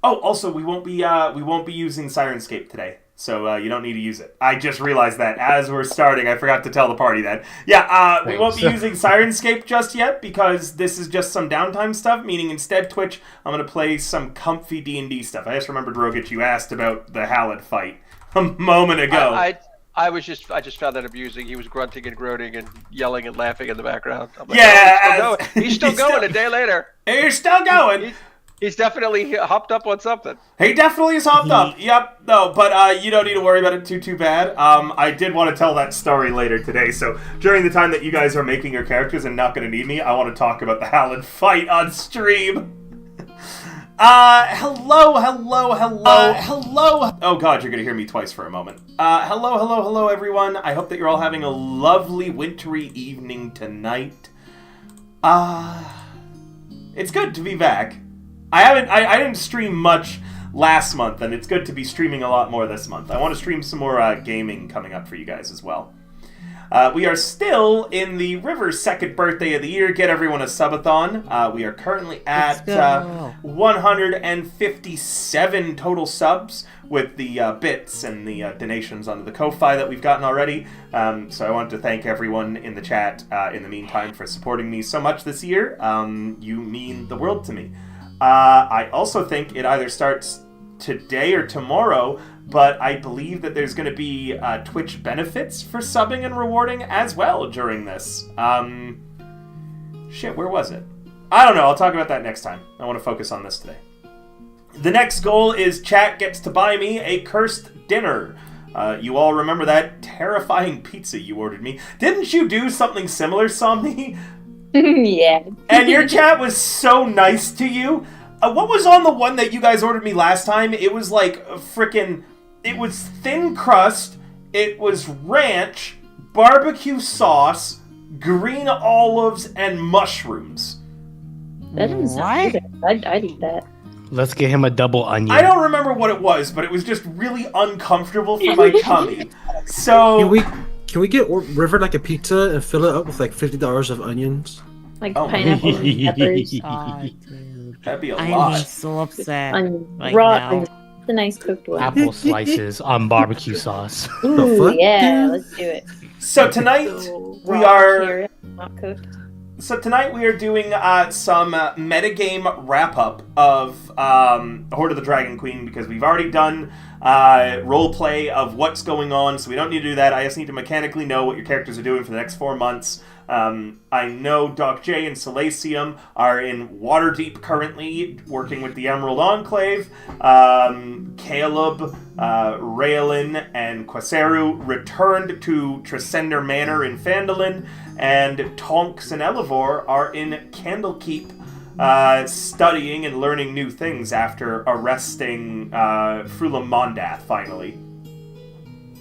Oh, also, we won't be using Sirenscape today, so you don't need to use it. I just realized that as we're starting, I forgot to tell the party that. Yeah, we won't be using Sirenscape just yet because this is just some downtime stuff. Meaning, instead, Twitch, I'm gonna play some comfy D&D stuff. I just remembered, Rogic, you asked about the Halid fight a moment ago. I just found that amusing. He was grunting and groaning and yelling and laughing in the background. I'm like, yeah, he's still going. A day later, he's still going. He's definitely hopped up on something. He definitely is hopped up. Yep. No, but you don't need to worry about it too bad. I did want to tell that story later today. So during the time that you guys are making your characters and not going to need me, I want to talk about the Halid fight on stream. Hello. Oh god, you're gonna hear me twice for a moment. Hello, everyone. I hope that you're all having a lovely wintry evening tonight. It's good to be back. I didn't stream much last month, and it's good to be streaming a lot more this month. I want to stream some more gaming coming up for you guys as well. We are still in the River's second birthday of the year. Get everyone a subathon. We are currently at 157 total subs with the bits and the donations under the Ko-Fi that we've gotten already. So I want to thank everyone in the chat in the meantime for supporting me so much this year. You mean the world to me. I also think it either starts today or tomorrow, but I believe that there's going to be Twitch benefits for subbing and rewarding as well during this. Shit, where was it? I don't know. I'll talk about that next time. I want to focus on this today. The next goal is chat gets to buy me a cursed dinner. You all remember that terrifying pizza you ordered me. Didn't you do something similar, Somni? Yeah. And your chat was so nice to you. What was on the one that you guys ordered me last time? It was like frickin'... It was thin crust, it was ranch, barbecue sauce, green olives, and mushrooms. That doesn't sound good. I'd eat that. Let's get him a double onion. I don't remember what it was, but it was just really uncomfortable for my tummy. So... Can we get River like a pizza and fill it up with like $50 of onions? Like pineapple and peppers. That'd be a lot. I'm so upset right raw, now. the nice cooked one. Apple slices on barbecue sauce. Ooh, yeah, let's do it. So tonight we Raw are... carrot, not cooked. So tonight we are doing some metagame wrap-up of Horde of the Dragon Queen, because we've already done roleplay of what's going on, so we don't need to do that. I just need to mechanically know what your characters are doing for the next 4 months. I know Doc J and Salacium are in Waterdeep currently, working with the Emerald Enclave. Caleb, Raelin, and Quaseru returned to Tresender Manor in Phandalin, and Tonks and Elivor are in Candlekeep, studying and learning new things after arresting Frulam Mondath, finally.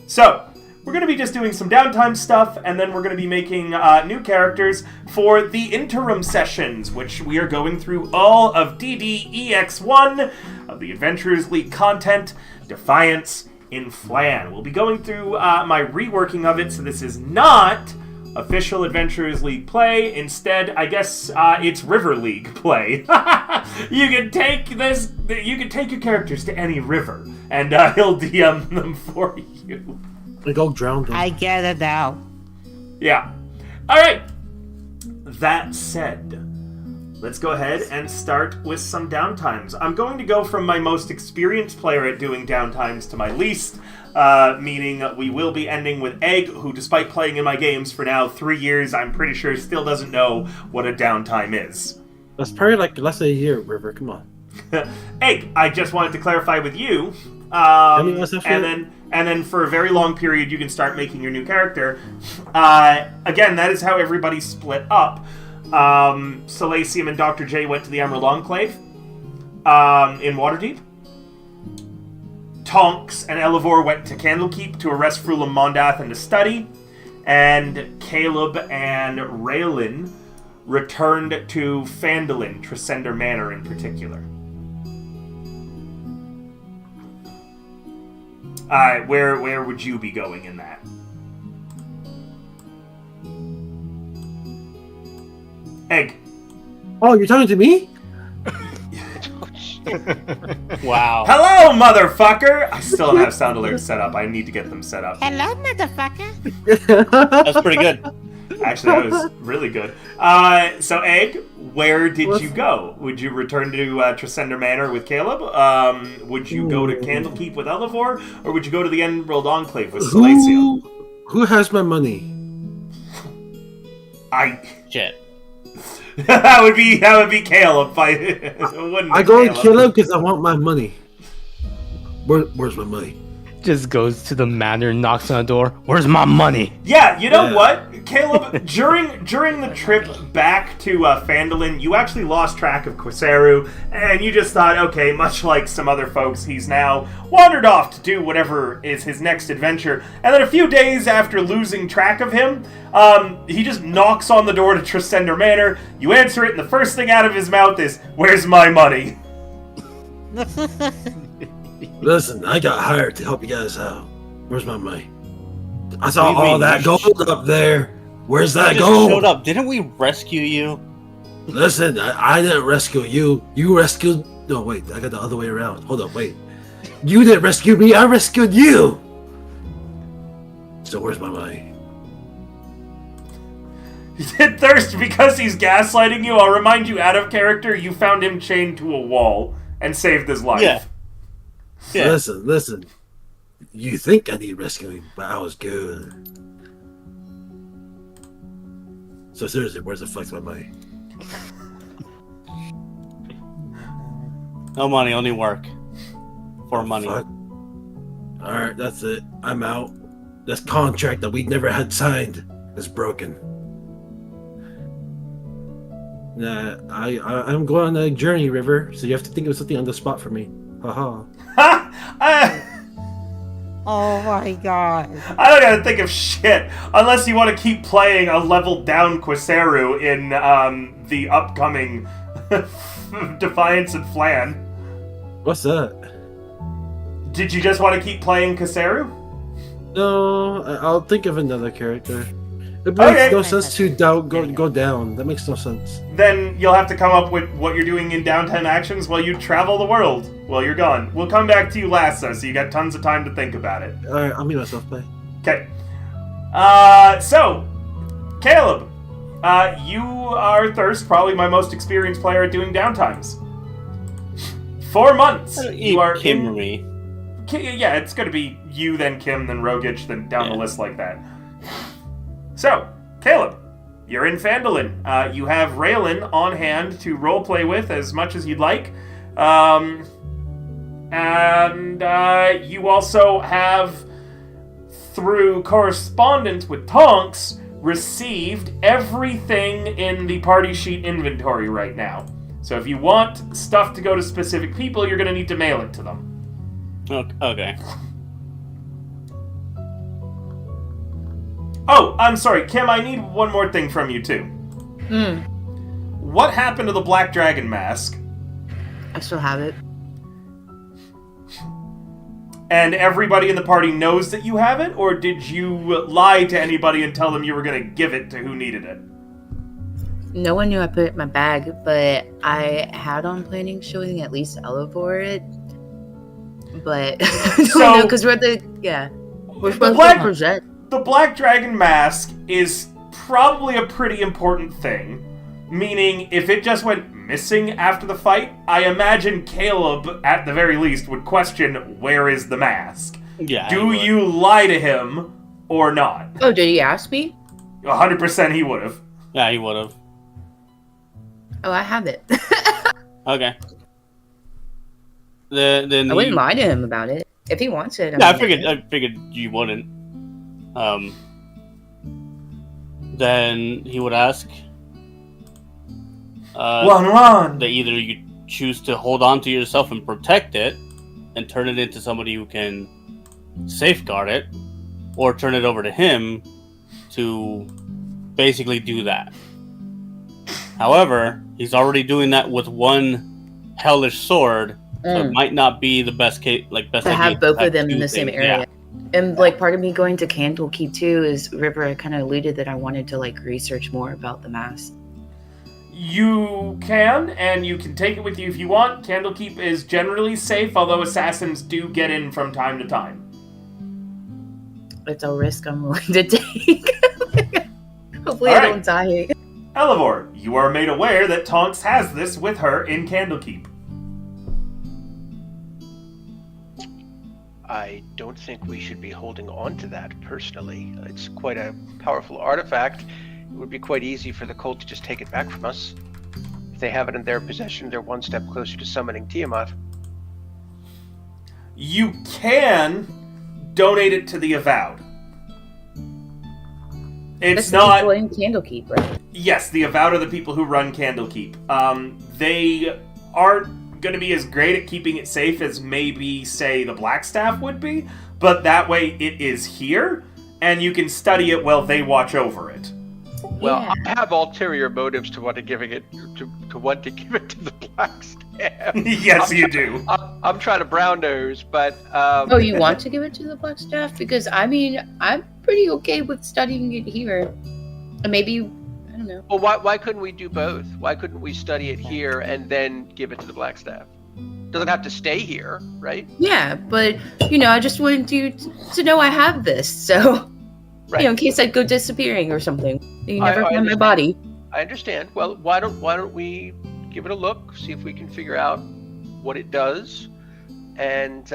So... we're going to be just doing some downtime stuff, and then we're going to be making new characters for the interim sessions, which we are going through all of DDEX1 of the Adventurers League content, Defiance in Flan. We'll be going through my reworking of it, so this is not official Adventurers League play. Instead, I guess it's River League play. You can take your characters to any river, and he'll DM them for you. Like, go drown them. I get it now. Yeah. Alright. That said, let's go ahead and start with some downtimes. I'm going to go from my most experienced player at doing downtimes to my least, meaning we will be ending with Egg, who, despite playing in my games for now 3 years, I'm pretty sure still doesn't know what a downtime is. That's probably like less than a year, River. Come on. Egg, I just wanted to clarify with you, and then for a very long period you can start making your new character. Again, that is how everybody split up. Salacium and Dr. J went to the Emerald Enclave in Waterdeep. Tonks and Elivor went to Candlekeep to arrest Frulam Mondath and to study. And Caleb and Raelin returned to Phandalin, Tresender Manor in particular. Where would you be going in that? Egg. Oh, you're talking to me? Wow. Hello, motherfucker! I still don't have sound alerts set up. I need to get them set up. Hello, motherfucker. That's pretty good. Actually, that was really good. So, Egg, where did you go? Would you return to Tresender Manor with Caleb? Would you go to Candlekeep with Elevor? Or would you go to the Emerald Enclave with Salacio? Who has my money? Shit. that would be Caleb. I go and kill him because I want my money. Where's my money? Just goes to the manor and knocks on the door. Where's my money? Yeah, you know what, Caleb? During the trip back to Phandalin, you actually lost track of Quasaru, and you just thought, okay, much like some other folks, he's now wandered off to do whatever is his next adventure. And then a few days after losing track of him, he just knocks on the door to Tresender Manor. You answer it, and the first thing out of his mouth is, "Where's my money?" Listen, I got hired to help you guys out. Where's my money? I saw all that gold up there. Where's that gold? Showed up. Didn't we rescue you? Listen, I didn't rescue you. You rescued... No, wait. I got the other way around. Hold on, wait. You didn't rescue me. I rescued you. So where's my money? He did thirst because he's gaslighting you. I'll remind you, out of character, you found him chained to a wall and saved his life. Yeah. Yeah. Listen. You think I need rescuing, but I was good. So seriously, where's the fuck's my money? No money, only work. For money. Fuck. Alright, that's it. I'm out. This contract that we never had signed is broken. Nah, I'm going on a journey, River, so you have to think of something on the spot for me. Haha. Oh my god. I don't gotta think of shit unless you want to keep playing a level down Quasaru in the upcoming Defiance and Flan. What's that? Did you just want to keep playing Quasaru? No, I'll think of another character. It makes no sense to go down. That makes no sense. Then you'll have to come up with what you're doing in downtime actions while you travel the world while you're gone. We'll come back to you last, though, so you got tons of time to think about it. Alright, I'll meet myself, bye. Okay. So, Caleb, you are Thirst, probably my most experienced player at doing downtimes. 4 months. You are Kim or me. Yeah, it's going to be you, then Kim, then Rogich, then down the list like that. So, Caleb, you're in Phandalin. You have Raylan on hand to roleplay with as much as you'd like. And you also have, through correspondence with Tonks, received everything in the party sheet inventory right now. So if you want stuff to go to specific people, you're going to need to mail it to them. Okay. Oh, I'm sorry, Kim, I need one more thing from you, too. What happened to the Black Dragon mask? I still have it. And everybody in the party knows that you have it? Or did you lie to anybody and tell them you were going to give it to who needed it? No one knew I put it in my bag, but I had on planning showing at least Elevor it. But I don't know, because we're we're supposed to present. The Black Dragon mask is probably a pretty important thing. Meaning, if it just went missing after the fight, I imagine Caleb, at the very least, would question, where is the mask? Yeah. Do you lie to him or not? Oh, did he ask me? 100% he would have. Yeah, he would have. Oh, I have it. Okay. Then I wouldn't lie to him about it. If he wants it. I figured you wouldn't. Then he would ask. That either you choose to hold on to yourself and protect it, and turn it into somebody who can safeguard it, or turn it over to him to basically do that. However, he's already doing that with one hellish sword, so it might not be the best case, best to idea have both of them in the things. same area. And part of me going to Candlekeep too is River. I kind of alluded that I wanted to research more about the mask. You can, and you can take it with you if you want. Candlekeep is generally safe, although assassins do get in from time to time. It's a risk I'm willing to take. Hopefully All I right. don't die. Elevor, you are made aware that Tonks has this with her in Candlekeep. I don't think we should be holding on to that personally. It's quite a powerful artifact. It would be quite easy for the cult to just take it back from us. If they have it in their possession, they're one step closer to summoning Tiamat. You can donate it to the Avowed. It's That's not... people in Candlekeep, right? Yes, the Avowed are the people who run Candlekeep. They aren't going to be as great at keeping it safe as maybe, say, the Blackstaff would be, but that way it is here, and you can study it while they watch over it. Well, Yeah. I have ulterior motives to want to give it to want to give it to the Blackstaff. Yes, you do. I'm trying to brown nose, but Oh, you want to give it to the Blackstaff? Because I mean, I'm pretty okay with studying it here. And maybe, I don't know. well, why couldn't we do both? Why couldn't we study it here and then give it to the Blackstaff? Doesn't have to stay here, right? Yeah, but you know, I just wanted you to know I have this, so Right. you know, in case I go disappearing or something, you I never find my understand. body. I understand. Well, why don't we give it a look, see if we can figure out what it does, and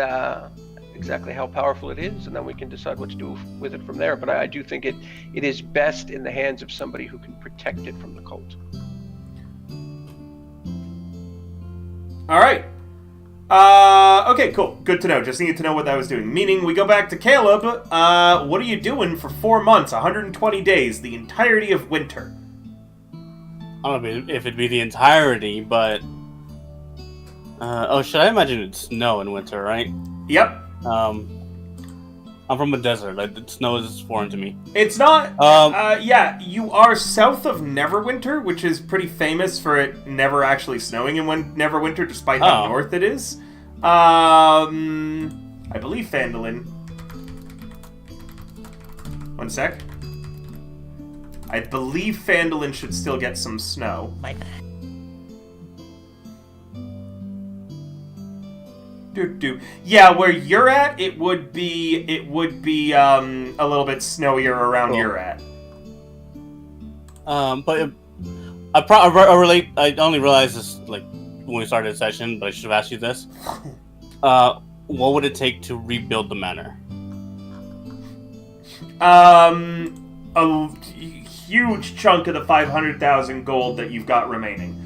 exactly how powerful it is, and then we can decide what to do with it from there. But I do think it is best in the hands of somebody who can protect it from the cult. All right. Okay, cool. Good to know. Just needed to know what I was doing. Meaning, we go back to Caleb. What are you doing for 4 months, 120 days, the entirety of winter? I don't know if it'd be the entirety, but should I imagine it'd snow in winter, right? Yep. I'm from a desert. Like, snow is foreign to me. It's not... Um, yeah, you are south of Neverwinter, which is pretty famous for it never actually snowing in Neverwinter, despite how north it is. I believe Phandalin. One sec. I believe Phandalin should still get some snow. My Yeah, where you're at, it would be a little bit snowier around Cool. you're at. But I only realized this like when we started the session, but I should have asked you this. What would it take to rebuild the manor? A huge chunk of the 500,000 gold that you've got remaining.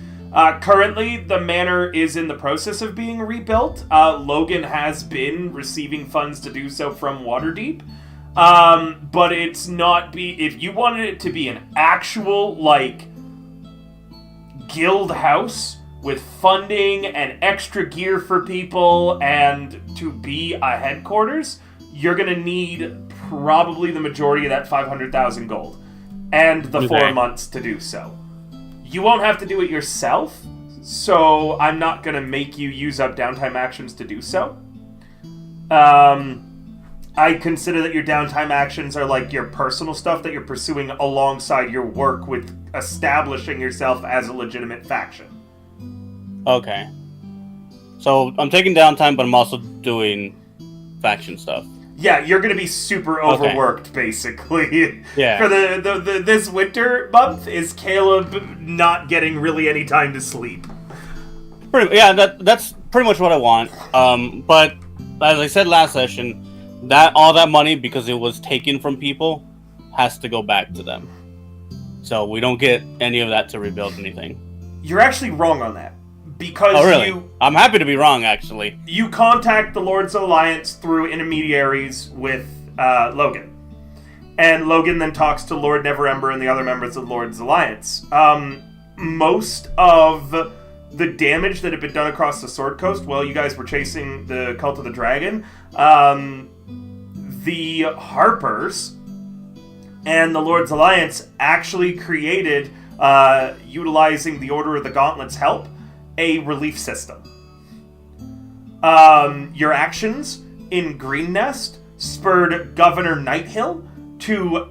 Currently, the manor is in the process of being rebuilt. Logan has been receiving funds to do so from Waterdeep. But it's not if you wanted it to be an actual, like, guild house with funding and extra gear for people and to be a headquarters, you're gonna need probably the majority of that 500,000 gold. And the 4 months to do so. You won't have to do it yourself, so I'm not going to make you use up downtime actions to do so. I consider that your downtime actions are like your personal stuff that you're pursuing alongside your work with establishing yourself as a legitimate faction. Okay. So I'm taking downtime, but I'm also doing faction stuff. Yeah, you're going to be super overworked, basically. Yeah. For the this winter month is Caleb not getting really any time to sleep. That's pretty much what I want. But as I said last session, all that money, because it was taken from people, has to go back to them. So we don't get any of that to rebuild anything. You're actually wrong on that. Because I'm happy to be wrong, actually. You contact the Lord's Alliance through intermediaries with Logan. And Logan then talks to Lord Neverember and the other members of the Lord's Alliance. Most of the damage that had been done across the Sword Coast while you guys were chasing the Cult of the Dragon, the Harpers and the Lord's Alliance actually created, utilizing the Order of the Gauntlet's help, a relief system. Your actions in Green Nest spurred Governor Nighthill to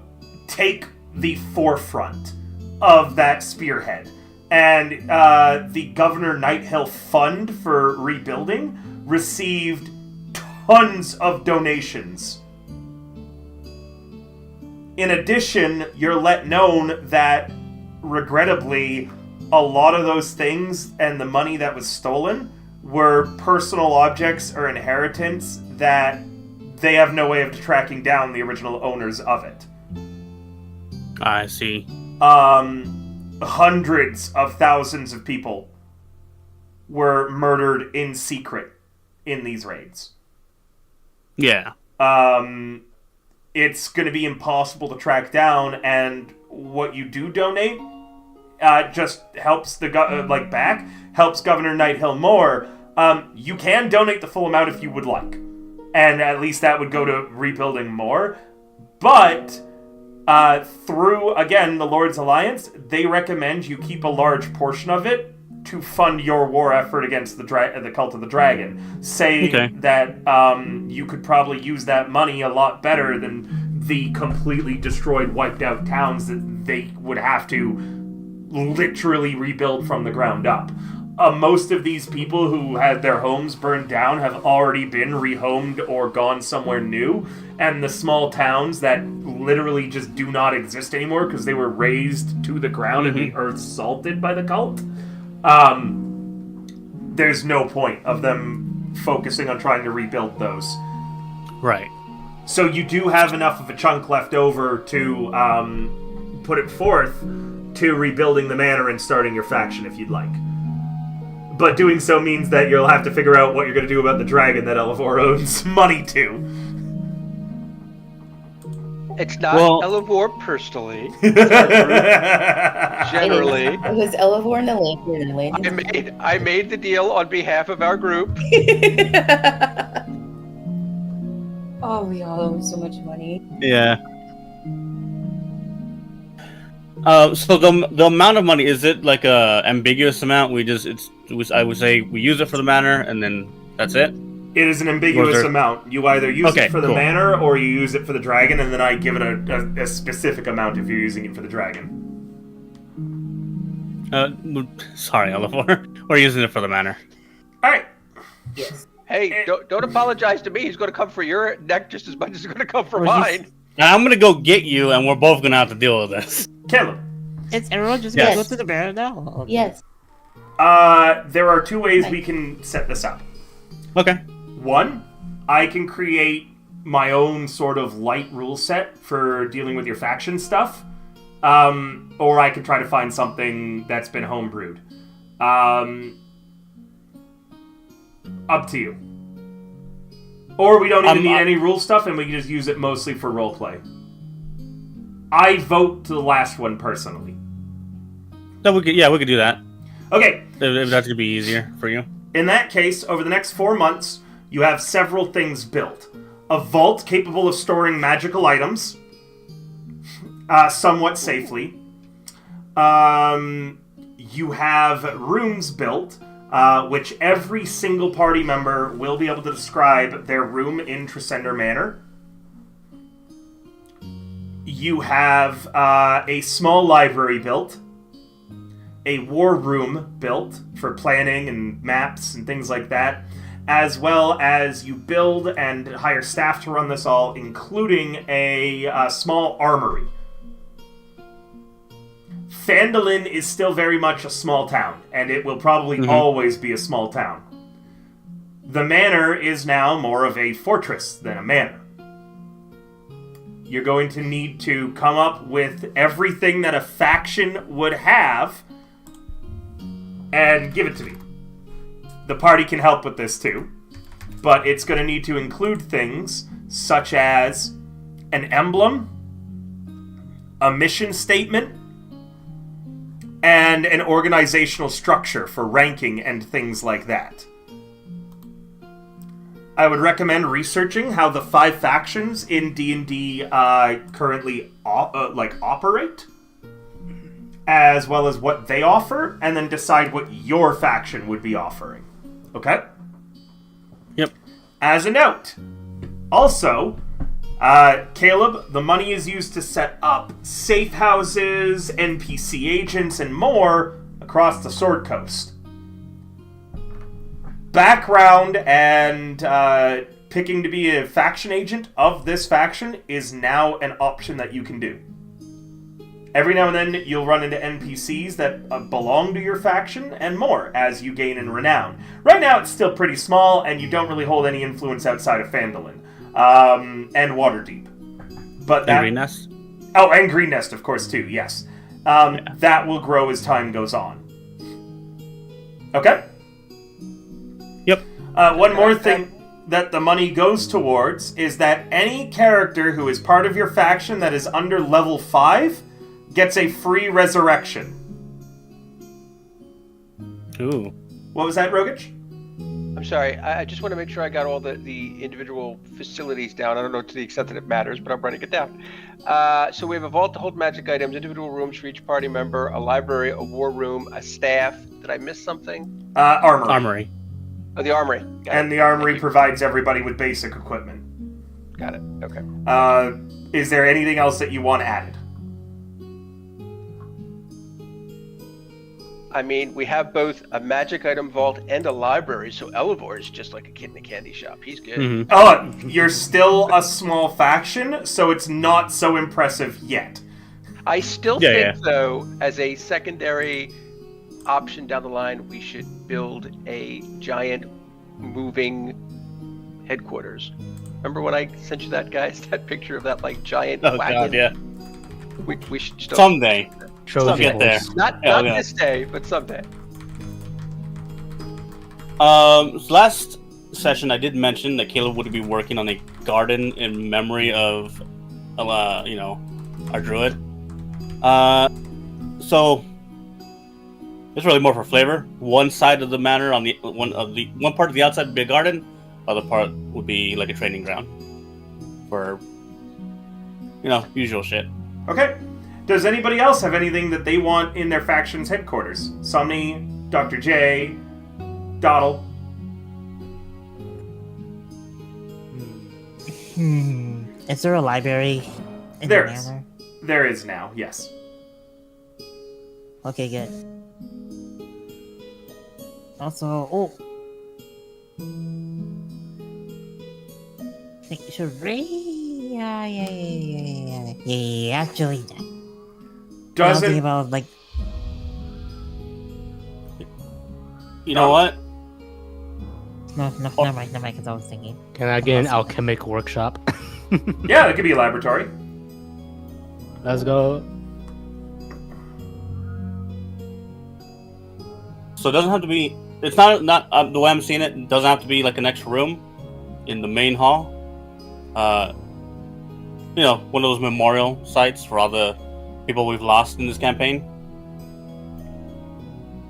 take the forefront of that spearhead and the Governor Nighthill Fund for rebuilding received tons of donations. In addition, you're let known that, regrettably, a lot of those things and the money that was stolen were personal objects or inheritance that they have no way of tracking down the original owners of it. I see. Hundreds of thousands of people were murdered in secret in these raids. Yeah. It's going to be impossible to track down, and what you do donate just helps helps Governor Nighthill more. You can donate the full amount if you would like, and at least that would go to rebuilding more. But through, again, the Lord's Alliance, they recommend you keep a large portion of it to fund your war effort against the Cult of the Dragon, saying that you could probably use that money a lot better than the completely destroyed, wiped out towns that they would have to literally rebuild from the ground up. Most of these people who had their homes burned down have already been rehomed or gone somewhere new, and the small towns that literally just do not exist anymore because they were razed to the ground and the earth salted by the cult, there's no point of them focusing on trying to rebuild those. Right. So you do have enough of a chunk left over to put it forth to rebuilding the manor and starting your faction if you'd like. But doing so means that you'll have to figure out what you're going to do about the dragon that Elevor owes money to. It's not Elevor personally. Generally. It was Elevor and Elaine. I made the deal on behalf of our group. Oh, we all owe so much money. Yeah. So the amount of money, is it like a ambiguous amount? I would say we use it for the manor and then that's it? It is an ambiguous amount. You either use it for the manor or you use it for the dragon, and then I give it a specific amount if you're using it for the dragon. Sorry, Elevor. We're using it for the manor. Alright. Yes. Hey, don't apologize to me. He's going to come for your neck just as much as he's going to come for mine. Now I'm going to go get you, and we're both going to have to deal with this. Caleb. Is everyone just going to go to the bear now? Yes. There are two ways we can set this up. Okay. One, I can create my own sort of light rule set for dealing with your faction stuff. Or I could try to find something that's been homebrewed. Up to you. Or we don't even need any rule stuff, and we can just use it mostly for roleplay. I vote to the last one personally. No, we could do that. Okay. If that's gonna be easier for you. In that case, over the next 4 months, you have several things built. A vault capable of storing magical items, somewhat safely. You have rooms built, which every single party member will be able to describe their room in Tresender Manor. You have a small library built, a war room built for planning and maps and things like that, as well as you build and hire staff to run this all, including a small armory. Phandalin is still very much a small town, and it will probably always be a small town. The manor is now more of a fortress than a manor. You're going to need to come up with everything that a faction would have and give it to me. The party can help with this too, but it's going to need to include things such as an emblem, a mission statement, and an organizational structure for ranking and things like that. I would recommend researching how the 5 factions in D&D currently operate, as well as what they offer, and then decide what your faction would be offering. Okay? Yep. As a note, also, Caleb, the money is used to set up safe houses, NPC agents, and more across the Sword Coast. Background and picking to be a faction agent of this faction is now an option that you can do. Every now and then, you'll run into NPCs that belong to your faction, and more, as you gain in renown. Right now, it's still pretty small, and you don't really hold any influence outside of Phandalin. And Waterdeep. But that... And Green Nest? Oh, and Green Nest, of course, too, yes. That will grow as time goes on. Okay? Yep. One more thing that the money goes towards is that any character who is part of your faction that is under level 5... gets a free resurrection. Ooh. What was that, Rogich? I'm sorry, I just want to make sure I got all the individual facilities down. I don't know to the extent that it matters, but I'm writing it down. So we have a vault to hold magic items, individual rooms for each party member, a library, a war room, a staff. Did I miss something? Armory. Oh, the armory. And the armory provides everybody with basic equipment. Got it, okay. Is there anything else that you want added? I mean, we have both a magic item vault and a library, so Elivor is just like a kid in a candy shop. He's good. Mm-hmm. Oh, you're still a small faction, so it's not so impressive yet. I still think, though, as a secondary option down the line, we should build a giant moving headquarters. Remember when I sent you that, guys? That picture of that, like, giant wagon? God, yeah. We should still... Someday. Trojan there. Not this day, but someday. Last session I did mention that Caleb would be working on a garden in memory of, our druid. So it's really more for flavor. One side of the manor on one part of the outside would be a garden, other part would be like a training ground for, usual shit. Okay. Does anybody else have anything that they want in their faction's headquarters? Somni, Dr. J, Doddle? Is there a library in There the is. manor? There is now, yes. Okay, good. Also, yeah, actually, I'm thinking about, like... You know what? No, never mind, because I was thinking. Can I get an alchemic workshop? Yeah, that could be a laboratory. Let's go. So it doesn't have to be. It's not the way I'm seeing it. It doesn't have to be like an extra room in the main hall. One of those memorial sites for all the people we've lost in this campaign.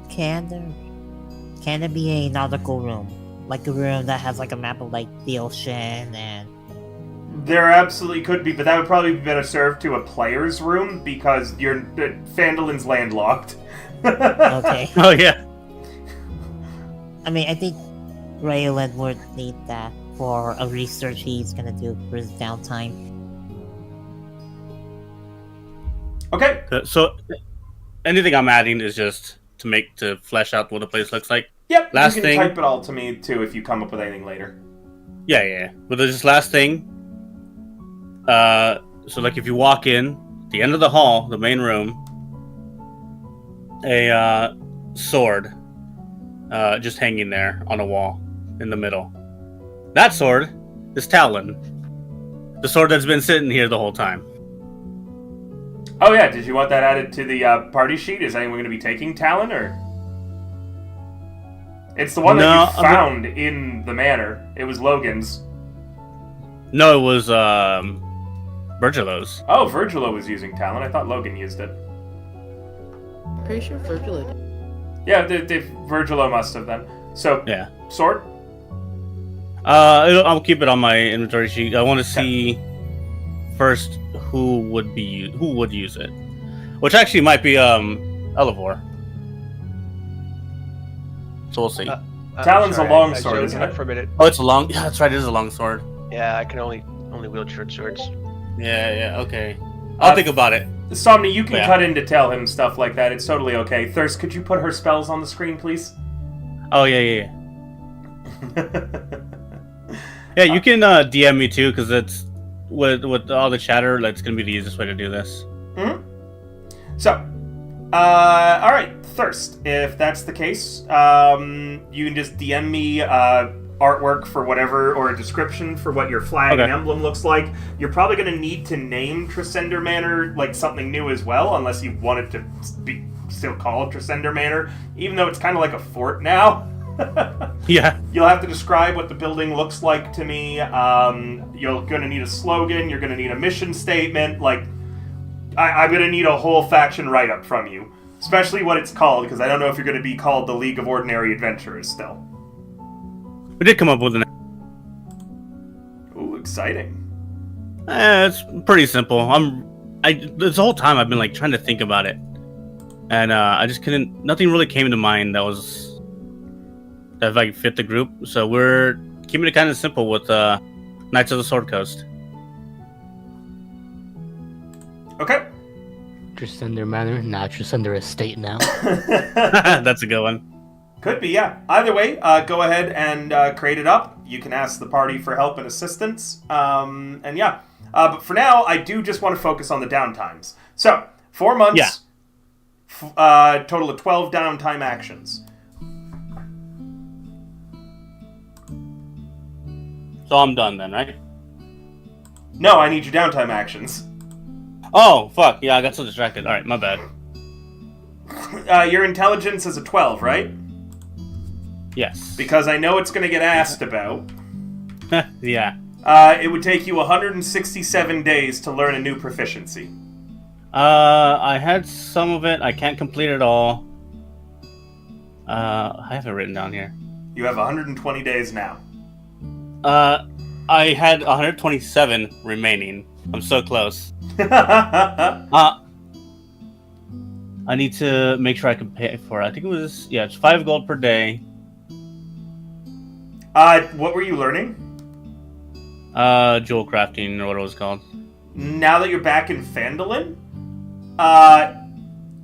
Can there be a nautical room? Like a room that has like a map of like the ocean and... There absolutely could be, but that would probably be better served to a player's room because Phandalin's landlocked. Okay. Oh yeah. I mean, I think Raylan would need that for a research he's gonna do for his downtime. Okay. So anything I'm adding is just to flesh out what the place looks like. Yep. Last you can thing. type it all to me too if you come up with anything later. Yeah. But there's this last thing. So like if you walk in, the end of the hall, the main room, a sword, just hanging there on a wall in the middle. That sword is Talon, the sword that's been sitting here the whole time. Oh yeah, did you want that added to the party sheet? Is anyone going to be taking Talon, or? It's the one that you found in the manor. It was Logan's. No, it was Virgilo's. Oh, Virgilo was using Talon. I thought Logan used it. Pretty sure Virgil did. Yeah, Virgilo must have then. So, Yeah. Sword? I'll keep it on my inventory sheet. I want to see first who would use it, which actually might be Elivor. So we'll see. Talon's sorry, a long I sword, zoned isn't out it? for a minute. Oh, it's a long. Yeah, that's right. It is a long sword. Yeah, I can only wield short swords. Yeah. Okay. I'll think about it. Somni, you can Yeah. cut in to tell him stuff like that. It's totally okay. Thirst, could you put her spells on the screen, please? Oh yeah. Yeah, you can DM me too, because it's with all the chatter. That's gonna be the easiest way to do this. Mm-hmm. So, all right, Thirst. If that's the case, you can just DM me artwork for whatever, or a description for what your flag and emblem looks like. You're probably going to need to name Tresender Manor like something new as well, unless you want it to be still called Tresender Manor, even though it's kind of like a fort now. Yeah. You'll have to describe what the building looks like to me. You're going to need a slogan. You're going to need a mission statement. Like, I'm going to need a whole faction write-up from you, especially what it's called, because I don't know if you're going to be called the League of Ordinary Adventurers still. We did come up with an. Ooh, exciting. It's pretty simple. This whole time I've been like trying to think about it, and I just couldn't. Nothing really came to mind that like fit the group. So we're keeping it kind of simple with Knights of the Sword Coast. Okay. Tresender Manor, not Tresender Estate now. That's a good one. Could be, yeah. Either way, go ahead and create it up. You can ask the party for help and assistance. And yeah. But for now, I do just want to focus on the downtimes. So, 4 months, total of 12 downtime actions. So I'm done then, right? No, I need your downtime actions. Oh, fuck. Yeah, I got so distracted. Alright, my bad. Your intelligence is a 12, right? Yes. Because I know it's going to get asked about. Yeah. It would take you 167 days to learn a new proficiency. I had some of it. I can't complete it all. I have it written down here. You have 120 days now. I had 127 remaining. I'm so close. I need to make sure I can pay for it. I think it was, it's 5 gold per day. What were you learning? Jewel crafting, or what it was called. Now that you're back in Phandalin,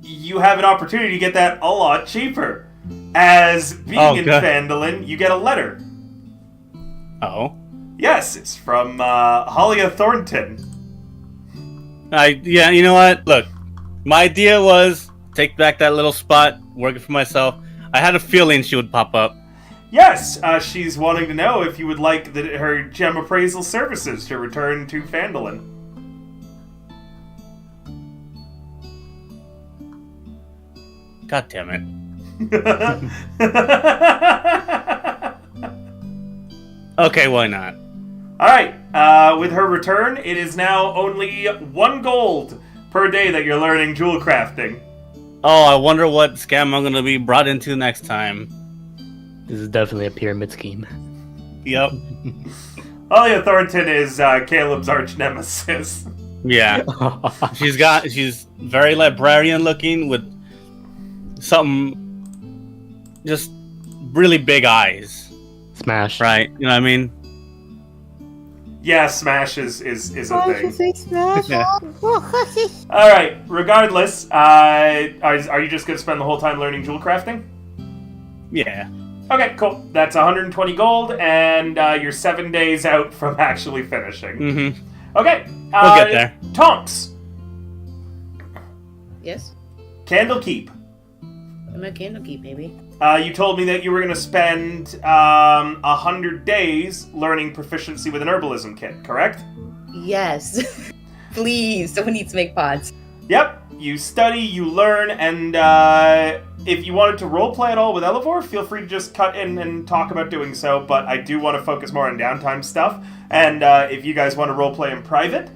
you have an opportunity to get that a lot cheaper. As being in Phandalin, you get a letter. Oh? Yes, it's from Halia Thornton. Yeah, you know what? Look, my idea was take back that little spot, work it for myself. I had a feeling she would pop up. Yes, she's wanting to know if you would like her gem appraisal services to return to Phandalin. God damn it. Okay, why not? Alright, with her return, it is now only 1 gold per day that you're learning jewel crafting. Oh, I wonder what scam I'm gonna be brought into next time. This is definitely a pyramid scheme. Yep. Halia Thornton is Caleb's arch nemesis. Yeah. She's very librarian looking with something just really big eyes. Smash. Right, you know what I mean? Yeah, Smash is a thing. Say smash? Alright, regardless, are you just going to spend the whole time learning jewel crafting? Yeah. Okay, cool. That's 120 gold, and you're 7 days out from actually finishing. Mm-hmm. Okay. We'll get there. Tonks. Yes? Candlekeep. I'm a Candlekeep, baby. You told me that you were going to spend 100 days learning proficiency with an herbalism kit, correct? Yes. Please, someone needs to make pods. Yep. You study, you learn, and if you wanted to roleplay at all with Elevor, feel free to just cut in and talk about doing so, but I do want to focus more on downtime stuff, and if you guys want to roleplay in private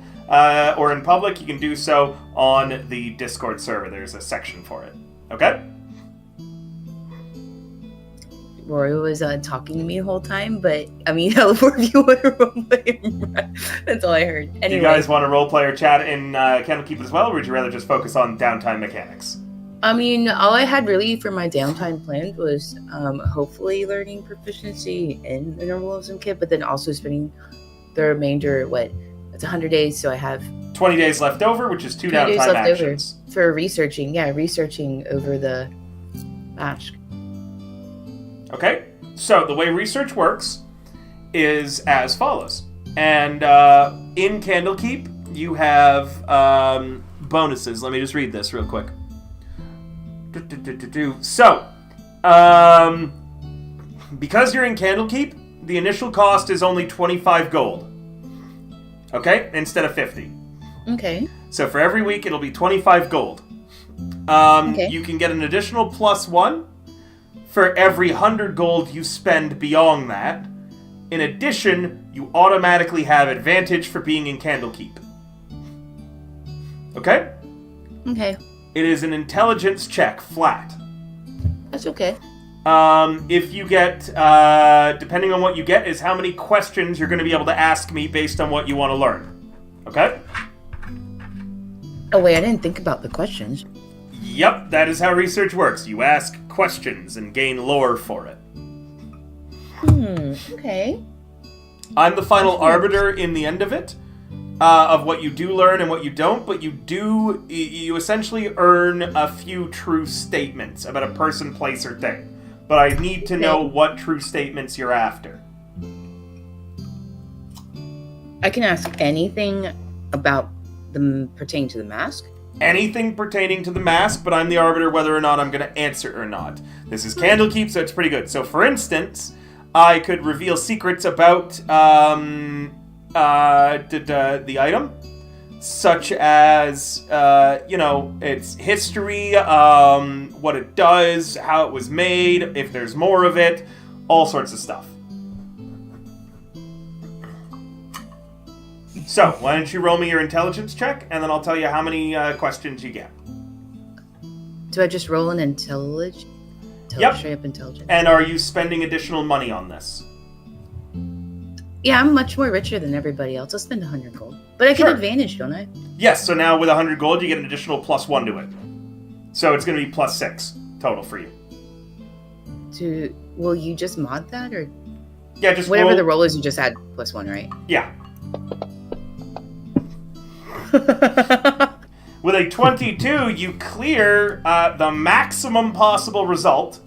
or in public, you can do so on the Discord server. There's a section for it. Okay? Rory was talking to me the whole time, but I mean, Elevor, if you want to roleplay, that's all I heard. Anyway. Do you guys want to roleplay or chat in Candlekeep as well, or would you rather just focus on downtime mechanics? I mean, all I had really for my downtime planned was hopefully learning proficiency in the herbalism kit, but then also spending the remainder, it's 100 days, so I have 20 days left over, which is 2 2 days downtime left actions. over for researching. Yeah, researching over the mask. Okay, so the way research works is as follows. And in Candlekeep, you have bonuses. Let me just read this real quick. So, because you're in Candlekeep, the initial cost is only 25 gold. Okay? Instead of 50. Okay. So for every week, it'll be 25 gold. Okay. You can get an additional +1 for every 100 gold you spend beyond that. In addition, you automatically have advantage for being in Candlekeep. Okay? Okay. It is an intelligence check, flat. That's okay. If you get, depending on what you get, is how many questions you're going to be able to ask me based on what you want to learn. Okay? Oh, wait, I didn't think about the questions. Yep, that is how research works. You ask questions and gain lore for it. Okay. I'm the final arbiter in the end of it, of what you do learn and what you don't, but you essentially earn a few true statements about a person, place, or thing. But I need to know what true statements you're after. I can ask anything about pertaining to the mask? Anything pertaining to the mask, but I'm the arbiter whether or not I'm going to answer or not. This is Candlekeep, so it's pretty good. So, for instance, I could reveal secrets about the item, such as, its history, what it does, how it was made, if there's more of it, all sorts of stuff. So, why don't you roll me your intelligence check, and then I'll tell you how many questions you get. Do I just roll an intelligence? Yep. Straight up intelligence. And are you spending additional money on this? Yeah, I'm much more richer than everybody else. I'll spend 100 gold. But I get advantage, don't I? Yes, so now with 100 gold, you get an additional +1 to it. So it's going to be +6 total for you. Will you just mod that, or Yeah, just whatever roll. the roll is? You just add +1, right? Yeah. With a 22, you clear the maximum possible result.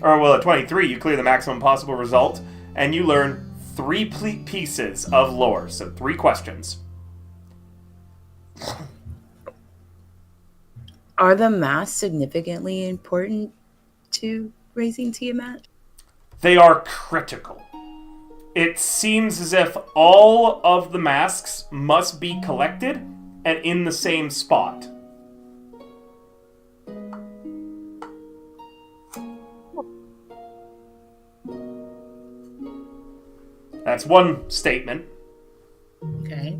Or, well, a 23, you clear the maximum possible result, and you learn 3 pieces of lore. So 3 questions. Are the masks significantly important to raising Tiamat? They are critical. It seems as if all of the masks must be collected and in the same spot. That's one statement. Okay.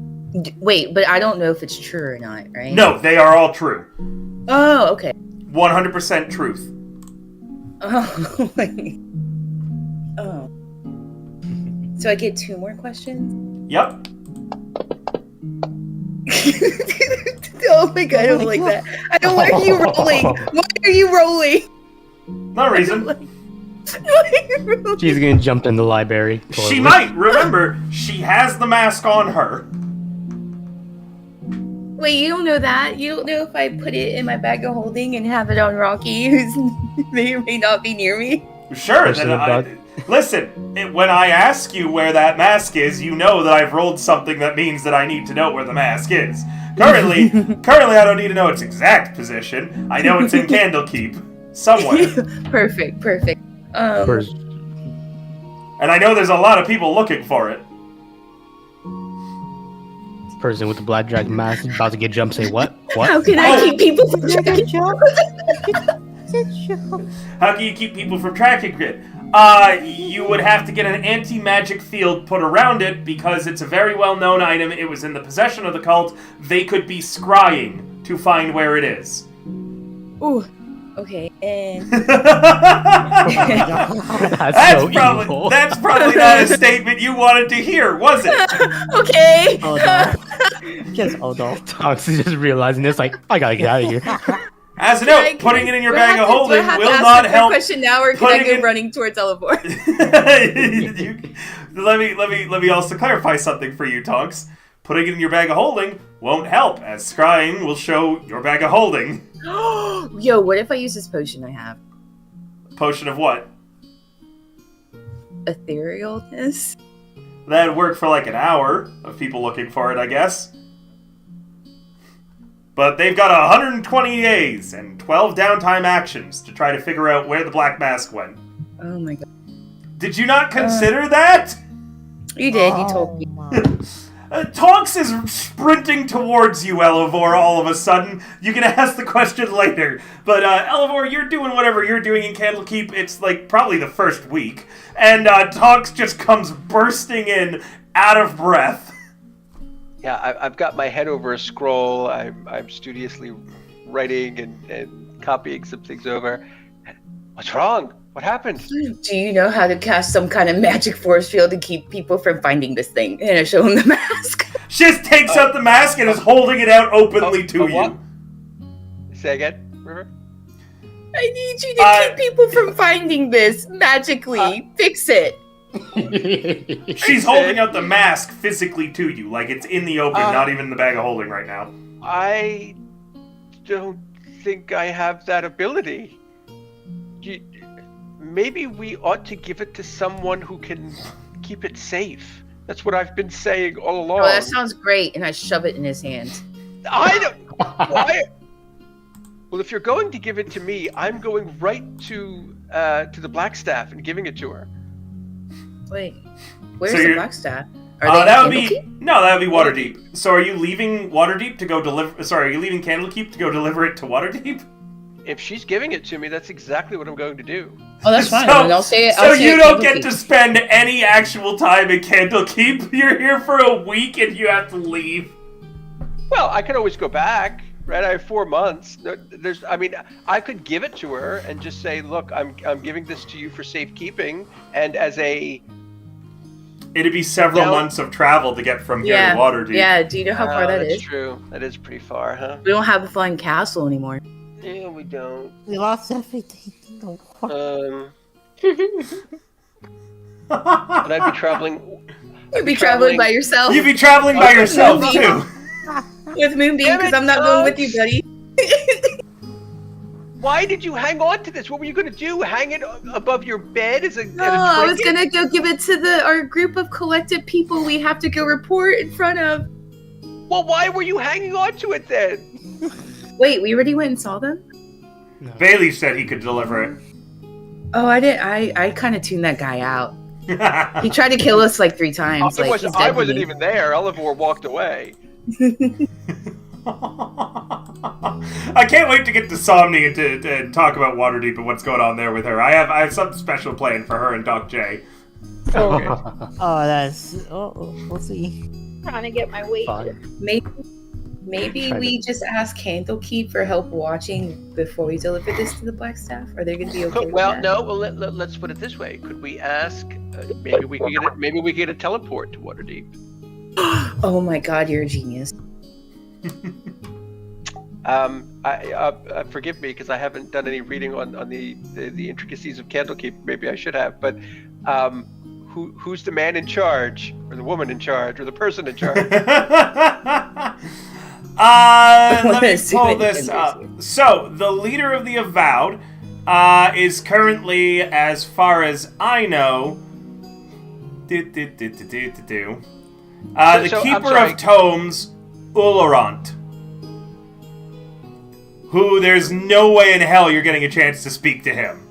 Wait, but I don't know if it's true or not, right? No, they are all true. Oh, okay. 100% truth. Oh, wait. Oh. So I get 2 more questions? Yep. Oh my god, I don't like that. I don't like you rolling. Why are you rolling? No reason. Why are you rolling? She's gonna jump in the library. She might. Remember, she has the mask on her. Wait, you don't know that? You don't know if I put it in my bag of holding and have it on Rocky, who's may or may not be near me? Sure. Then listen, when I ask you where that mask is, you know that I've rolled something that means that I need to know where the mask is. Currently, I don't need to know its exact position. I know it's in Candlekeep, somewhere. Perfect. And I know there's a lot of people looking for it. Person with the black dragon mask is about to get jumped. Say what? What? How can I keep people from tracking? How can you keep people from tracking it? You would have to get an anti-magic field put around it because it's a very well-known item. It was in the possession of the cult. They could be scrying to find where it is. Ooh. Okay, and That's probably not a statement you wanted to hear, was it? Okay. Just hold on. Tonks is just realizing this, like, I gotta get out of here. As a note, putting it in your bag of holding will not help. Question now, or can I go running towards Elevor? Let me also clarify something for you, Tonks. putting it in your bag of holding won't help, as scrying will show your bag of holding. Yo, what if I use this potion I have? Potion of what? Etherealness? That'd work for like an hour of people looking for it, I guess. But they've got 120 days and 12 downtime actions to try to figure out where the Black Mask went. Oh my god. Did you not consider that? You did, you told me. Tonks is sprinting towards you, Elevor, all of a sudden. You can ask the question later. But, Elevor, you're doing whatever you're doing in Candlekeep. It's, like, probably the first week. And, Tonks just comes bursting in, out of breath. Yeah, I've got my head over a scroll. I'm studiously writing and copying some things over. What's wrong? What happened? Do you know how to cast some kind of magic force field to keep people from finding this thing? And I show him the mask. She just takes out the mask and is holding it out openly to what? you. Say again, River? I need you to keep people from finding this magically. Fix it. She's holding out the mask physically to you, like it's in the open, not even in the bag of holding right now. I don't think I have that ability. Maybe we ought to give it to someone who can keep it safe. That's what I've been saying all along. Oh, that sounds great. And I shove it in his hand. I don't. Why? Well, if you're going to give it to me, I'm going right to the Blackstaff and giving it to her. Wait, where's So the you're- Blackstaff? That would be Waterdeep. So are you leaving Waterdeep to go deliver? Sorry, are you leaving Candlekeep to go deliver it to Waterdeep? If she's giving it to me, that's exactly what I'm going to do. Oh, that's fine. So, Then I'll say it. so I'll say you it don't Candlekeep. get to spend any actual time in Candlekeep. You're here for a week and you have to leave. Well, I can always go back, right? I have 4 months. I could give it to her and just say, "Look, I'm giving this to you for safekeeping," and as a. It'd be several months of travel to get from here to Waterdeep. Yeah, do you know how far that that's is? True. That is pretty far, huh? We don't have the flying castle anymore. Yeah, we don't. We lost everything. No. And I'd be traveling. You'd be traveling by yourself. You'd be traveling by yourself, too. With Moonbeam, because I'm not going with you, buddy. Why did you hang on to this? What were you going to do? Hang it above your bed as a No, I was gonna go give it to our group of collected people we have to go report in front of. Well, why were you hanging on to it then? Wait, we already went and saw them? No. Bailey said he could deliver it. Oh, I didn't. I kind of tuned that guy out. He tried to kill us like 3 times. I Like, he's dead I to wasn't me. even there. Elevor walked away. I can't wait to get to Somni and to talk about Waterdeep and what's going on there with her. I have something special planned for her and Doc J. Okay. We'll see. Trying to get my weight. Fine. Maybe Try we just ask Candlekeep for help watching before we deliver this to the Blackstaff. Are they going to be okay with Well, that? no. Well, let's put it this way. Could we ask? Maybe we could get it. Maybe we could get a teleport to Waterdeep. Oh my God, you're a genius. Forgive me because I haven't done any reading on the intricacies of Candlekeep. Maybe I should have. But who's the man in charge, or the woman in charge, or the person in charge? Let me pull this up. So, the leader of the Avowed is currently, as far as I know, the Keeper of Tomes, Ulorant, who there's no way in hell you're getting a chance to speak to him.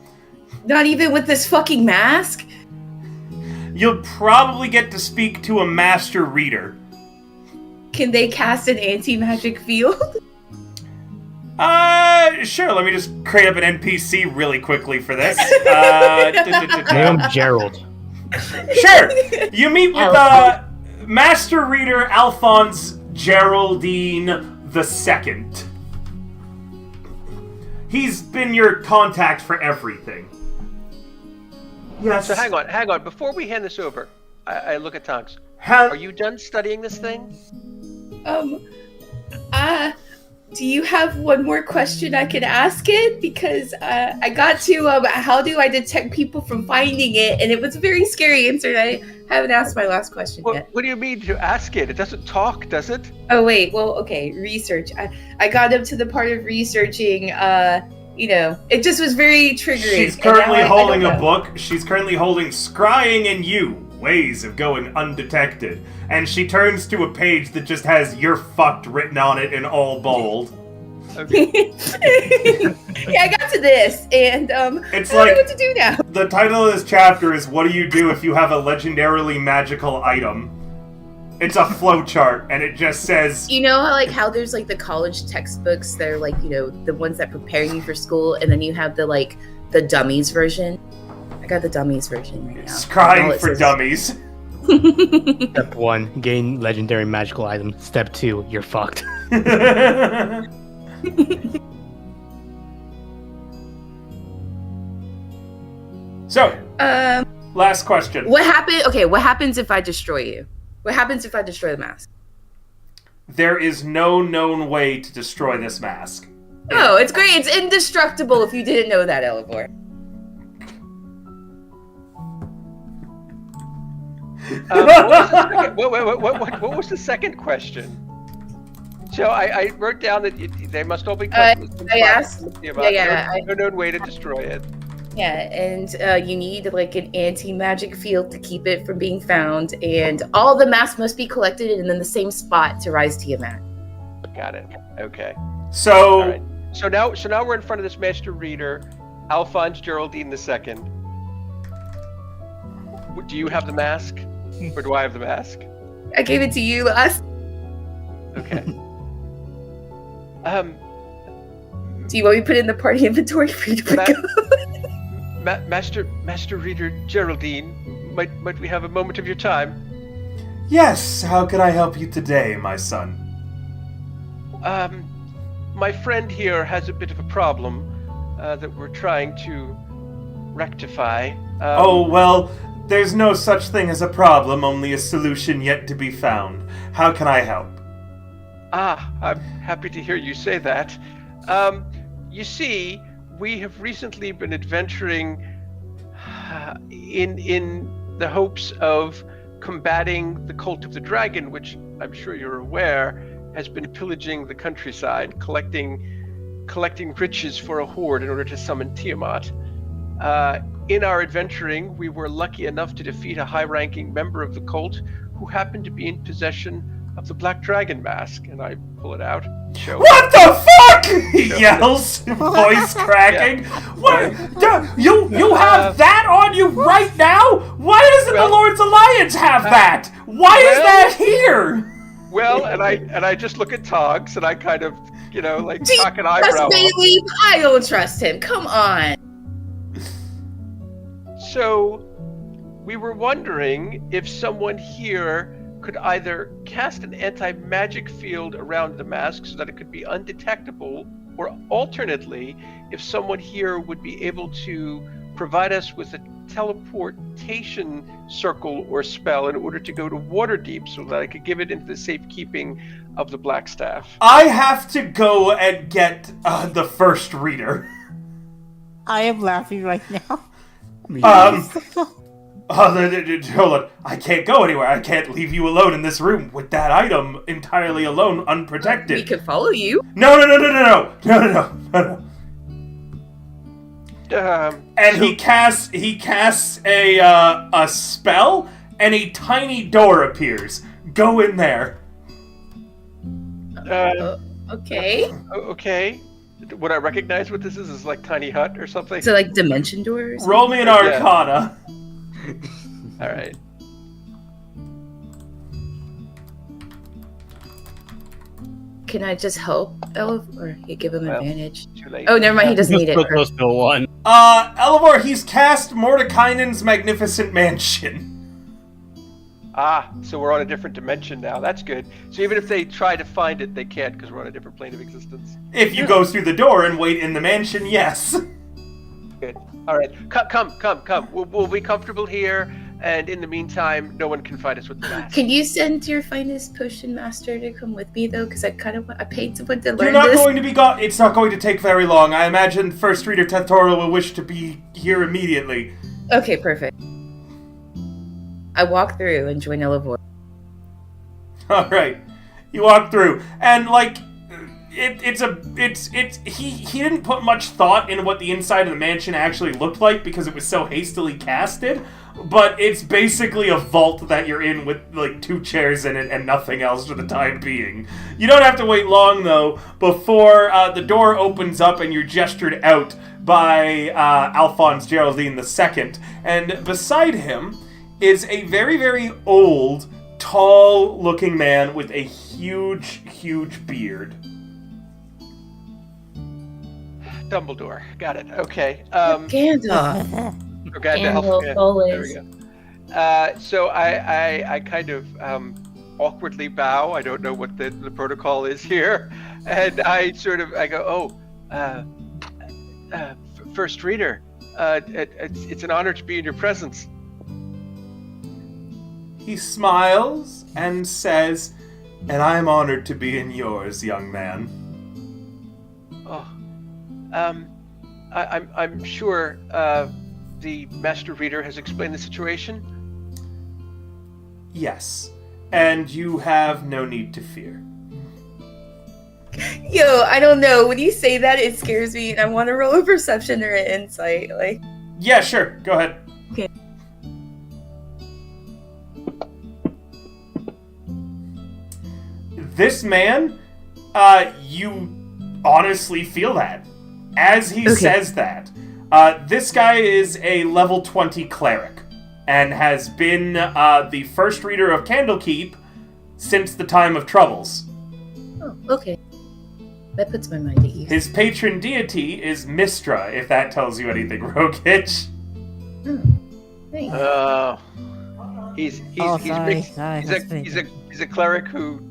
Not even with this fucking mask? You'll probably get to speak to a Master Reader. Can they cast an anti-magic field? Sure, let me just create up an NPC really quickly for this. Name him Gerald. Sure! You meet with, Master Reader Alphonse Geraldine II. He's been your contact for everything. Yes. So hang on. Before we hand this over, I look at Tonks. Are you done studying this thing? do you have one more question I can ask it? Because I got to how do I detect people from finding it, and it was a very scary answer. And I haven't asked my last question yet. What do you mean to ask it? It doesn't talk, does it? Oh wait, well, okay, research. I got up to the part of researching. It just was very triggering. She's currently holding a book. She's currently holding "Scrying and You: Ways of Going Undetected," and she turns to a page that just has "You're fucked" written on it in all bold. Okay. Yeah, I got to this, and It's I don't know what to do now. The title of this chapter is "What do you do if you have a legendarily magical item?" It's a flowchart, and it just says... You know how there's like the college textbooks that are like, the ones that prepare you for school, and then you have the dummies version? I got the dummies version right now. Scrying for dummies. Step 1, gain legendary magical item. Step 2, you're fucked. So, last question. What happens if I destroy you? What happens if I destroy the mask? There is no known way to destroy this mask. Oh, it's great. It's indestructible if you didn't know that, Elivor. What was the second question? So I wrote down that they must all be cut. I asked. No known way to destroy it. Yeah, and you need like an anti-magic field to keep it from being found, and all the masks must be collected and in the same spot to rise Tiamat. Got it. Okay. So, all right. So now we're in front of this master reader, Alphonse Geraldine II. Do you have the mask, or do I have the mask? I gave it to you last. Okay. Do you want me to put it in the party inventory for you to pick up? Master Reader Geraldine, might we have a moment of your time? yes, how can I help you today, my son? My friend here has a bit of a problem that we're trying to rectify. Well, there's no such thing as a problem, only a solution yet to be found. How can I help? I'm happy to hear you say that. You see, we have recently been adventuring in the hopes of combating the cult of the dragon, which I'm sure you're aware has been pillaging the countryside, collecting riches for a horde in order to summon Tiamat. In our adventuring, we were lucky enough to defeat a high-ranking member of the cult who happened to be in possession of the Black Dragon mask, and I pull it out. Show What the fuck? He yells, voice cracking. Yeah. What? You have that on you right now? Why doesn't the Lord's Alliance have that? Why is that here? Well, and I just look at Togs, and I kind of, cock an eyebrow. Trust Bailey? I don't trust him. Come on. So, we were wondering if someone here could either cast an anti-magic field around the mask so that it could be undetectable, or alternately, if someone here would be able to provide us with a teleportation circle or spell in order to go to Waterdeep so that I could give it into the safekeeping of the Blackstaff. I have to go and get the first reader. I am laughing right now. Hold on. I can't go anywhere. I can't leave you alone in this room with that item entirely alone, unprotected. We could follow you. No. And he casts a spell, and a tiny door appears. Go in there. Okay. Okay. Would I recognize what this is? Is it like Tiny Hut or something? So like dimension doors? Roll me an Arcana. All right. Can I just help Elf, or you give him advantage? Too late. Oh, never mind. He doesn't need it. Close to one. Elivor, he's cast Mordekainen's Magnificent Mansion. So we're on a different dimension now. That's good. So even if they try to find it, they can't because we're on a different plane of existence. If you go through the door and wait in the mansion, yes. Good. All right. Come. We'll be comfortable here. And in the meantime, no one can find us with the mask. Can you send your finest potion master to come with me though? Because I paid someone to You're learn not this. going to be gone. It's not going to take very long. I imagine First Reader Tethora will wish to be here immediately. Okay, perfect. I walk through and join Elevor. All right, you walk through, and like, he didn't put much thought into what the inside of the mansion actually looked like because it was so hastily casted. But it's basically a vault that you're in with like 2 chairs in it and nothing else for the time being. You don't have to wait long though before the door opens up and you're gestured out by Alphonse Geraldine II, and beside him is a very, very old, tall-looking man with a huge, huge beard. Dumbledore. Got it. Okay. Gandalf. Or Gandalf. Gandalf, always. There we go. So I kind of awkwardly bow. I don't know what the protocol is here. And I go, First Reader, it's an honor to be in your presence. He smiles and says, "And I am honored to be in yours, young man." Oh, I'm sure the Master Reader has explained the situation. Yes, and you have no need to fear. Yo, I don't know. When you say that, it scares me, and I want to roll a perception or an insight. Like, Yeah, sure. Go ahead. Okay. This man, you honestly feel that. As he says that, this guy is a level 20 cleric and has been the first reader of Candlekeep since the time of Troubles. oh, okay. That puts my mind at ease. His patron deity is Mistra, if that tells you anything, Rokich. Thanks. He's sorry, mixed. sorry, He's that's a cleric who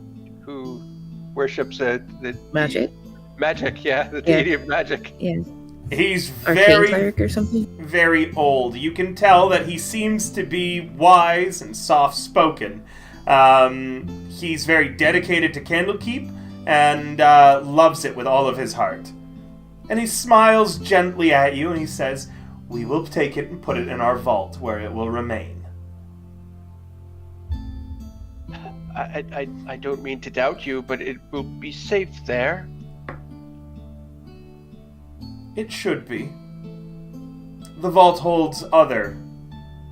worships the Magic? Magic, yeah, the deity of magic. Yes. He's Arcane very, cleric or something? very old. You can tell that he seems to be wise and soft-spoken. He's very dedicated to Candlekeep and loves it with all of his heart. And he smiles gently at you and he says, "We will take it and put it in our vault where it will remain." I don't mean to doubt you, but it will be safe there. It should be. The vault holds other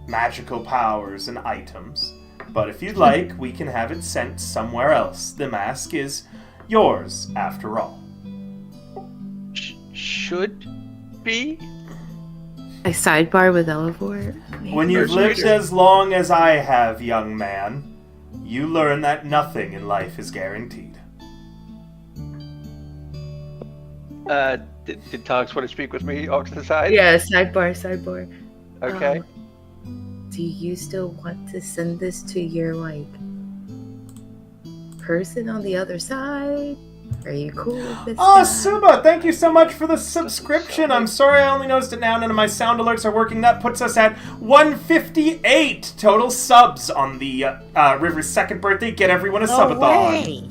magical powers and items, but if you'd like, we can have it sent somewhere else. The mask is yours, after all. Should be? I sidebar with Elevor. When you've First lived reader. as long as I have, young man, you learn that nothing in life is guaranteed. Did Tonks want to speak with me off to the side? Yeah, sidebar. Okay. Do you still want to send this to your, like, person on the other side? Are you cool with this? Oh, stuff? Suba, thank you so much for the subscription. I'm sorry I only noticed it now. None of my sound alerts are working. That puts us at 158 total subs on the River's second birthday. Get everyone a subathon. way.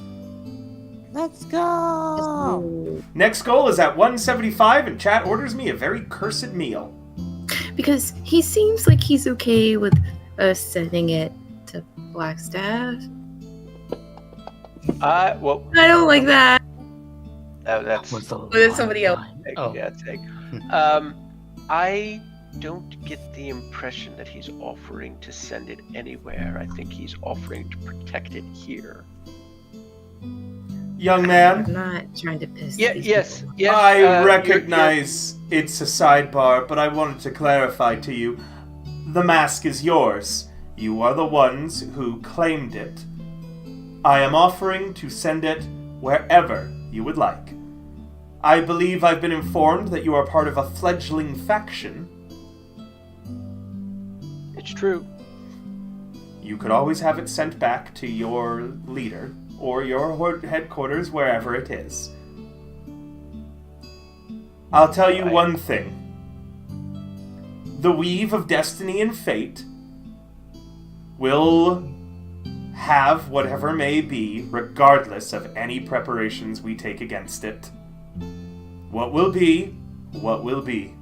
Let's go. Ooh. Next goal is at 175, and chat orders me a very cursed meal. Because he seems like he's okay with us sending it to Blackstaff. Well, I don't like that. that's What's the it's somebody else. egg. Oh. Yeah, it's egg. I don't get the impression that he's offering to send it anywhere. I think he's offering to protect it here. Young I'm man, not trying to piss. Yeah. these Yes. people. Yes. I recognize it's a sidebar, but I wanted to clarify to you. The mask is yours. You are the ones who claimed it. I am offering to send it wherever you would like. I believe I've been informed that you are part of a fledgling faction. It's true. You could always have it sent back to your leader or your headquarters, wherever it is. I'll tell you one thing. The weave of destiny and fate will have whatever may be, regardless of any preparations we take against it. What will be, what will be.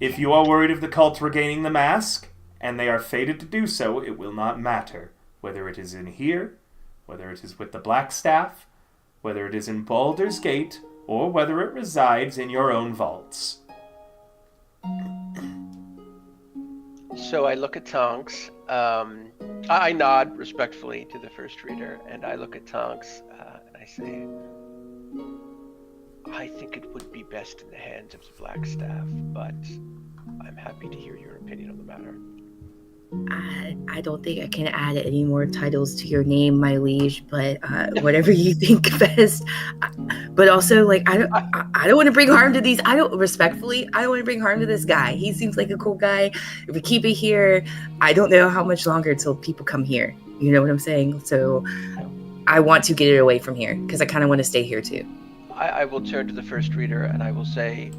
If you are worried of the cult regaining the mask, and they are fated to do so, it will not matter whether it is in here, whether it is with the Black Staff, whether it is in Baldur's Gate, or whether it resides in your own vaults. So I look at Tonks. I nod respectfully to the first reader, and I look at Tonks and I say, I think it would be best in the hands of the Black Staff, but I'm happy to hear your opinion on the matter. I don't think I can add any more titles to your name, my liege, but whatever you think best. But also, like, I don't want to bring harm to these. I don't want to bring harm to this guy. He seems like a cool guy. If we keep it here, I don't know how much longer until people come here. You know what I'm saying? So I want to get it away from here because I kind of want to stay here too. I will turn to the first reader and I will say,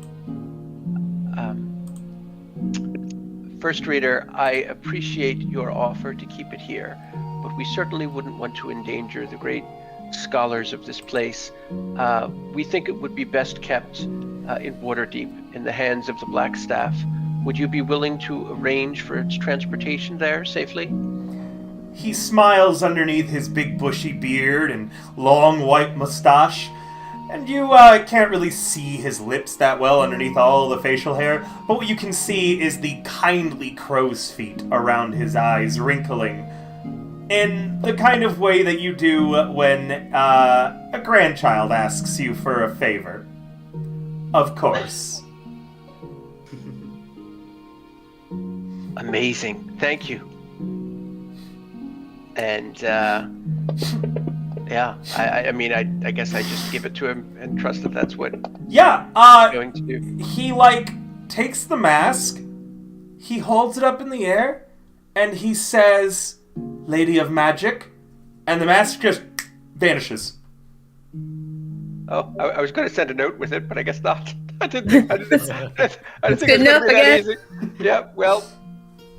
First reader, I appreciate your offer to keep it here, but we certainly wouldn't want to endanger the great scholars of this place. We think it would be best kept in Waterdeep, in the hands of the Black Staff. Would you be willing to arrange for its transportation there safely? He smiles underneath his big bushy beard and long white mustache, and you can't really see his lips that well underneath all the facial hair, but what you can see is the kindly crow's feet around his eyes wrinkling in the kind of way that you do when a grandchild asks you for a favor. Of course. Amazing. Thank you. And, yeah, I mean, I guess I just give it to him and trust that that's what he's going to do. He, takes the mask, he holds it up in the air, and he says, Lady of Magic, and the mask just vanishes. Oh, I was going to send a note with it, but I guess not. I didn't think it was going to be that easy. Yeah, well,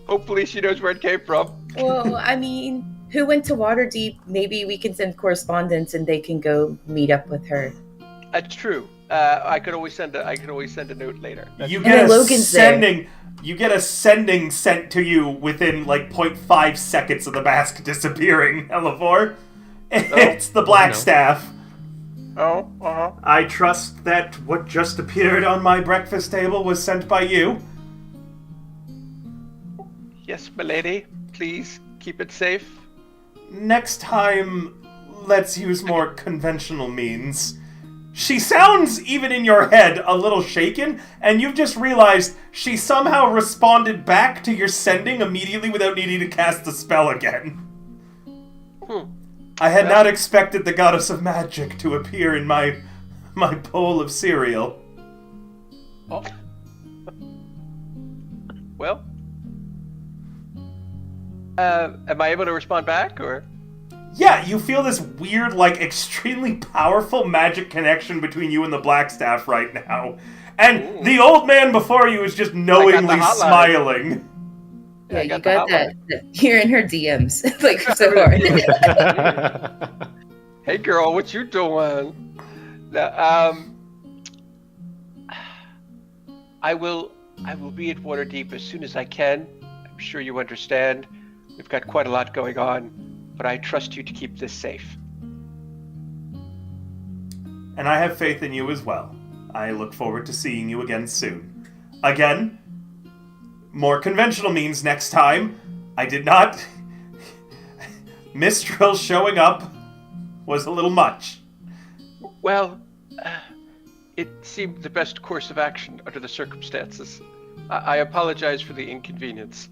hopefully she knows where it came from. Well, I mean, who went to Waterdeep? Maybe we can send correspondence and they can go meet up with her. That's true. I could always send a note later. You get a sending sent to you within 0.5 seconds of the mask disappearing, Elevor. It's the Black Staff. Oh, uh-huh. I trust that what just appeared on my breakfast table was sent by you. Yes, milady. Please keep it safe. Next time, let's use more conventional means. She sounds, even in your head, a little shaken, and you've just realized she somehow responded back to your sending immediately without needing to cast the spell again. I had not expected the goddess of magic to appear in my bowl of cereal. Oh. Well, am I able to respond back, or? Yeah, you feel this weird, extremely powerful magic connection between you and the Black Staff right now. And the old man before you is just knowingly smiling. Yeah, you got that. You're in her DMs, so hard. Hey, girl, what you doing? Now, I will be at Waterdeep as soon as I can. I'm sure you understand. We've got quite a lot going on, but I trust you to keep this safe. And I have faith in you as well. I look forward to seeing you again soon. Again, more conventional means next time. I did not... Mistral showing up was a little much. Well, it seemed the best course of action under the circumstances. I apologize for the inconvenience.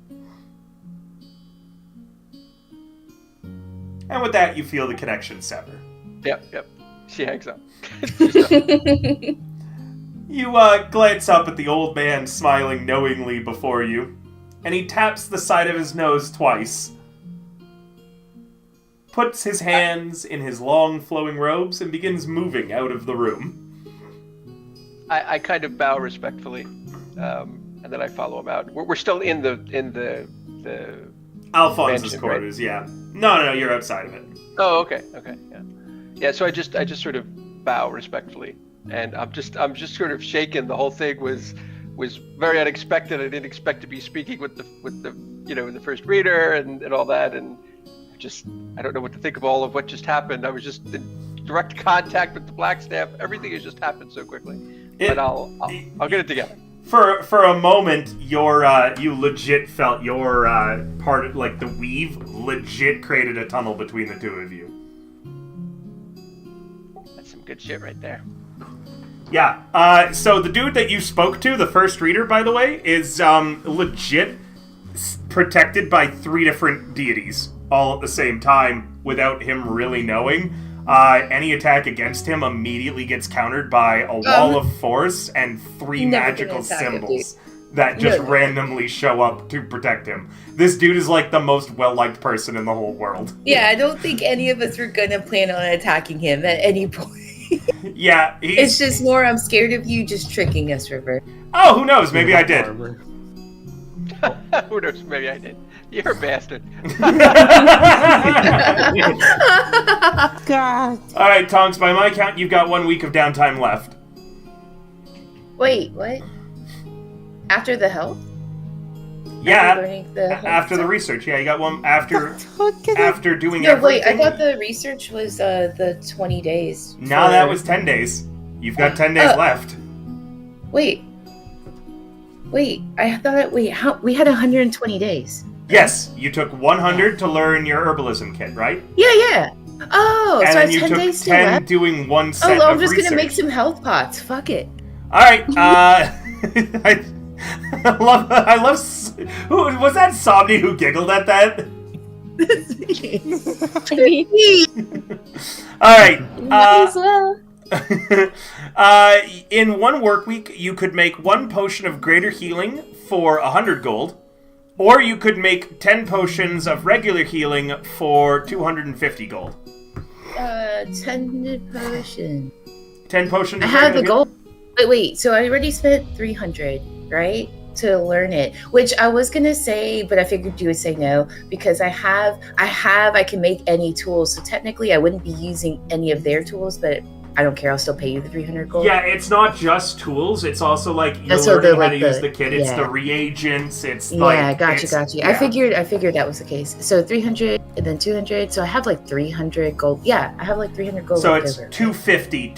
And with that, you feel the connection sever. Yep. She hangs up. You glance up at the old man smiling knowingly before you, and he taps the side of his nose twice, puts his hands in his long flowing robes, and begins moving out of the room. I kind of bow respectfully, and then I follow him out. We're still in the Alphonse's mansion, quarters, yeah. No, you're outside of it. Oh, okay, yeah. So I just sort of bow respectfully, and I'm just sort of shaken. The whole thing was very unexpected. I didn't expect to be speaking with the first reader and all that, and I don't know what to think of all of what just happened. I was just in direct contact with the black staff. Everything has just happened so quickly. But I'll get it together. For a moment, you legit felt your part of, like, the weave legit created a tunnel between the two of you. That's some good shit right there. Yeah. So the dude that you spoke to, the first reader, by the way, is legit protected by 3 different deities all at the same time without him really knowing. Any attack against him immediately gets countered by a wall of force and 3 magical symbols that just randomly show up to protect him. This dude is like the most well-liked person in the whole world. Yeah, I don't think any of us were gonna plan on attacking him at any point. Yeah, it's just more I'm scared of you just tricking us, River. Oh, who knows? Maybe I did. Who knows? Maybe I did. You're a bastard. God. All right, Tonks, by my count, you've got 1 week of downtime left. Wait, what? After the health? Yeah, after the research. Yeah, you got one after doing everything. No, wait, I thought the research was the 20 days. No, that was 10 days. You've got 10 days left. Wait, I thought we had 120 days. Yes, you took 100 to learn your herbalism kit, right? Yeah. Oh, and so I then have you 10 took days still 10 left? doing one set I'm of just research. gonna make some health pots. Fuck it. All right. I love. Who was that? Somni who giggled at that? All right. Might as well. In 1 work week, you could make 1 potion of greater healing for 100 gold, or you could make 10 potions of regular healing for 250 gold. 10 potion. 10 potions. I have the gold. Wait. So I already spent 300, right, to learn it. Which I was gonna say, but I figured you would say no because I can make any tools. So technically, I wouldn't be using any of their tools, but I don't care. I'll still pay you the 300 gold. Yeah, it's not just tools. It's also like you're So learning how like to use the kit. It's the reagents. It's gotcha. Yeah. I figured that was the case. So 300 and then 200. So I have like 300 gold. Yeah, I have like 300 gold. So left it's over. 250.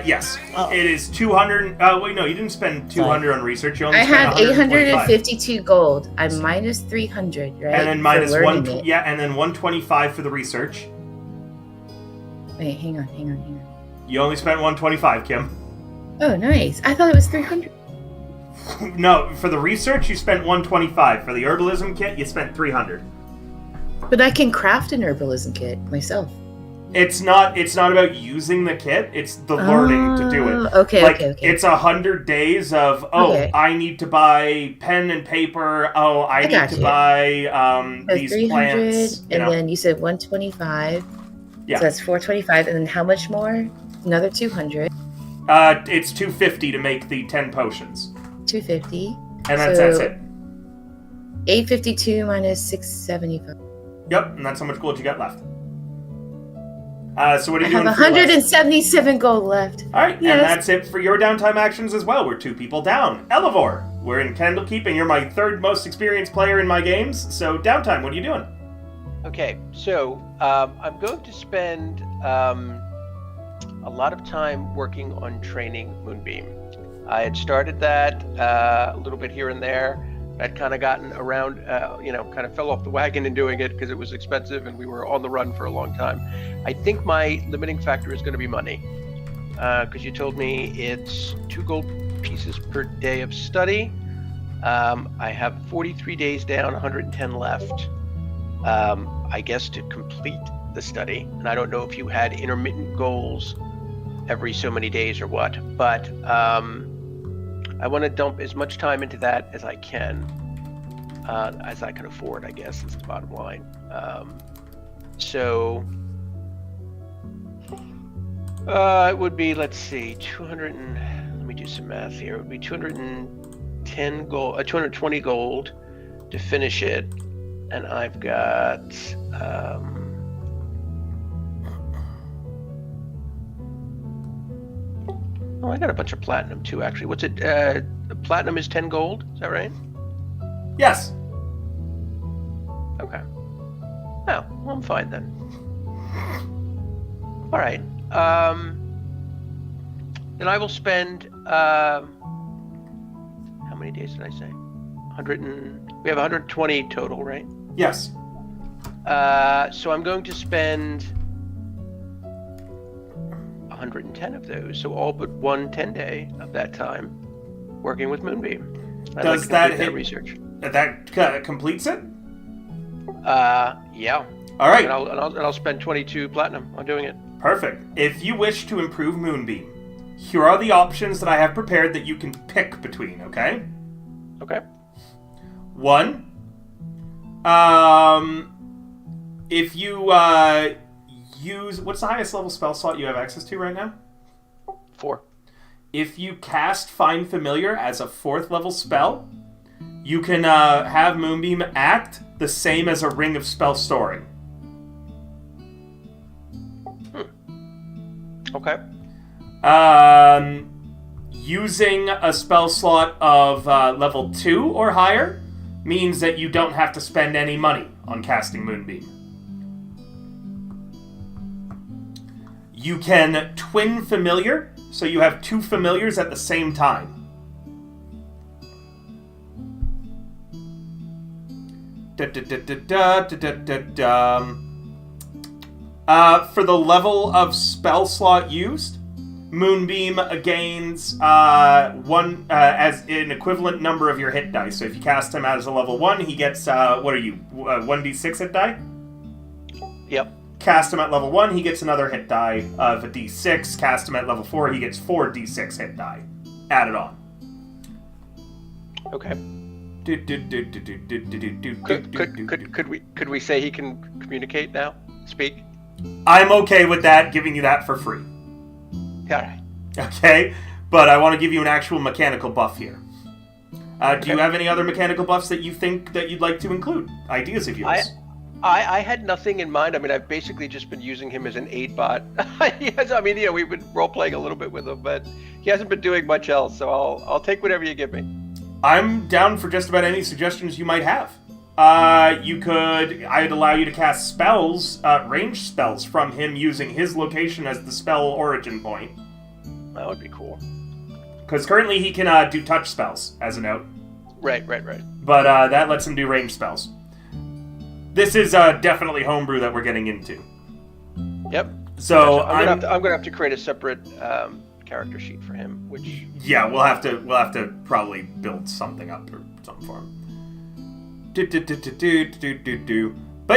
Yes, it is 200. Wait, no, you didn't spend 200 on research. You only I spent have 852 gold. I'm minus 300, right? And then minus for learning 1. it. Yeah, and then 125 for the research. Wait, hang on. You only spent 125, Kim. Oh, nice. I thought it was 300. No, for the research you spent 125. For the herbalism kit, you spent 300. But I can craft an herbalism kit myself. It's not about using the kit. It's the learning to do it. Okay. It's 100 days of I need to buy pen and paper. I need to buy these 300, plants. And then you said 125. Yeah. So that's 425. And then how much more? Another 200. It's 250 to make the 10 potions. 250. And that's it. 852 minus 675. Yep, and that's how much gold you got left. So what are I you have doing for your last- 177 gold left. Alright, Yes. and that's it for your downtime actions as well. We're 2 people down. Elevor, we're in Candlekeep, and you're my 3rd most experienced player in my games. So downtime, what are you doing? Okay, so I'm going to spend a lot of time working on training Moonbeam. I had started that a little bit here and there. I'd kind of gotten around, kind of fell off the wagon in doing it because it was expensive and we were on the run for a long time. I think my limiting factor is going to be money because you told me it's 2 gold pieces per day of study. I have 43 days down, 110 left. I guess to complete the study, and I don't know if you had intermittent goals every so many days or what, but I want to dump as much time into that as I can afford, I guess is the bottom line. So it would be, let's see, 200 and let me do some math here. It would be 210 gold, 220 gold to finish it, and I've got oh, I got a bunch of platinum too. Actually, what's it? Platinum is 10 gold. Is that right? Yes. Okay. Oh, well, I'm fine then. All right. Then I will spend. How many days did I say? We have 120 total, right? Yes. So I'm going to spend 110 of those. So all but one 10-day of that time working with Moonbeam. Does that complete hit research? That completes it? Yeah. All right. And I'll spend 22 platinum on doing it. Perfect. If you wish to improve Moonbeam, here are the options that I have prepared that you can pick between, okay? Okay. 1, if you use... What's the highest level spell slot you have access to right now? 4. If you cast Find Familiar as a 4th level spell, you can have Moonbeam act the same as a Ring of Spell Storing. Okay. Using a spell slot of level 2 or higher means that you don't have to spend any money on casting Moonbeam. You can twin familiar, so you have 2 familiars at the same time. For the level of spell slot used, Moonbeam gains one as an equivalent number of your hit dice. So if you cast him as a level 1, he gets, 1d6 hit die? Yep. Cast him at level 1, he gets another hit die of a d6. Cast him at level 4, he gets 4 d6 hit die. Added on. Okay. Could we say he can communicate now? Speak? I'm okay with that, giving you that for free. Alright. Okay? But I want to give you an actual mechanical buff here. Do you have any other mechanical buffs that you think that you'd like to include? Ideas of yours? I had nothing in mind. I mean, I've basically just been using him as an aid bot. Yes, I mean, we've been role-playing a little bit with him, but he hasn't been doing much else, so I'll take whatever you give me. I'm down for just about any suggestions you might have. I'd allow you to cast spells, ranged spells from him using his location as the spell origin point. That would be cool. Because currently he can do touch spells, as a note. Right. But that lets him do ranged spells. This is definitely homebrew that we're getting into. Yep. So I'm gonna have to create a separate character sheet for him, which yeah, we'll have to probably build something up or something for him. But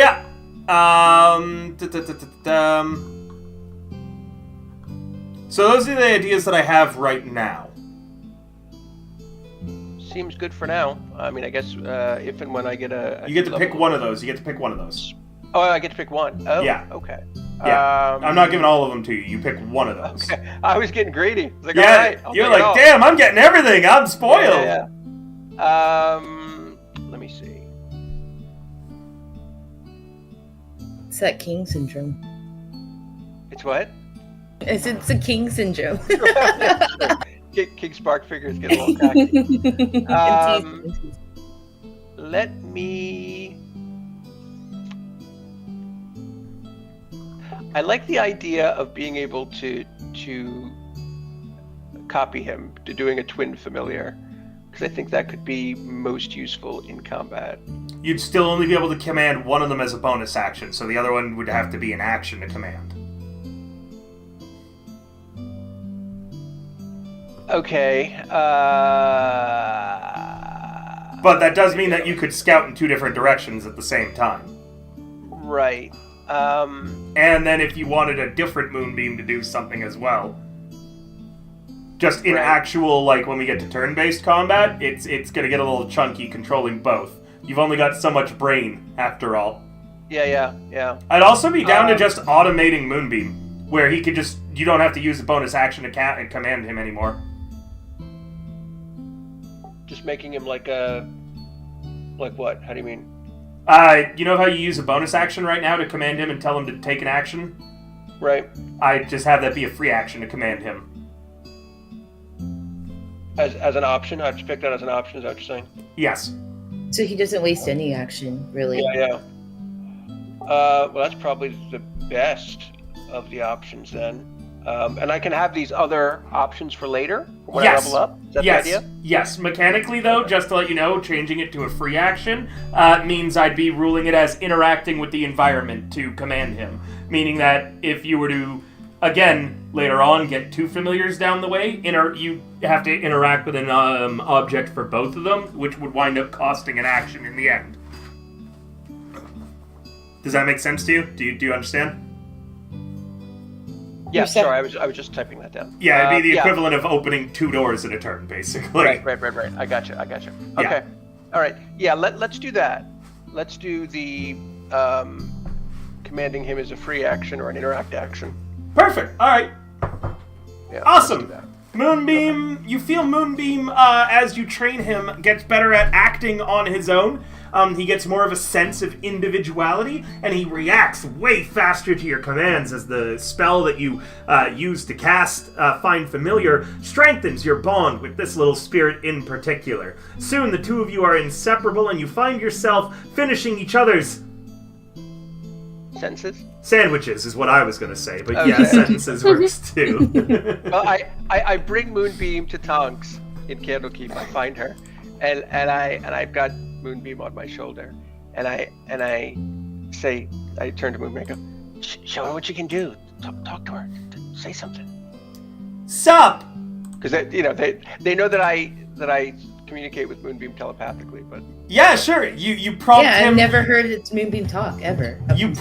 yeah, so those are the ideas that I have right now. seems good for now. I mean, I guess if and when I get you get to pick one of those. You get to pick one of those. Oh, I get to pick one. Oh, yeah. Okay. Yeah, I'm not giving all of them to you. You pick one of those. Okay. I was getting greedy. I was like, yeah, all right, you're like, damn, I'm getting everything. I'm spoiled. Yeah. Let me see. It's that king syndrome. It's what? It's a king syndrome. King Spark figures get a little cocky. Let me. I like the idea of being able to copy him, to doing a twin familiar, because I think that could be most useful in combat. You'd still only be able to command one of them as a bonus action, so the other one would have to be an action to command. Okay. But that does mean that you could scout in 2 different directions at the same time. Right. And then if you wanted a different Moonbeam to do something as well. Just in actual, like, when we get to turn-based combat, it's gonna get a little chunky controlling both. You've only got so much brain, after all. Yeah. I'd also be down to just automating Moonbeam, where he could just... You don't have to use a bonus action to command him anymore. Just making him like a Like what? How do you mean? You know how you use a bonus action right now to command him and tell him to take an action? Right. I just have that be a free action to command him. As an option? I just picked that as an option, is that what you're saying? Yes. So he doesn't waste any action, really. Yeah. Well, that's probably the best of the options then. And I can have these other options for later when I level up? Is that the idea? Yes. Mechanically, though, just to let you know, changing it to a free action means I'd be ruling it as interacting with the environment to command him. Meaning that if you were to, again, later on, get 2 familiars down the way, you have to interact with an object for both of them, which would wind up costing an action in the end. Does that make sense to you? Do you understand? Yeah, sorry, I was just typing that down. Yeah, it'd be the equivalent of opening 2 doors in a turn, basically. Right. I gotcha. Okay. Yeah. All right. Yeah, let's do that. Let's do the commanding him as a free action or an interact action. Perfect. All right. Yeah, Awesome. Moonbeam, you feel Moonbeam, as you train him, gets better at acting on his own. He gets more of a sense of individuality, and he reacts way faster to your commands as the spell that you use to cast Find Familiar strengthens your bond with this little spirit in particular. Soon, the two of you are inseparable, and you find yourself finishing each other's... Sentences? Sandwiches is what I was going to say, but Okay. yeah, sentences works too. Well, I bring Moonbeam to Tonks in Candlekeep. I find her, and I've got Moonbeam on my shoulder, and I say, I turn to Moonbeam and go, show her what you can do. Talk to her. Say something. Sup? Because they know that I communicate with Moonbeam telepathically, but Yeah, sure. You prompt him. I've never heard its Moonbeam talk ever. You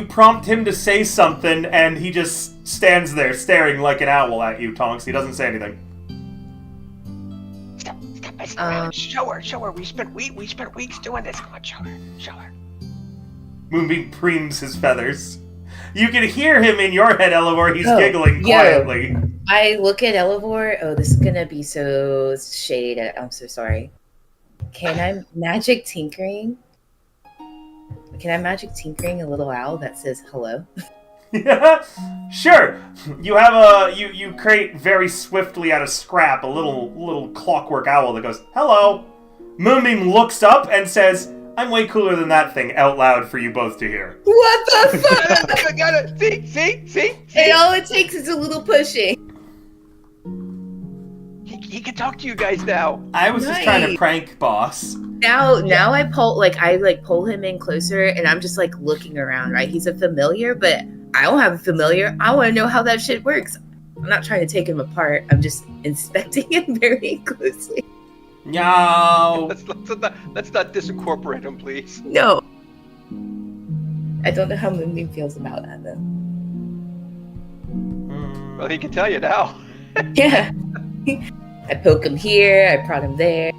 prompt him to say something, and he just stands there staring like an owl at you, Tonks. He doesn't say anything. Stop messing around. Show her. We spent weeks doing this. Come on, show her. Moonbeam preens his feathers. You can hear him in your head, Elivor. He's giggling quietly. I look at Elivor. Oh, this is gonna be so shade. I'm so sorry. Can I magic tinkering? Can I magic tinkering a little owl that says hello? Yeah, sure. You have you create very swiftly out of scrap a little clockwork owl that goes, "Hello." Moonbeam looks up and says, "I'm way cooler than that thing," out loud for you both to hear. What the fuck? I got it. See? And all it takes is a little pushing. He can talk to you guys now. I was just trying to prank, boss. Now I pull him in closer, and I'm just like looking around. Right, he's a familiar, but I don't have a familiar. I want to know how that shit works. I'm not trying to take him apart. I'm just inspecting him very closely. No. Let's not disincorporate him, please. No. I don't know how Moonbeam feels about that though. Well, he can tell you now. Yeah. I poke him here. I prod him there.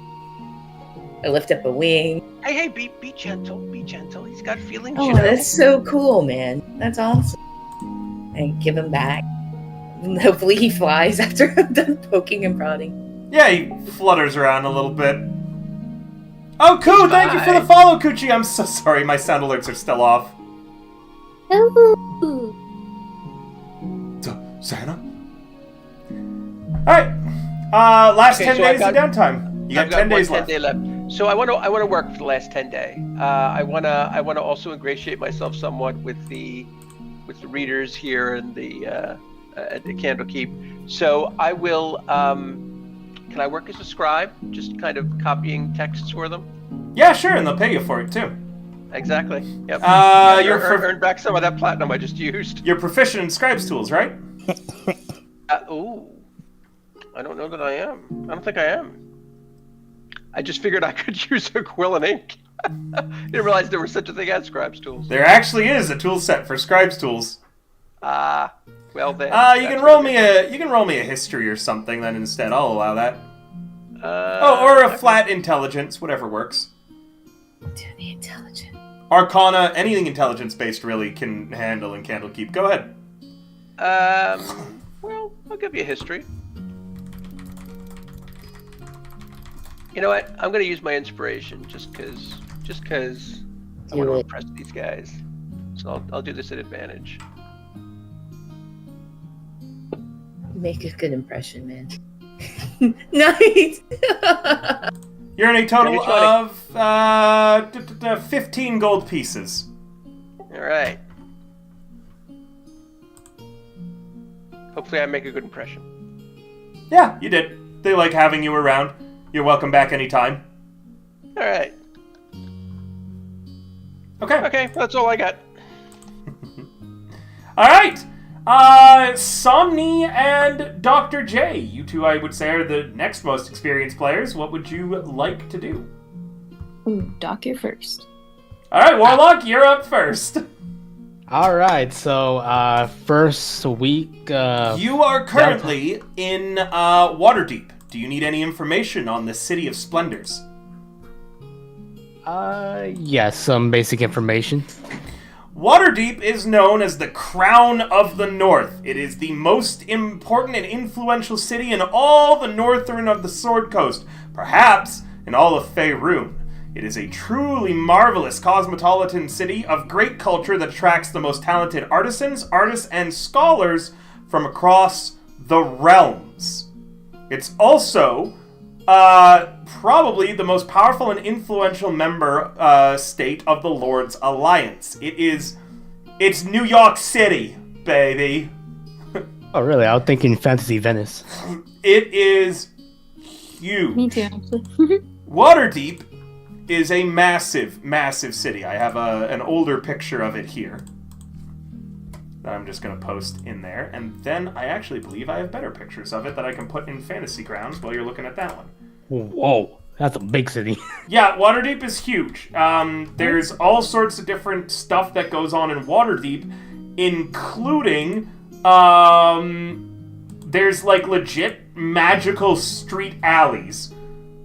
I lift up a wing. Hey, be gentle. Be gentle. He's got feelings. Oh, that's so cool, man. That's awesome. I give him back. And hopefully he flies after I'm done poking and prodding. Yeah, he flutters around a little bit. Oh, Koo, thank you for the follow, Coochie. I'm so sorry, my sound alerts are still off. Ooh. Santa? Alright. Last 10 days of downtime. You got 10 days left. 10 day left. So I want to work for the last 10 day. I want to also ingratiate myself somewhat with the readers here and at the Candlekeep. So I will. Can I work as a scribe, just kind of copying texts for them? Yeah, sure, and they'll pay you for it too. Exactly. Yep. Earn back some of that platinum I just used. You're proficient in scribes tools, right? Ooh. I don't know that I am. I don't think I am. I just figured I could use a quill and ink. Didn't realize there was such a thing as scribes tools. There actually is a tool set for scribes tools. Well then. You can roll me a history or something then instead. I'll allow that. Or a flat intelligence, whatever works. Do the intelligent. Arcana, anything intelligence based really can handle in Candlekeep. Go ahead. Well, I'll give you a history. You know what? I'm gonna use my inspiration just cause I Do want to it. impress these guys. So I'll do this at advantage. Make a good impression, man. Nice. You're in a total Dirty 20. of 15 gold pieces. All right. Hopefully, I make a good impression. Yeah, you did. They like having you around. You're welcome back anytime. All right. Okay. Okay, that's all I got. All right. Somni and Dr. J, you two, I would say, are the next most experienced players. What would you like to do? Ooh, Doc, you're first. All right, Warlock, you're up first. All right, so first week. You are currently in Waterdeep. Do you need any information on the City of Splendors? Yes, some basic information. Waterdeep is known as the Crown of the North. It is the most important and influential city in all the northern of the Sword Coast, perhaps in all of Faerun. It is a truly marvelous cosmopolitan city of great culture that attracts the most talented artisans, artists, and scholars from across the realms. It's also probably the most powerful and influential member state of the Lord's Alliance. It's New York City, baby. Oh, really? I was thinking Fantasy Venice. It is huge. Me too, actually. Waterdeep is a massive, massive city. I have an older picture of it here that I'm just going to post in there. And then I actually believe I have better pictures of it that I can put in Fantasy Grounds while you're looking at that one. Whoa, that's a big city. Yeah, Waterdeep is huge. There's all sorts of different stuff that goes on in Waterdeep, including there's like legit magical street alleys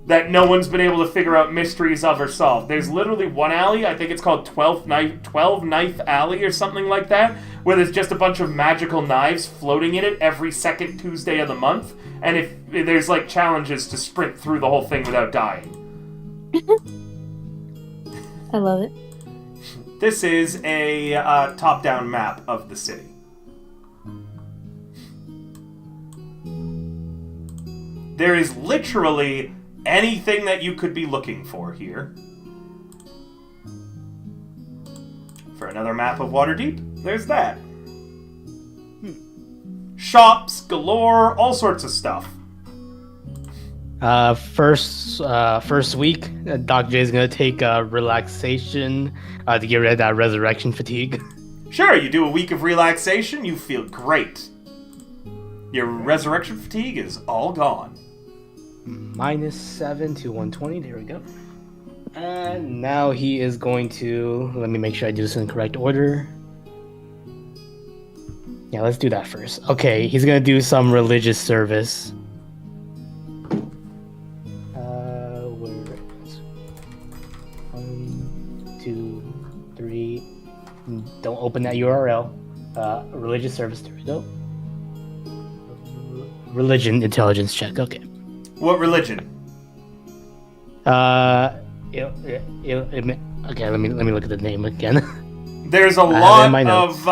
that no one's been able to figure out mysteries of or solve. There's literally one alley, I think it's called 12 Knife Alley or something like that, where there's just a bunch of magical knives floating in it every second Tuesday of the month, and if there's like challenges to sprint through the whole thing without dying. I love it. This is a top-down map of the city. There is literally anything that you could be looking for here. For another map of Waterdeep, there's that. Shops galore, all sorts of stuff. First week, Doc J is gonna take relaxation to get rid of that resurrection fatigue. Sure, you do a week of relaxation, you feel great. Your resurrection fatigue is all gone. -7 to 120. There we go. And now he is going to. Let me make sure I do this in the correct order. Yeah, let's do that first. Okay, he's gonna do some religious service. Where is 1, 2, 3. Don't open that URL. Religious service. There we go. Religion intelligence check. Okay. What religion? Okay, let me look at the name again. There's a lot of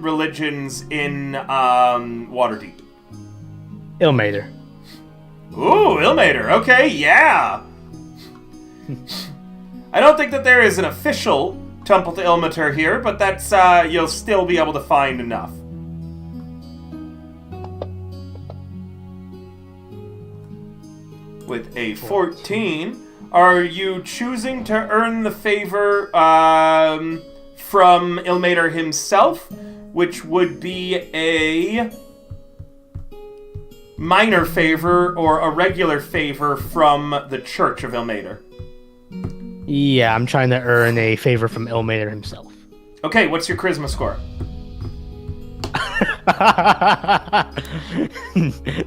religions in Waterdeep. Ilmater. Ooh, Ilmater. Okay, yeah. I don't think that there is an official temple to Ilmater here, but that's you'll still be able to find enough. With a 14, are you choosing to earn the favor from Ilmater himself, which would be a minor favor or a regular favor from the Church of Ilmater? Yeah, I'm trying to earn a favor from Ilmater himself. Okay, what's your charisma score?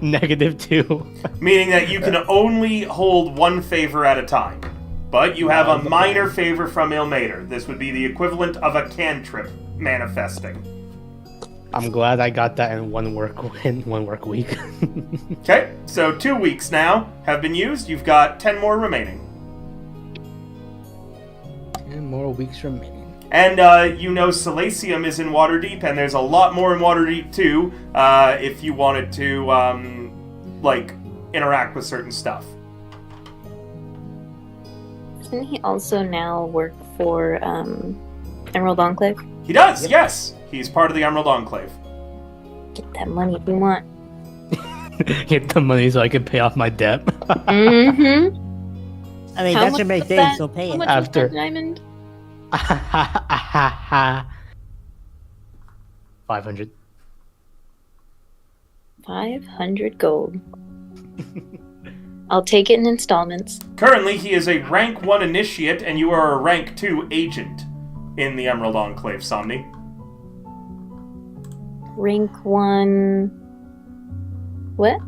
-2. Meaning that you can only hold one favor at a time. But you have a minor favor from Ilmater. This would be the equivalent of a cantrip manifesting. I'm glad I got that in one work week. Okay, so 2 weeks now have been used. You've got 10 more remaining. 10 more weeks remaining. And Salacium is in Waterdeep, and there's a lot more in Waterdeep too, if you wanted to, interact with certain stuff. Doesn't he also now work for Emerald Enclave? He does, yes! He's part of the Emerald Enclave. Get that money if you want. Get the money so I can pay off my debt. Mm-hmm. I mean, How that's much your main was thing, that? so pay How it. much After- was that diamond? 500. 500 gold. I'll take it in installments. Currently, he is a rank 1 initiate, and you are a rank 2 agent in the Emerald Enclave, Somni. Rank 1... What?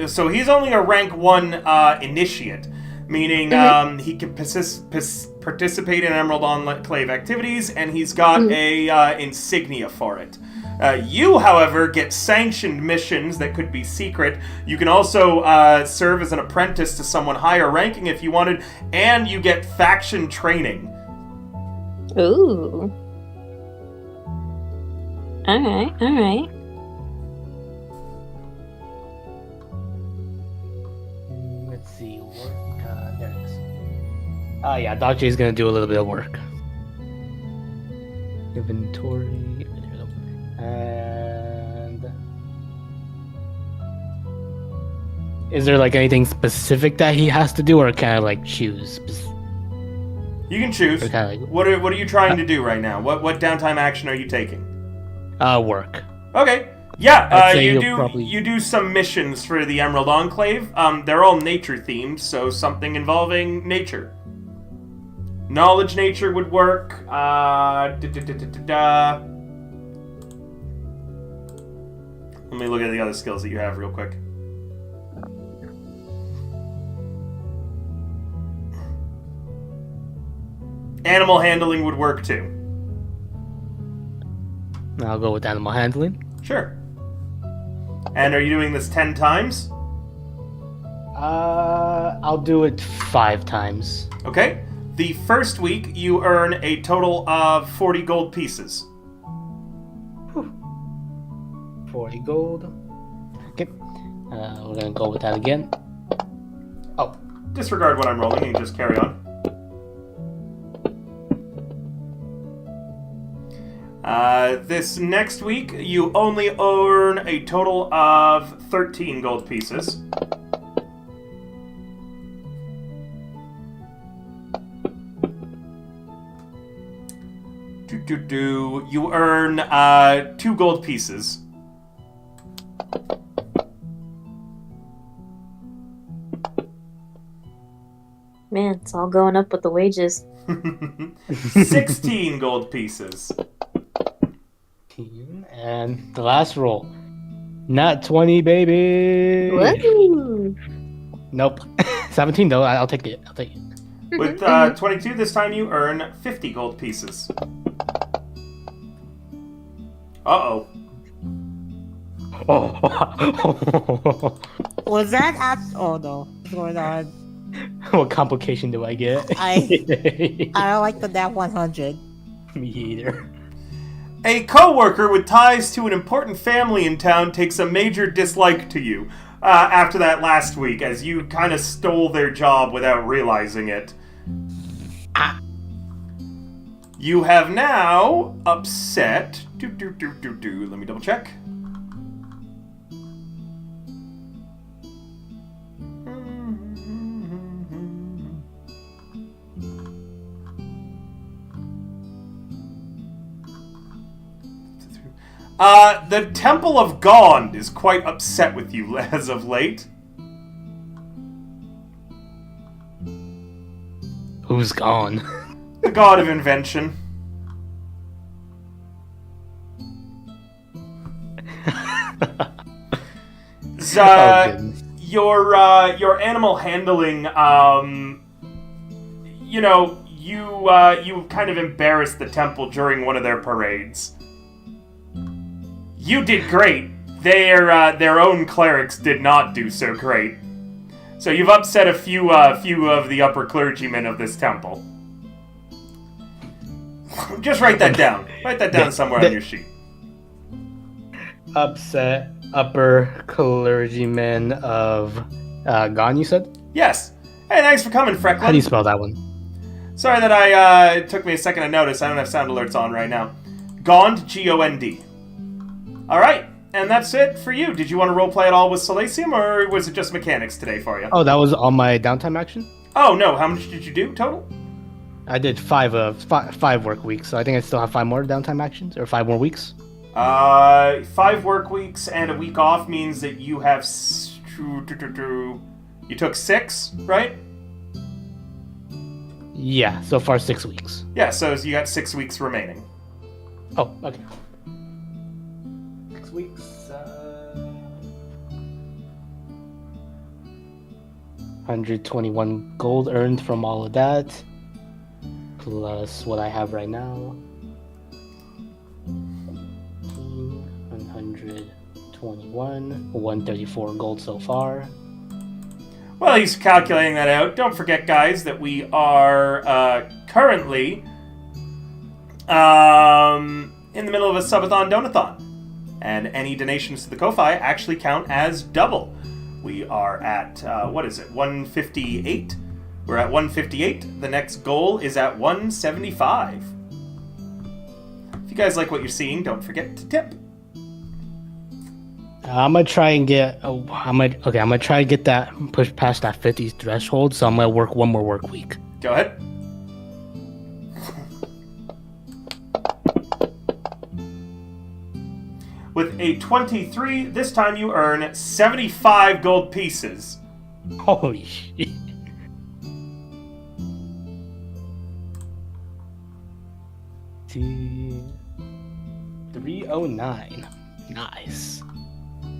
So he's only a rank 1 initiate, meaning he can participate in Emerald Enclave activities, and he's got a insignia for it. You, however, get sanctioned missions that could be secret. You can also serve as an apprentice to someone higher ranking if you wanted, and you get faction training. Ooh. Alright. Let's see, work. There it is. Oh yeah, Doc J's gonna do a little bit of work. Inventory. And is there like anything specific that he has to do, or kind of like choose? You can choose. Or kinda like, What are you trying to do right now? What downtime action are you taking? work. Okay. Yeah, I'd say you you'll probably- do some missions for the Emerald Enclave. They're all nature themed, so something involving nature. Knowledge nature would work. Let me look at the other skills that you have real quick. Animal handling would work too. I'll go with animal handling. Sure. And are you doing this 10 times? I'll do it 5 times. Okay. The first week, you earn a total of 40 gold pieces. 40 gold. Okay. We're gonna go with that again. Oh, disregard what I'm rolling and just carry on. This next week, you only earn a total of 13 gold pieces. You earn 2 gold pieces. Man, it's all going up with the wages. 16 gold pieces. And the last roll. Not 20, baby. Woo! Nope. 17 though. I'll take it. With 22, this time you earn 50 gold pieces. Uh-oh. Was that oh no, what's going on? What complication do I get? I don't like the nat 100. Me either. A co-worker with ties to an important family in town takes a major dislike to you after that last week, as you kind of stole their job without realizing it. You have now upset... Let me double check. The Temple of Gond is quite upset with you as of late. Who's gone? The god of invention. Goodness. Your animal handling, you kind of embarrassed the temple during one of their parades. You did great. Their own clerics did not do so great. So you've upset a few of the upper clergymen of this temple. Just write that down. Write that down somewhere on your sheet. Upset upper clergyman of Gone, you said? Yes. Hey, thanks for coming, Frecklin. How do you spell that one? Sorry that it took me a second to notice. I don't have sound alerts on right now. Gond, G-O-N-D. Alright, and that's it for you. Did you want to roleplay at all with Silesium, or was it just mechanics today for you? Oh, that was all my downtime action? Oh, no. How much did you do total? I did five work weeks, so I think I still have 5 more downtime actions, or 5 more weeks. 5 work weeks and a week off means that you have... You took 6, right? Yeah, so far 6 weeks. Yeah, so you got 6 weeks remaining. Oh, okay. 6 weeks. 121 gold earned from all of that, plus what I have right now. 121, 134 gold so far. Well, he's calculating that out. Don't forget, guys, that we are currently in the middle of a subathon donathon. And any donations to the Ko-Fi actually count as double. We are at, 158? We're at 158. The next goal is at 175. If you guys like what you're seeing, don't forget to tip. I'm gonna try and get. I'm gonna try to get that push past that 50 threshold. So I'm gonna work 1 more work week. Go ahead. With a 23, this time you earn 75 gold pieces. Holy shit! 309. Nice.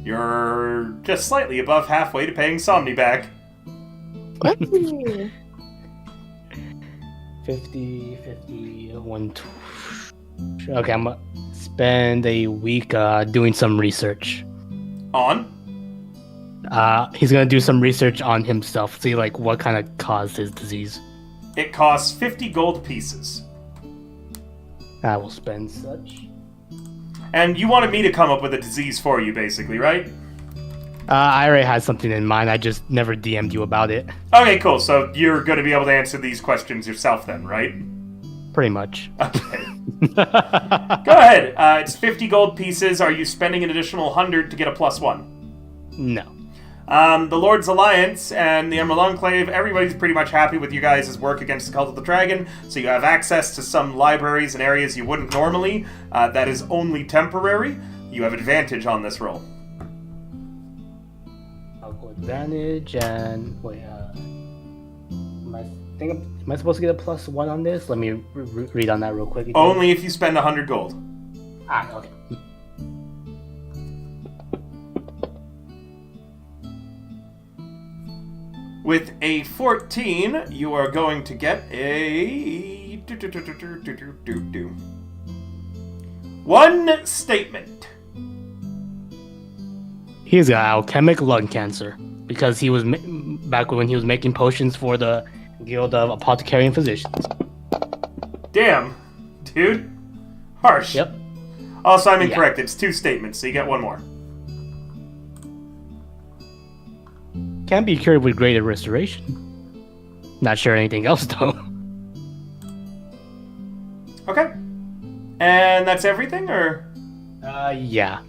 You're just slightly above halfway to paying Somni back. 50, 120. Okay, I'm gonna spend a week doing some research. On? He's gonna do some research on himself, see like what kind of caused his disease. It costs 50 gold pieces. I will spend such. And you wanted me to come up with a disease for you, basically, right? I already had something in mind. I just never DM'd you about it. Okay, cool. So you're going to be able to answer these questions yourself then, right? Pretty much. Okay. Go ahead. It's 50 gold pieces. Are you spending an additional 100 to get a +1? No. The Lord's Alliance and the Emerald Enclave, everybody's pretty much happy with you guys' work against the Cult of the Dragon, so you have access to some libraries and areas you wouldn't normally. That is only temporary. You have advantage on this roll. I'll go advantage and wait. Am I supposed to get a +1 on this? Let me read on that real quick. Again. Only if you spend 100 gold. Okay. With a 14, you are going to get a... One statement. He's got alchemic lung cancer because he was back when he was making potions for the Guild of Apothecary and Physicians. Damn, dude. Harsh. Yep. Also, I'm incorrect. Yeah. It's 2 statements, so you get 1 more. Can be cured with greater restoration. Not sure anything else though. Okay. And that's everything, or? Yeah.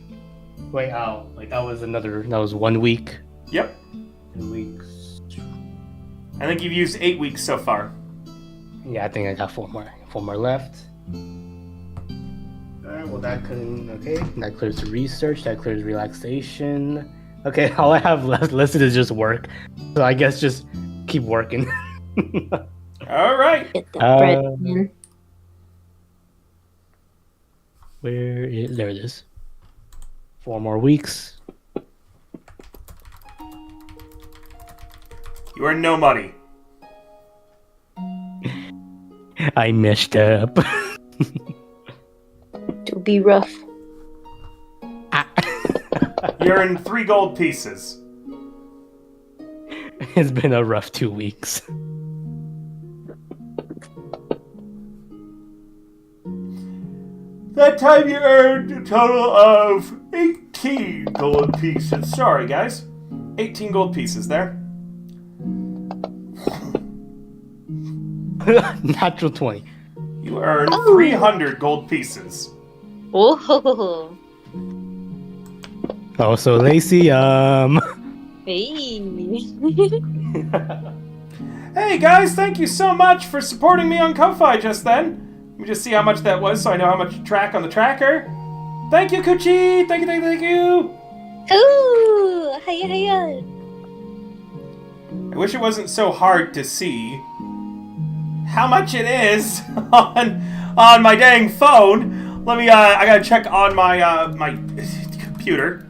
Wait, that was 1 week. Yep. 2 weeks. I think you've used 8 weeks so far. Yeah, I think I got 4 more left. Alright, well that clears the research, that clears relaxation. Okay, all I have listed is just work. So I guess just keep working. Alright. Get that bread in. There it is. 4 more weeks. You earn no money. I messed up. It'll be rough. You're in 3 gold pieces. It's been a rough 2 weeks. That time you earned a total of 18 gold pieces. Sorry, guys. 18 gold pieces there. Natural 20. You earned 300 gold pieces. Oh, Oh, so Lacey, hey. Hey, guys, thank you so much for supporting me on Ko-Fi just then. Let me just see how much that was so I know how much to track on the tracker. Thank you, Kuchi! Thank you! Ooh, hiya, hiya. I wish it wasn't so hard to see how much it is on my dang phone. Let me, I gotta check on my, my computer.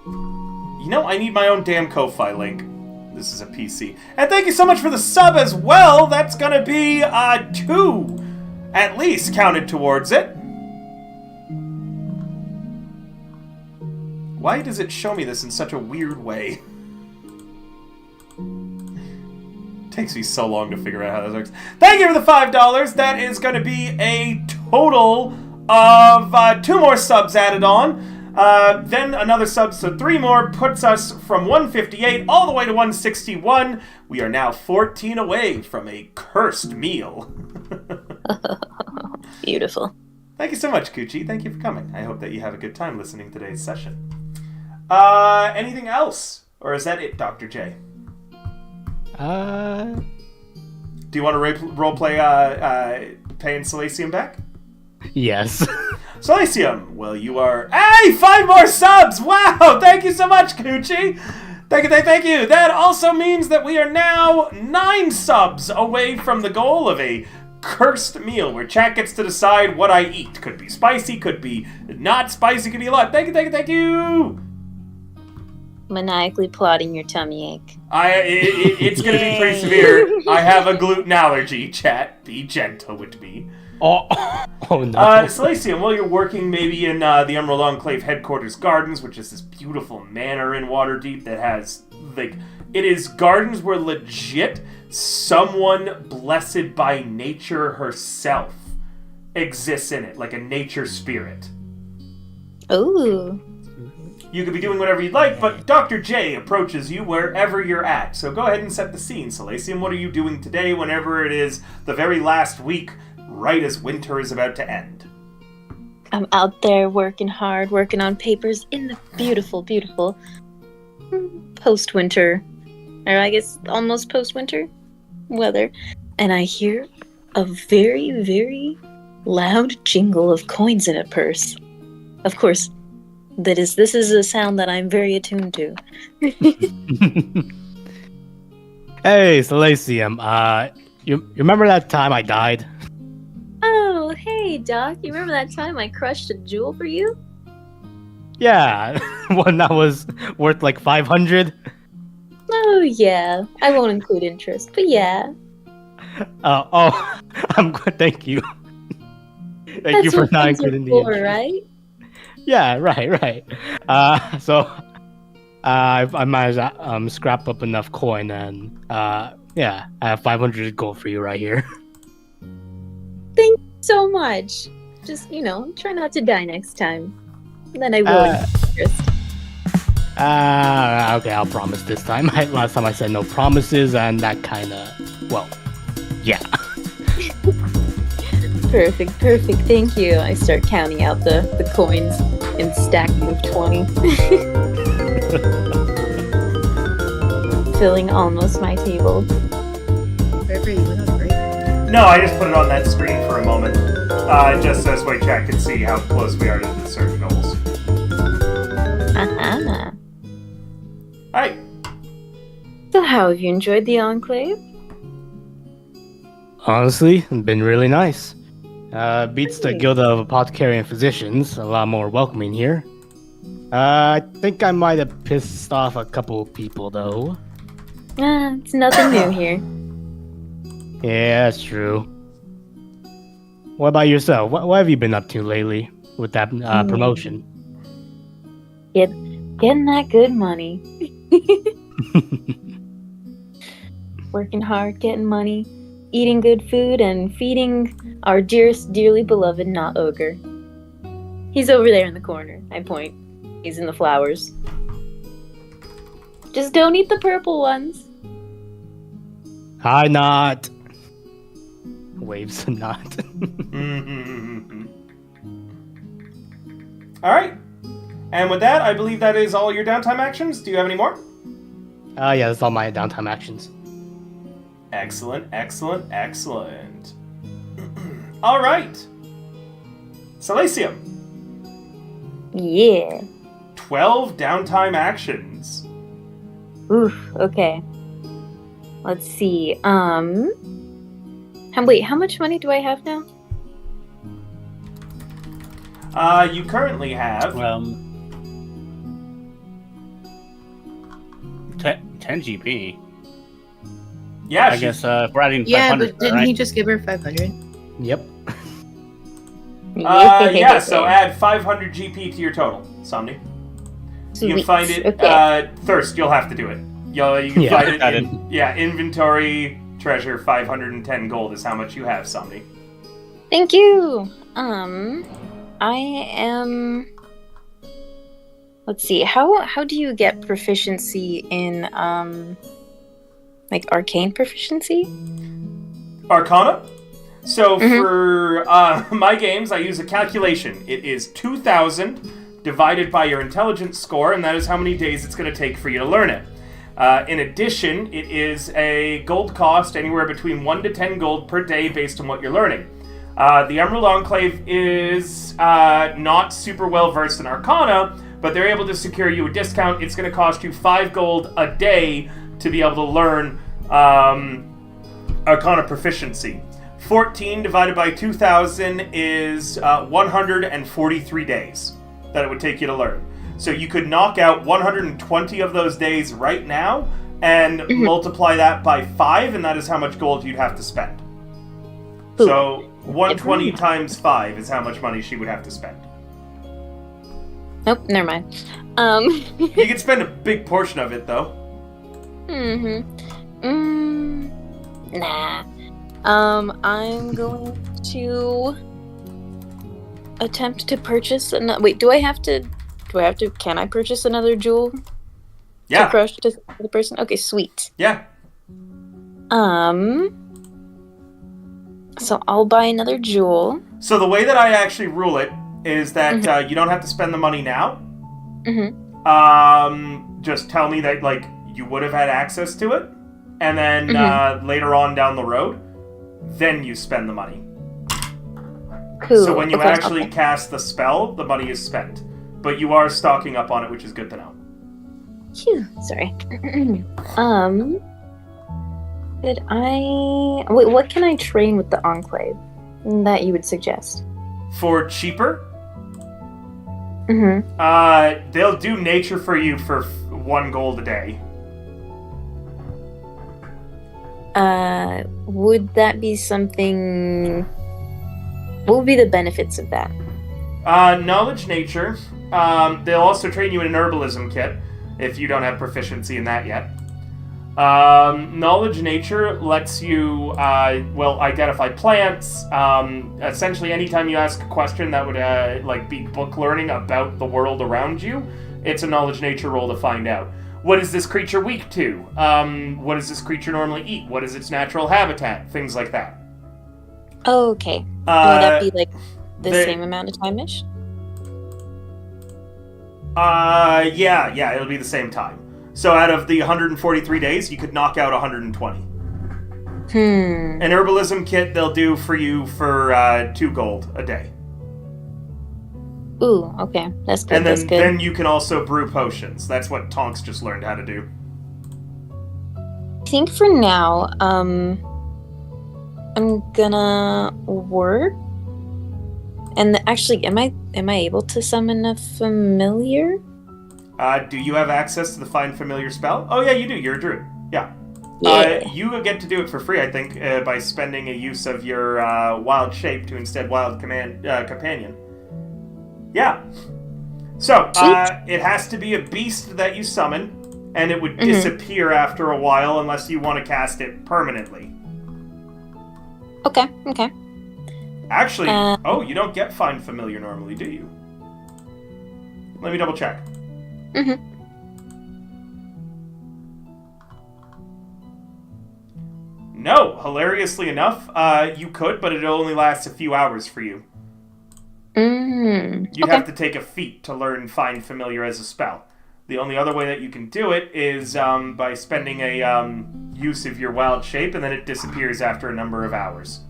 You know, I need my own damn Ko-Fi link. This is a PC. And thank you so much for the sub as well. That's gonna be, 2 at least counted towards it. Why does it show me this in such a weird way? Takes me so long to figure out how this works. Thank you for the $5. That is going to be a total of 2 more subs added on. Then another sub, so 3 more puts us from 158 all the way to 161. We are now 14 away from a cursed meal. Beautiful. Thank you so much, Kuchi. Thank you for coming. I hope that you have a good time listening to today's session. Anything else? Or is that it, Dr. J? Do you want to roleplay paying Salacium back? yes. Salacium, well, you are... Hey! 5 more subs! Wow! Thank you so much, Kuchi! Thank you! That also means that we are now 9 subs away from the goal of a cursed meal where chat gets to decide what I eat. Could be spicy, could be not spicy, could be a lot. Thank you! Maniacally plotting your tummy ache. It's gonna be pretty severe. I have a gluten allergy, chat. Be gentle with me. Oh no. Salacium, while you're working maybe in the Emerald Enclave headquarters gardens, which is this beautiful manor in Waterdeep that has, like, it is gardens where legit someone blessed by nature herself exists in it, like a nature spirit. Ooh. You could be doing whatever you'd like, but Dr. J approaches you wherever you're at. So go ahead and set the scene, Salacium. What are you doing today whenever it is the very last week, right as winter is about to end? I'm out there working hard, working on papers in the beautiful, beautiful post-winter, or I guess almost post-winter weather. And I hear a very, very loud jingle of coins in a purse. Of course, this is a sound that I'm very attuned to. Hey, Salacium, you remember that time I died? Oh, hey, Doc. You remember that time I crushed a jewel for you? Yeah, one that was worth like 500. Oh, yeah. I won't include interest, but yeah. I'm good. Thank you. Thank you That's for what not friends are including the for, interest. right? Yeah, right. So I managed to scrap up enough coin, and yeah, I have 500 gold for you right here. Thank you so much. Just, try not to die next time. Then I will include interest. Okay, I'll promise this time. Last time I said no promises, and that kind of, well, yeah. Perfect. Thank you. I start counting out the coins in stacking of 20. Filling almost my table. River, you went on break. No, I just put it on that screen for a moment. Just so this way chat can see how close we are to the search goals. Uh-huh. Alright. So how have you enjoyed the Enclave? Honestly, it's been really nice. Beats the Guild of Apothecary and Physicians, a lot more welcoming here. I think I might have pissed off a couple people, though. It's nothing new here. Yeah, that's true. What about yourself? What have you been up to lately with that promotion? Getting that good money. Working hard, getting money, eating good food, and feeding our dearest, dearly beloved not ogre. He's over there in the corner. I point. He's in the flowers. Just don't eat the purple ones. Hi, not. Waves a not. All right. And with that, I believe that is all your downtime actions. Do you have any more? Yeah, that's all my downtime actions. Excellent, excellent, excellent. All right. Salacium. Yeah. 12 downtime actions. Oof, okay. Let's see. Wait, how much money do I have now? You currently have 10 GP. Yeah, I guess if we're adding 500. Yeah, but didn't right? he just give her 500? Yep. Yeah, so add 500 GP to your total, Somni. You can Sweet. find it. Okay. Thirst, you'll have to do it. You can Yeah, find it. got Inventory treasure 510 gold is how much you have, Somni. Thank you. I am. Let's see. How do you get proficiency in like arcane proficiency? Arcana. So for my games, I use a calculation. It is 2,000 divided by your intelligence score, and that is how many days it's going to take for you to learn it. In addition, it is a gold cost anywhere between 1 to 10 gold per day based on what you're learning. The Emerald Enclave is not super well versed in Arcana, but they're able to secure you a discount. It's going to cost you 5 gold a day to be able to learn Arcana proficiency. 14 divided by 2,000 is 143 days that it would take you to learn. So you could knock out 120 of those days right now and multiply that by 5, and that is how much gold you'd have to spend. Ooh. So 120 times 5 is how much money she would have to spend. Nope, never mind. You can spend a big portion of it, though. Nah. I'm going to attempt to purchase another. Wait, can I purchase another jewel? Yeah. To crush to the person? Okay, sweet. Yeah. So I'll buy another jewel. So the way that I actually rule it is that you don't have to spend the money now. Just tell me that you would have had access to it, and then later on down the road, then you spend the money. Cool. So when you actually cast the spell, the money is spent, but you are stocking up on it, which is good to know. Phew, sorry. Wait, what can I train with the Enclave that you would suggest? For cheaper, they'll do nature for you for 1 gold a day. Would that be something? What would be the benefits of that? Knowledge nature. They'll also train you in an herbalism kit if you don't have proficiency in that yet. Knowledge nature lets you identify plants. Essentially, anytime you ask a question that would be book learning about the world around you, it's a knowledge nature roll to find out. What is this creature weak to? What does this creature normally eat? What is its natural habitat? Things like that. Oh, okay. Would that be the same amount of time-ish? Yeah, it'll be the same time. So out of the 143 days, you could knock out 120. An herbalism kit they'll do for you for 2 gold a day. Ooh, okay. That's good. And then you can also brew potions. That's what Tonks just learned how to do. I think for now, I'm gonna work. And actually, am I able to summon a familiar? Do you have access to the Find Familiar spell? Oh yeah, you do. You're a druid. Yeah. Yeah. You get to do it for free, I think, by spending a use of your wild shape to instead wild companion. Yeah. So, it has to be a beast that you summon, and it would disappear after a while unless you want to cast it permanently. Okay. Actually, you don't get Find Familiar normally, do you? Let me double check. No, hilariously enough, you could, but it only lasts a few hours for you. You'd have to take a feat to learn Find Familiar as a spell. The only other way that you can do it is by spending a use of your wild shape, and then it disappears after a number of hours.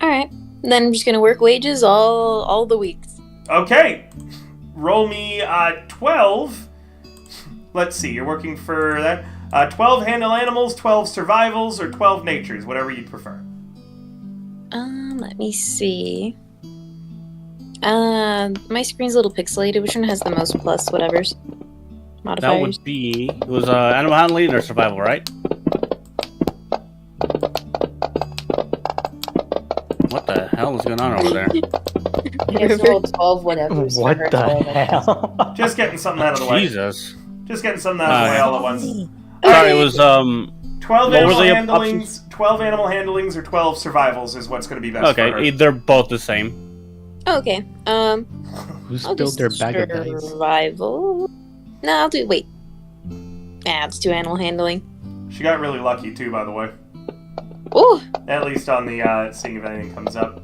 Alright. Then I'm just gonna work wages all the weeks. Okay. Roll me 12. Let's see, you're working for that. 12 handle animals, 12 survivals, or 12 natures, whatever you prefer. Let me see. My screen's a little pixelated. Which one has the most plus whatevers? Modifiers? That would be... It was animal handling or survival, right? What the hell is going on over there? You guys rolled 12 whatever. What the hell? Just getting something out of the way. Jesus. Just getting something out of the way all at once. Sorry, it was 12 what were the animal handlings, or 12 survivals is what's going to be best for her. okay. They're both the same. Okay. Who I'll spilled their just bag of dice? survival. No, I'll do. Wait. Let's do animal handling. She got really lucky too, by the way. Ooh. At least on the seeing if anything comes up.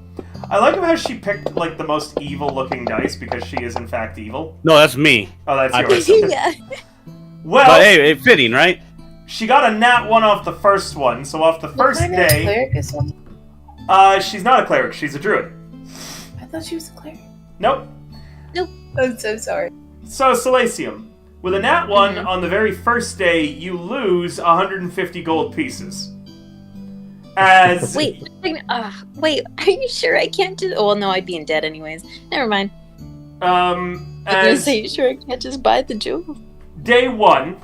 I like how she picked like the most evil-looking dice because she is in fact evil. No, that's me. Oh, that's I yours. Yeah. Well, But hey, it's fitting, right? she got a nat 1 off the first one, so off the first day, Cleric or something? she's not a cleric, she's a druid. I thought she was a cleric. Nope. I'm so sorry. So, Salacium, with a nat 1 on the very first day, you lose 150 gold pieces. As... Wait, are you sure I can't just... Oh, well, no, I'd be in debt anyways. Never mind. I was gonna say, you sure I can't just buy the jewel? Day one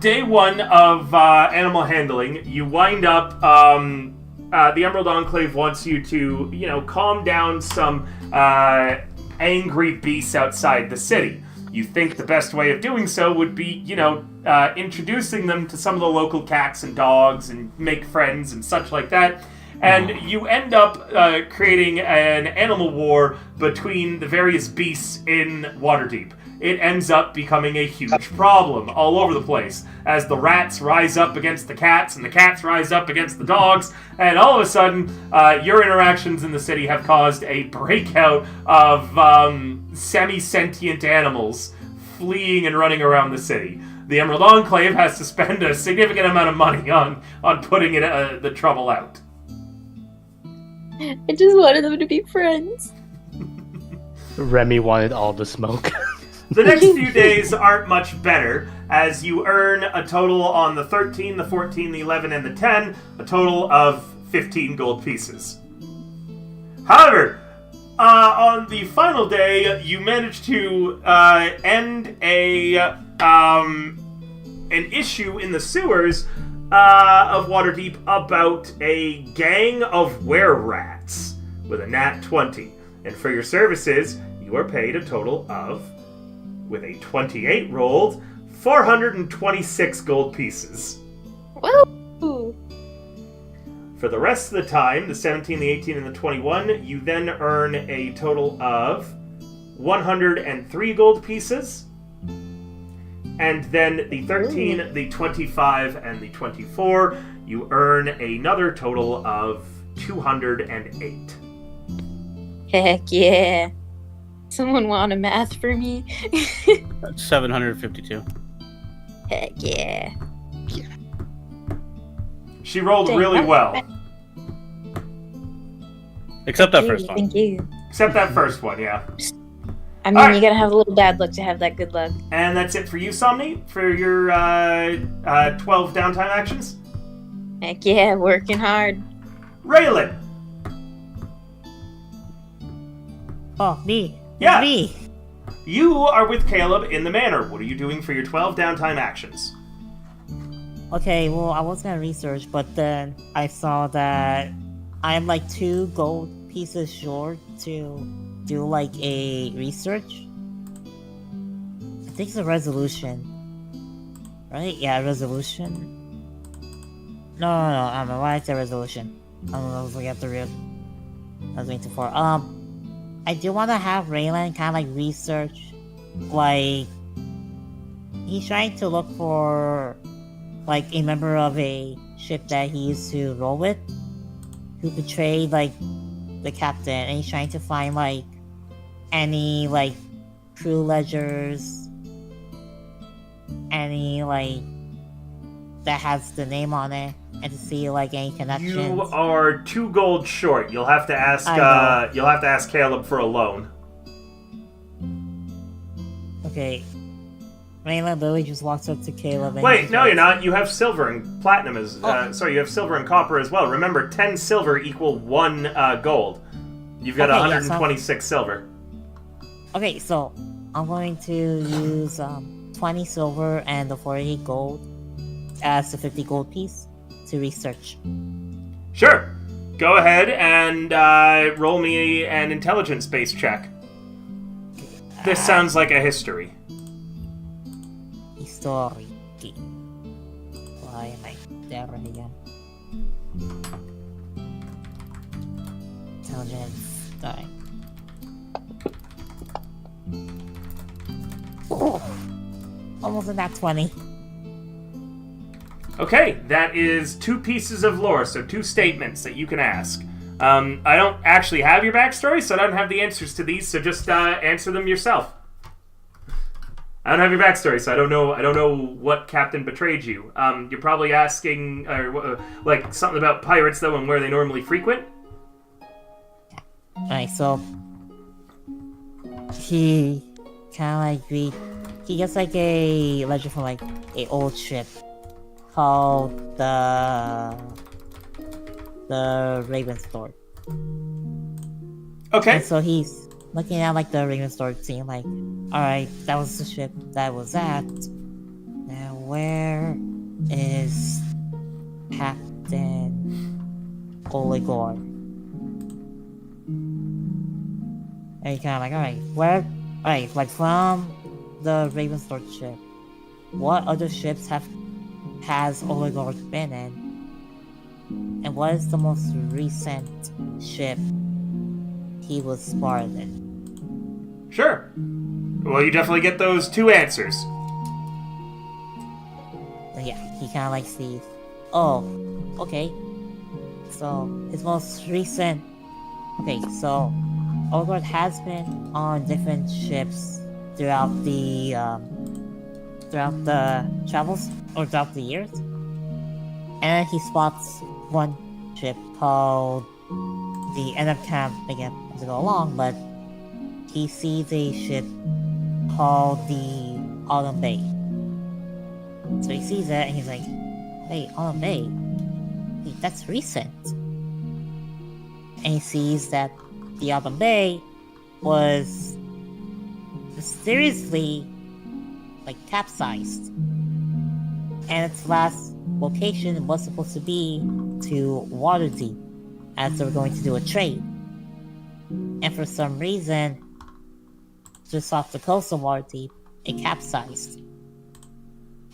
of animal handling, you wind up, the Emerald Enclave wants you to, calm down some angry beasts outside the city. You think the best way of doing so would be, introducing them to some of the local cats and dogs and make friends and such like that. And you end up creating an animal war between the various beasts in Waterdeep. It ends up becoming a huge problem all over the place as the rats rise up against the cats and the cats rise up against the dogs, and all of a sudden your interactions in the city have caused a breakout of semi-sentient animals fleeing and running around the city. The Emerald Enclave has to spend a significant amount of money on putting the trouble out. I just wanted them to be friends. Remy wanted all the smoke. The next few days aren't much better, as you earn a total on the 13, the 14, the 11, and the 10, a total of 15 gold pieces. However, on the final day, you manage to end an issue in the sewers of Waterdeep about a gang of were-rats with a nat 20. And for your services, you are paid a total of, with a 28 rolled, 426 gold pieces. Woo! For the rest of the time, the 17, the 18, and the 21, you then earn a total of 103 gold pieces. And then the 13, the 25, and the 24, you earn another total of 208. Heck yeah. Someone want a math for me? That's 752. Heck yeah. She rolled Dang, really that's well. Except that first one. Thank you. Except that first one, yeah. I mean, Alright. you gotta have a little bad luck to have that good luck. And that's it for you, Somni, for your 12 downtime actions. Heck yeah, working hard. Raylan! Oh, me. Yeah. Me. You are with Caleb in the manor. What are you doing for your 12 downtime actions? Okay, well, I was gonna research, but then I saw that I'm like 2 gold pieces short to do like a research. I think it's a resolution. Right? Yeah, resolution. No, why is it resolution? I was looking at the real. I was waiting for. I do want to have Raylan kind of like research, like he's trying to look for like a member of a ship that he used to roll with, who betrayed like the captain, and he's trying to find like any like crew ledgers, any like that has the name on it, and to see like any connections. You are 2 gold short. You'll have to ask. You'll have to ask Caleb for a loan. Okay. Raylan literally just walks up to Caleb. And Wait, no, you're not. You have silver and platinum as. Sorry, you have silver and copper as well. Remember, 10 silver equal 1 gold. You've got 126 silver. Okay, so I'm going to use 20 silver and the 48 gold as the 50 gold piece to research. Sure. Go ahead and roll me an intelligence-based check. This sounds like a history. History. Why am I there again? Intelligence. Die. Oh, almost in that 20. Okay, that is 2 pieces of lore, so 2 statements that you can ask. I don't actually have your backstory, so I don't have the answers to these, so just answer them yourself. I don't have your backstory, so I don't know what captain betrayed you. You're probably asking like something about pirates though and where they normally frequent. Alright, so he kind of like he gets like a ledger from like a old ship called the Ravensthorpe. Okay. And so he's looking at like the Ravensthorpe, seeing like, alright, that was the ship that was at. Now where is Captain Oligor? And he kind of like, alright, like from the Ravensthorpe ship, what other ships has Oligor been in? And what is the most recent ship he was spotted in? Sure. Well, you definitely get those 2 answers. Yeah, he kind of like sees. Oh, okay. So his most recent. Okay, so Oligor has been on different ships throughout the travels or throughout the years, and then he spots one ship called the end of camp again as they go along, but he sees a ship called the Autumn Bay. So he sees it and he's like, hey, Autumn Bay, hey, that's recent. And he sees that the Autumn Bay was mysteriously like capsized, and its last location was supposed to be to Waterdeep, as they were going to do a trade. And for some reason, just off the coast of Waterdeep, it capsized,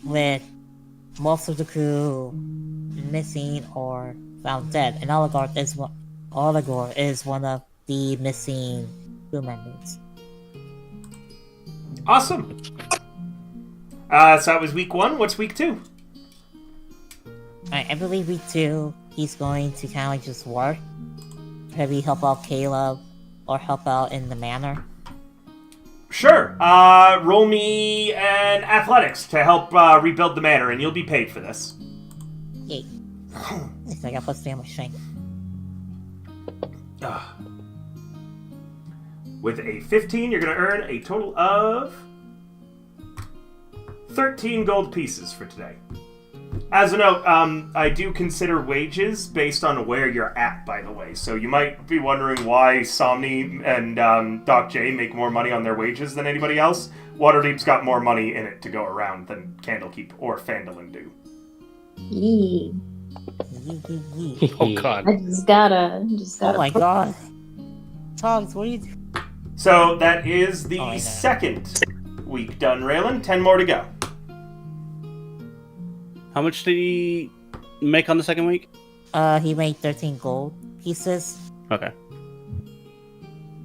with most of the crew missing or found dead. And Oligor is one of the missing crew members. Awesome. So that was week 1. What's week 2? I believe week 2, he's going to kind of like just work. Maybe help out Caleb or help out in the manor. Sure. Roll me an athletics to help rebuild the manor, and you'll be paid for this. Yay. I got +3 on my strength. With a 15, you're going to earn a total of 13 gold pieces for today. As a note, I do consider wages based on where you're at, by the way. So you might be wondering why Somni and Doc J make more money on their wages than anybody else. Waterdeep's got more money in it to go around than Candlekeep or Phandalin do. Yee. Yee. Oh god. I just gotta. Oh my god. Tonks, what are you doing? So that is the Oh, I know. second week done, Raylan. 10 more to go. How much did he make on the second week? He made 13 gold pieces Okay.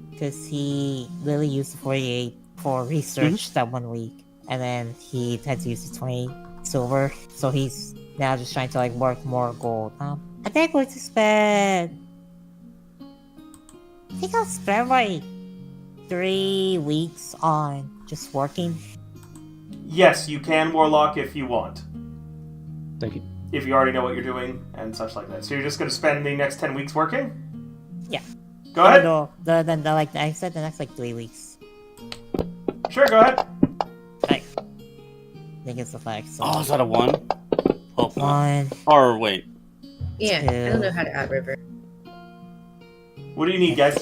because he really used 48 for research that 1 week, and then he had to use the 20 silver. So he's now just trying to like work more gold. I think we're to spend. I think I'll spend like 3 weeks on just working. Yes, you can Warlock if you want. Thank you. If you already know what you're doing and such like that. So you're just going to spend the next 10 weeks working? Yeah. Go ahead. No, like I said, the next like 3 weeks. Sure, go ahead. Like, I think it's the fact. So. Oh, is that a 1? Oh, 1. or wait. Yeah, I don't know how to add river. What do you need, guys?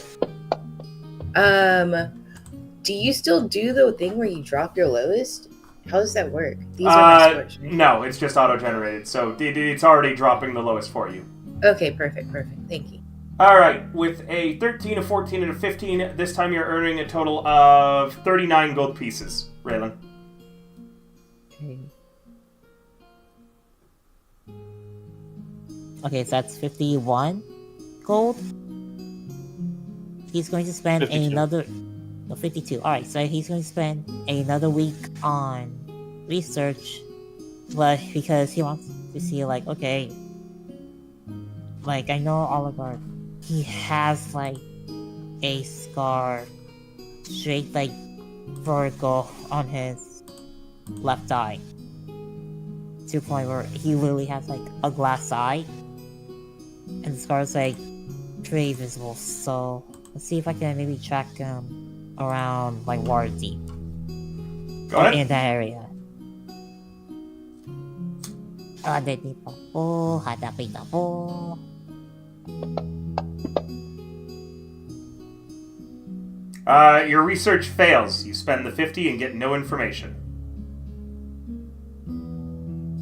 Do you still do the thing where you drop your lowest? How does that work? These are my scores, right? No, it's just auto-generated, so it's already dropping the lowest for you. Okay, perfect. Thank you. Alright, with a 13, a 14, and a 15, this time you're earning a total of 39 gold pieces, Raylan. Okay, so that's 51 gold. He's going to spend 52. another... No, 52. Alright, so he's going to spend another week on research, but because he wants to see, like, okay, like, I know Oligarch, he has, like, a scar straight, like, vertical on his left eye. To the point where he literally has, like, a glass eye, and the scar is, like, pretty visible, so let's see if I can maybe track him around, like, Waterdeep. Go ahead. In that area. Hanapin na po. Your research fails. You spend the 50 and get no information.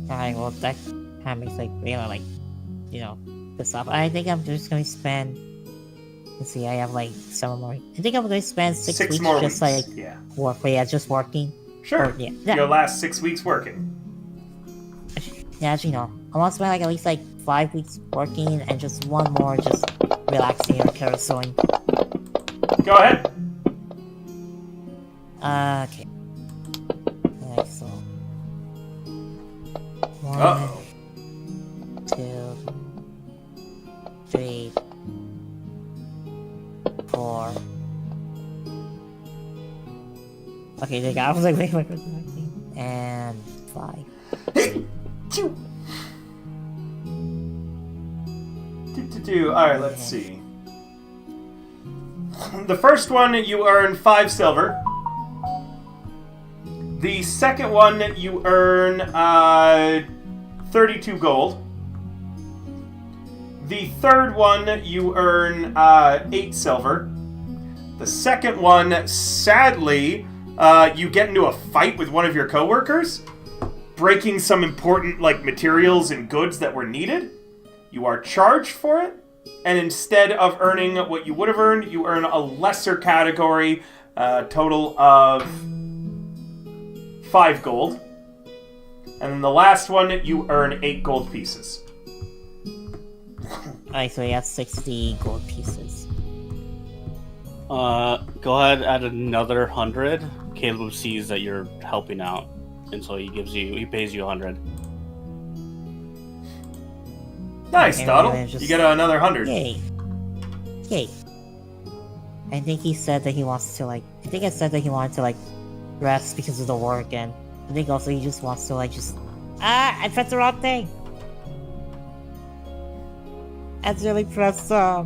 Alright, well, that kind of makes, like, really, like, you know, this up. I think I'm just going to spend... Let's see, I have, like, 7 more... I think I'm going to spend 6 weeks more just, weeks. like, Yeah. work. But yeah, just working. Sure. Or, yeah. You'll last 6 weeks working. Yeah, actually, no. I want to spend, like, at least, like, 5 weeks working and just 1 more just relaxing or carouseling. Go ahead. Okay. Alright, so... 1, Uh-oh. 2, 3, 4. Okay, there you go. I was like, wait, and 5. Alright, let's see. The first one, you earn 5 silver. The second one, you earn 32 gold. The third one, you earn 8 silver. The second one, sadly, you get into a fight with one of your coworkers, breaking some important materials and goods that were needed. You are charged for it, and instead of earning what you would have earned, you earn a lesser category, total of 5 gold. And then the last one, you earn 8 gold pieces. Alright, so he has 60 gold pieces. Go ahead, add another 100. Caleb sees that you're helping out, and so he pays you 100. Nice, And Donald. then just- You get another 100. Yay. Yay. I think he said that he wants to, I think I said that he wanted to, rest because of the work, and I think also he just wants to, I pressed the wrong thing! I accidentally pressed, I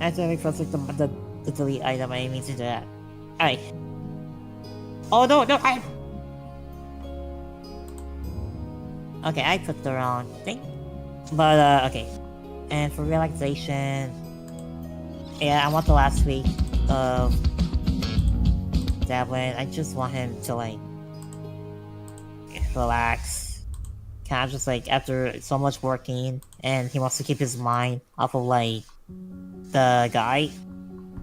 accidentally pressed, the delete item. I didn't mean to do that. Alright. Oh, no, Okay, I put the wrong thing. But, okay. And for relaxation... Yeah, I want the last week of Devlin. I just want him to, relax. Kind of just like after so much working, and he wants to keep his mind off of like the guy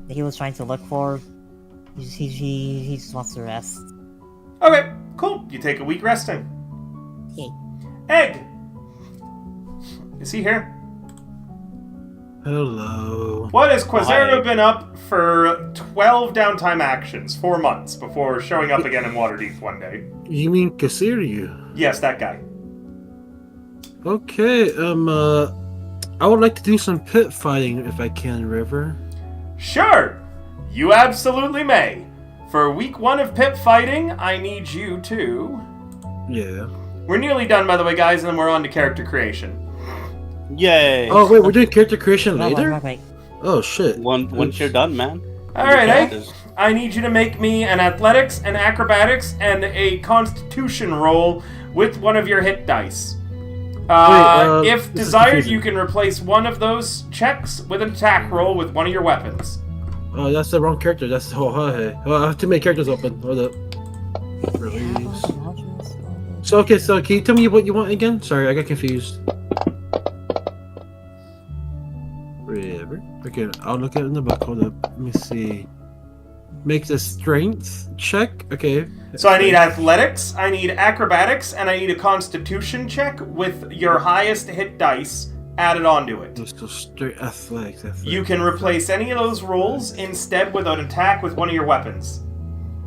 that he was trying to look for. He just wants to rest. Okay, cool. You take a week resting. Okay. Egg! Is he here? Hello. What has Quasero Hi. been up for 12 downtime actions, 4 months, before showing up again in Waterdeep one day? You mean Kasiryu? Yes, that guy. Okay, I would like to do some pit fighting if I can, River. Sure! You absolutely may. For week 1 of pit fighting, I need you to... Yeah. We're nearly done, by the way, guys, and then we're on to character creation. Yay! Oh, wait, we're doing character creation Wait, later? wait. Oh, shit. Once you're done, man. Alright, Egg. Characters. I need you to make me an athletics, an acrobatics, and a constitution roll with one of your hit dice. If this is desired, confusing. you can replace one of those checks with an attack roll with one of your weapons. Oh, that's the wrong character. That's hey. Oh, I have too many characters open. Hold up. Release. So okay, so can you tell me what you want again? Sorry, I got confused. River. Okay, I'll look at it in the book. Hold up. Let me see. Make the strength check. Okay. So I need athletics, I need acrobatics, and I need a constitution check with your highest hit dice added onto it. So straight athletics. You can replace any of those rolls instead with an attack with one of your weapons.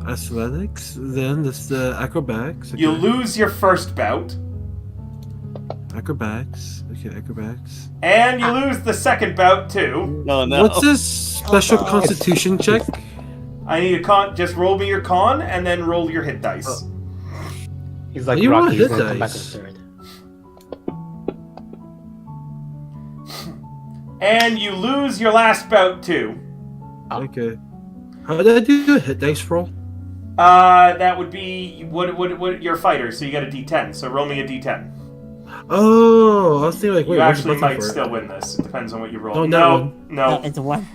Athletics. Then this the acrobatics. Okay. You lose your first bout, Acrobatics. Okay, acrobatics. and you lose the second bout too. No, no. What's this special no. constitution check? I need a con. Just roll me your con, and then roll your hit dice. He's like You want Rocky. He's hit gonna come back in dice. third. And you lose your last bout too. Okay. How did I do a hit dice roll? That would be what your fighter. So you got a D10. So roll me a D10. Oh, I was thinking like, wait, You where's actually the button might for it? still win this. It depends on what you roll. Oh, no. No, it's one.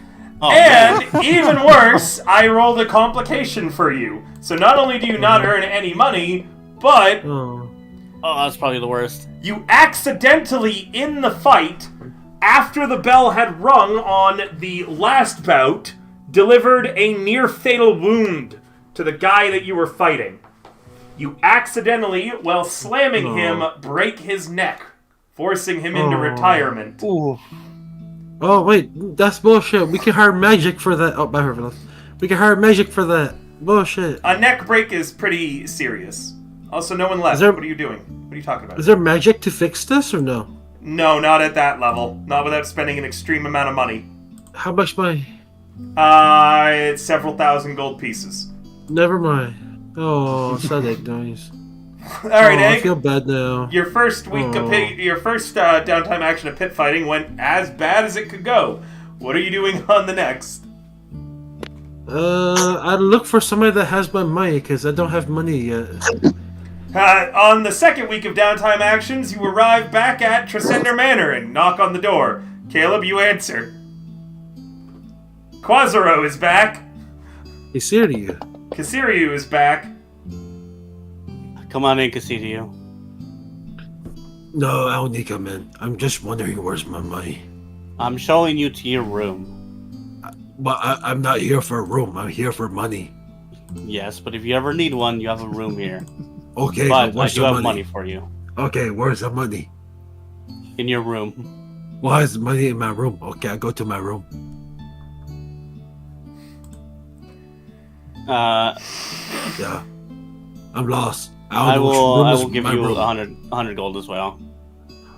Oh, And even worse, I rolled a complication for you. So not only do you not earn any money, but Oh. Oh, that's probably the worst. you accidentally, in the fight, after the bell had rung on the last bout, delivered a near-fatal wound to the guy that you were fighting. You accidentally, while slamming him, break his neck, forcing him into Oh. retirement. Ooh. Oh wait, that's bullshit. We can hire magic for that. Oh, bye, we can hire magic for that. Bullshit. A neck break is pretty serious. Also, no one left. Is there- What are you doing? What are you talking about? Is there magic to fix this or no? No, not at that level. Not without spending an extreme amount of money. How much money? It's several thousand gold pieces. Never mind. Oh, sad egg noise. All right, I Egg. feel bad now. Your first week of your first downtime action of pit fighting went as bad as it could go. What are you doing on the next? I'd look for somebody that has my money because I don't have money yet. On the second week of downtime actions, you arrive back at Tresender Manor and knock on the door. Caleb, you answer. Quasaro is back. He's here to you. Kasiryu is back. Come on in, Castillo. No, I don't need to come in. I'm just wondering where's my money. I'm showing you to your room. But I'm not here for a room. I'm here for money. Yes, but if you ever need one, you have a room here. Okay, But but where's I do the have money? money for you. Okay, where's the money? In your room. Why is the money in my room? Okay, I'll go to my room. Yeah. I'm lost. I don't know which will room I is will give my you room. 100 gold as well.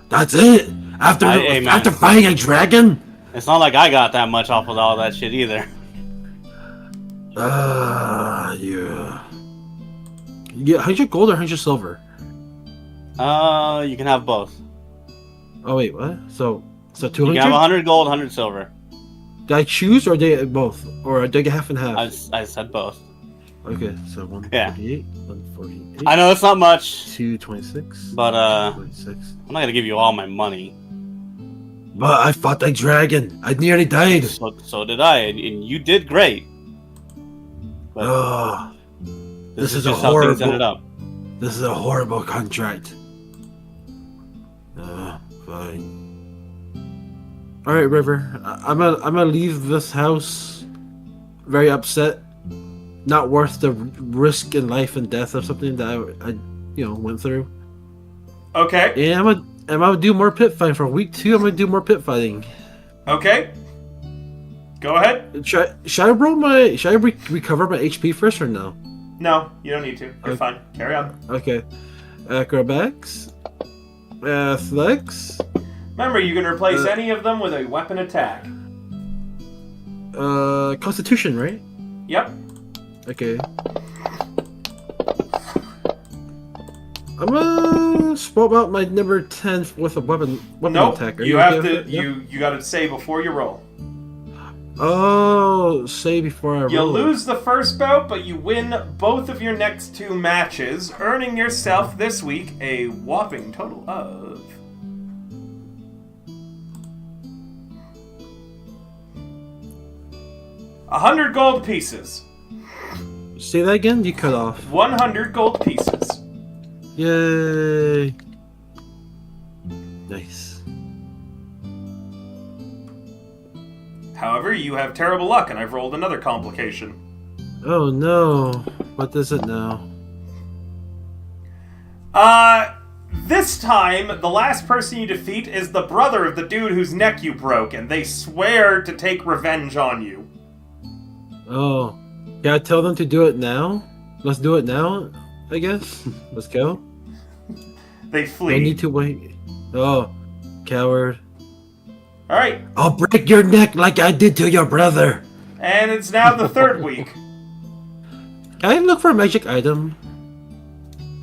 That's it? After Hey, man. after fighting a dragon? It's not like I got that much off of all that shit either. Yeah. You get 100 gold or 100 silver? You can have both. Oh wait, what? So You 200? can have 100 gold, 100 silver. Did I choose or did I both? Or did I get half and half? I said both. Okay, so 148, 148. I know it's not much, 226. but 26. I'm not gonna give you all my money. But I fought that dragon. I nearly died. So did I, and you did great. But Oh, this is a just how things ended horrible. up. This is a horrible contract. Fine. All right, River. I'm gonna leave this house very upset. Not worth the risk in life and death of something that I went through. Okay. And I'm gonna do more pit fighting for week 2. I'm gonna do more pit fighting. Okay. Go ahead. Should I recover my HP first or no? No, you don't need to. You're fine. Carry on. Okay. Acrobatics. Athletics. Remember, you can replace any of them with a weapon attack. Constitution, right? Yep. Okay. I'm gonna swap out my number 10 with a weapon Nope. attack. You have to. You gotta say before you roll. Oh, say before I roll. You lose the first bout, but you win both of your next 2 matches, earning yourself this week a whopping total of 100 gold pieces. Say that again? You cut off. 100 gold pieces. Yay. Nice. However, you have terrible luck, and I've rolled another complication. Oh no. What is it now? This time, the last person you defeat is the brother of the dude whose neck you broke, and they swear to take revenge on you. Oh. Can I tell them to do it now? Let's do it now, I guess. Let's go. They flee. I need to wait. Oh, coward. Alright, I'll break your neck like I did to your brother. and it's now the 3rd week. Can I look for a magic item?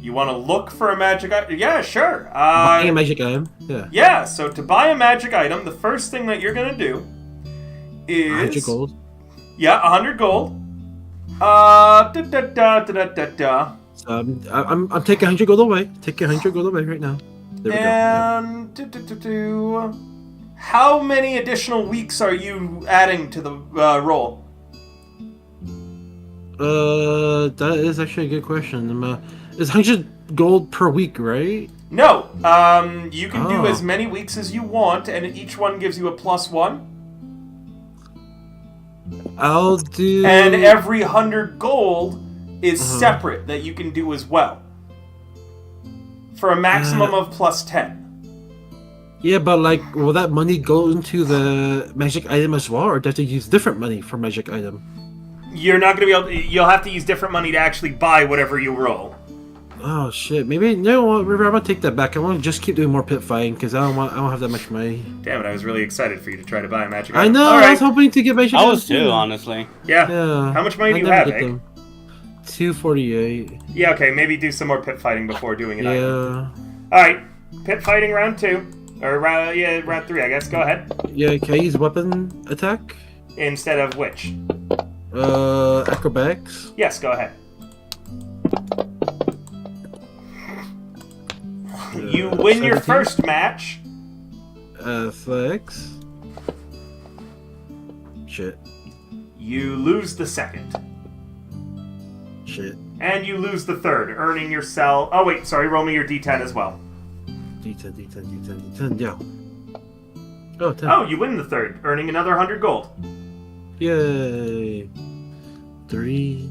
You want to look for a magic item? Yeah, sure. Buying a magic item? Yeah. Yeah, so to buy a magic item, the first thing that you're going to do is... 100 gold. Yeah, 100 gold. I'm taking 100 gold away. Taking 100 gold away right now. There we go. And... How many additional weeks are you adding to the roll? That is actually a good question. It's 100 gold per week, right? No, you can do as many weeks as you want, and each one gives you a +1. I'll do... And every 100 gold is separate that you can do as well. For a maximum of +10. Yeah, but will that money go into the magic item as well, or do I have to use different money for magic item? You're not gonna be able to, you'll have to use different money to actually buy whatever you roll. Oh shit! Maybe no, River. I'm gonna take that back. I want to just keep doing more pit fighting because I don't have that much money. Damn it! I was really excited for you to try to buy a magic I item. know. I was hoping to get magic. I was items too, honestly. Yeah. Yeah. How much money do you never have, get Egg? them. 248. Yeah. Okay. Maybe do some more pit fighting before doing it. Yeah. All right. Pit fighting round 2. Or round 3, I guess. Go ahead. Yeah, can I use weapon attack? Instead of which? Acrobatics. Yes, go ahead. You win your 17. first match. Athletics. Shit. You lose the second. Shit. And you lose the third, earning yourself... Oh, wait, sorry, roll me your D10 as well. D10, yeah. Oh, 10. Oh, you win the third, earning another 100 gold. Yay. 3.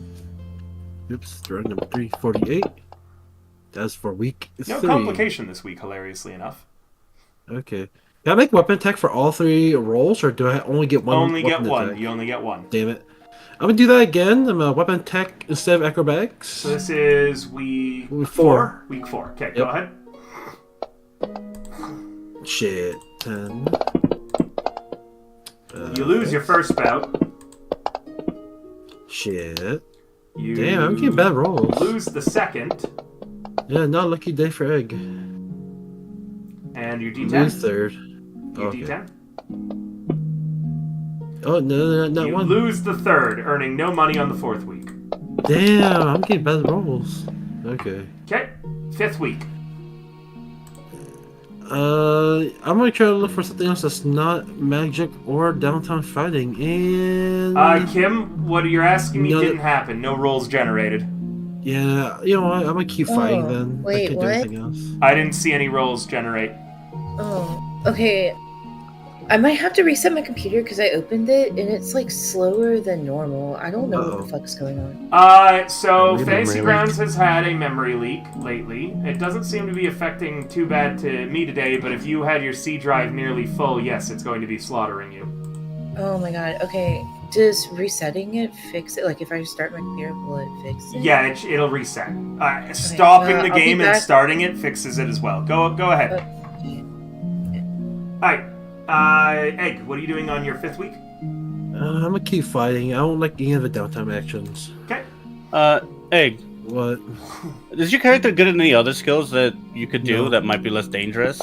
Oops, drawing number 3, 48. That's for week 3. No complication this week, hilariously enough. Okay. Can I make weapon attack for all 3 rolls, or do I only get one? Only get weapon one. attack? You only get one. Damn it. I'm gonna do that again. I'm a weapon attack instead of acrobatics. So this is week 4. Week 4. Okay, Yep. go ahead. Shit. 10. You lose your first bout. Shit. You Damn, I'm getting bad rolls. lose the second. Yeah, not a lucky day for Egg. And your Lose D10. third. Your Okay. D10. Oh, no, not You one. lose the third, earning no money on the 4th week. Damn, I'm getting bad rolls. Okay. Okay, 5th week. I'm gonna try to look for something else that's not magic or downtown fighting. And Kim, what you're asking me No, didn't happen. No rolls generated. Yeah, you know what? I'm gonna keep fighting Oh, then. I wait, can't do what? anything else. I didn't see any rolls generate. Oh, okay. I might have to reset my computer because I opened it and it's like slower than normal. I don't know what the Uh-oh. fuck's going on. So Memory Fantasy leak. Grounds has had a memory leak lately. It doesn't seem to be affecting too bad to me today, but if you had your C drive nearly full, yes, it's going to be slaughtering you. Oh my god. Okay. Does resetting it fix it? Like if I start my computer, will it fix it? Yeah, it'll reset. Stopping the I'll be game and back. starting it fixes it as well. Go ahead. Okay. Alright. Egg, what are you doing on your 5th week? I'm gonna keep fighting. I don't like any of the downtime actions. Okay. Egg, What? is your character good at any other skills that you could do No. that might be less dangerous?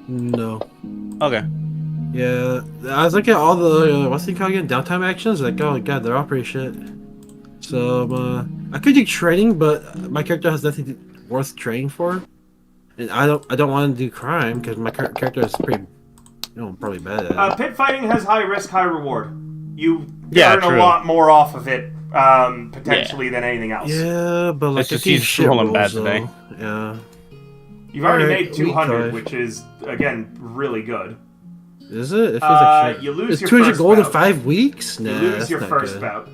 No. Okay. Yeah, I was looking at all the what's it called again? Downtime actions. Like, oh god, they're all pretty shit. So I could do training, but my character has nothing worth training for, and I don't want to do crime because my character is pretty, probably bad at it. Pit fighting has high risk, high reward. You Yeah, earn a true. lot more off of it, potentially, than anything else. Yeah, but like It's just I think he's shit rolling rolls, bad today. though. Yeah. You've already Alright, made 200, week 5. which is, again, really good. Is it? It feels like shit. You lose It's your 200 first gold in bout. 5 weeks? Nah, You lose that's your not first good. bout.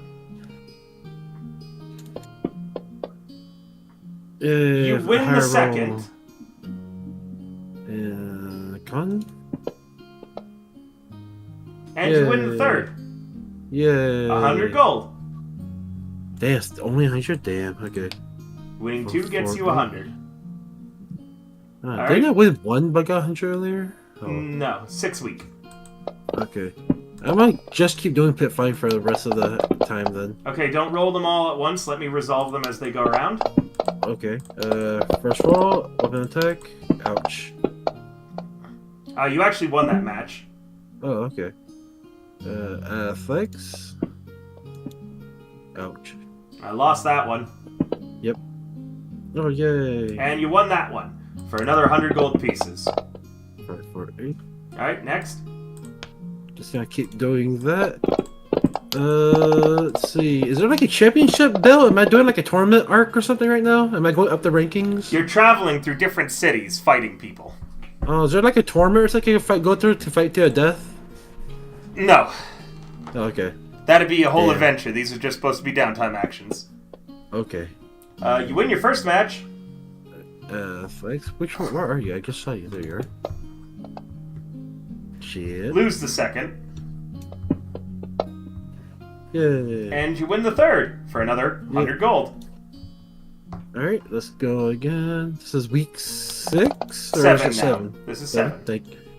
You win the second. Con? And you win the Yay. third. Yeah. 100 gold. Damn, it's only 100? Damn, okay. Winning For 2 gets 4 you gold. 100. Alright. Didn't I win 1 but got 100 earlier? Oh, No, 6 week. okay. I might just keep doing pit fighting for the rest of the time then. Okay, don't roll them all at once. Let me resolve them as they go around. Okay. First roll, open attack. Ouch. You actually won that match. Oh, okay. Athletics. Ouch. I lost that one. Oh, yay. And you won that one for another 100 gold pieces. 5, 4, 8. Alright, next. Just gonna keep doing that. Let's see. Is there like a championship belt? Am I doing like a tournament arc or something right now? Am I going up the rankings? You're traveling through different cities fighting people. Oh, is there like a tournament or something you can go through to fight to a death? No. Oh, okay. That'd be a whole Yeah. adventure. These are just supposed to be downtime actions. Okay. You win your first match. Thanks. Which one? Where are you? I just saw you. There you are. Shit. Lose the second. Yay. And you win the third for another 100 gold. Alright, let's go again. This is week 6? Or 7 is it now. 7? This is 7.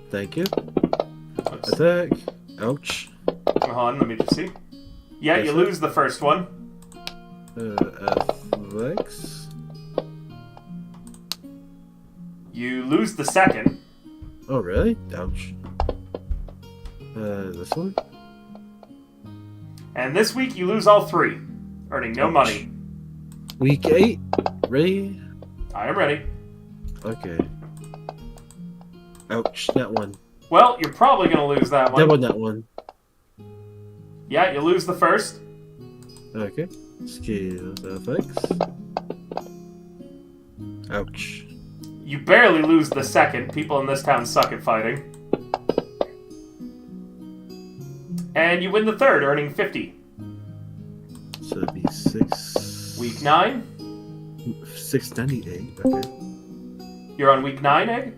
Thank you. Oops. Attack. Ouch. Hold on, let me just see. Yeah, you Yes, lose the first one. Athletics. You lose the second. Oh, really? Ouch. This one? And this week you lose all 3, earning no Ouch. money. Week 8. Ready? I am ready. Okay. Ouch, that one. Well, you're probably going to lose that one. That one. Yeah, you lose the first. Okay. Skills, effects. Ouch. You barely lose the second. People in this town suck at fighting. And you win the third, earning 50. So it'd be 6. Week 9. 698. Okay. You're on week 9, Egg?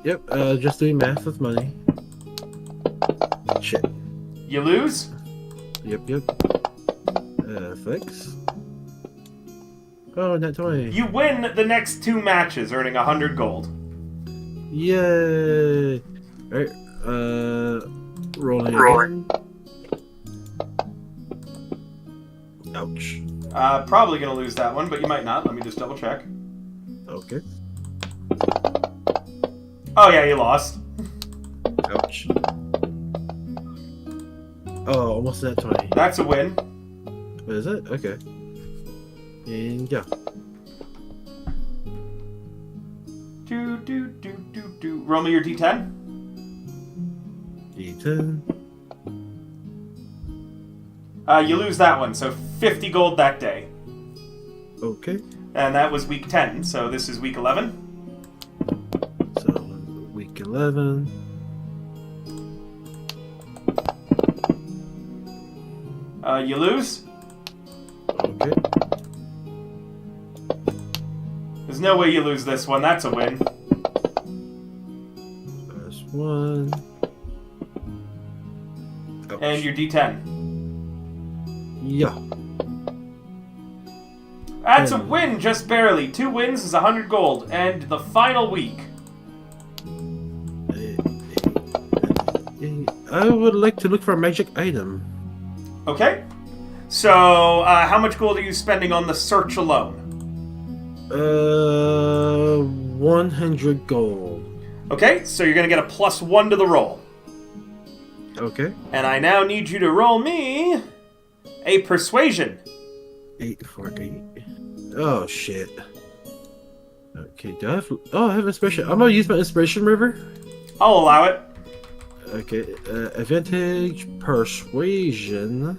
Yep. Just doing math with money. Shit. You lose. Yep. Effects. Oh, not 20. You win the next 2 matches, earning 100 gold. Yay! Alright. Rolling again. Ouch. Probably gonna lose that one, but you might not. Let me just double check. Okay. Oh yeah, you lost. Ouch. Oh, almost at 20. That's a win. What is it? Okay. And yeah. Roll me your D10. D10. You lose that one, so 50 gold that day. Okay. And that was week 10, so this is week 11. So, week 11. You lose. Okay. There's no way you lose this one. That's a win. That's 1. Ouch. And your D10. Yeah. That's a win, just barely. 2 wins is 100 gold. And the final week. I would like to look for a magic item. Okay. So, how much gold are you spending on the search alone? 100 gold. Okay, so you're going to get a +1 to the roll. Okay. And I now need you to roll me a persuasion. 8 for 8. Oh, shit. Okay, do I have... Oh, I have inspiration. I'm gonna use my inspiration river. I'll allow it. Okay, advantage, persuasion.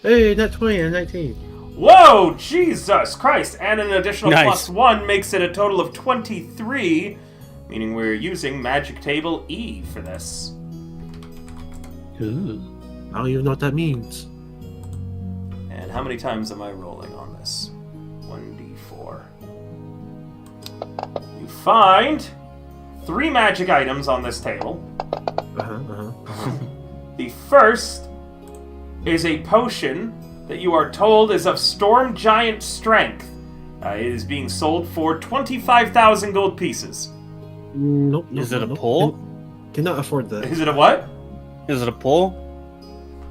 Hey, not 20, and 19. Whoa, Jesus Christ! And an additional Nice. +1 makes it a total of 23, meaning we're using Magic Table E for this. Ooh. I don't even know what that means. And how many times am I rolling on this? 1d4. You find 3 magic items on this table. The first is a potion that you are told is of Storm Giant strength. It is being sold for 25,000 gold pieces. Nope. Is it a nope. pull? Cannot afford that. Is it a what? Is it a pull?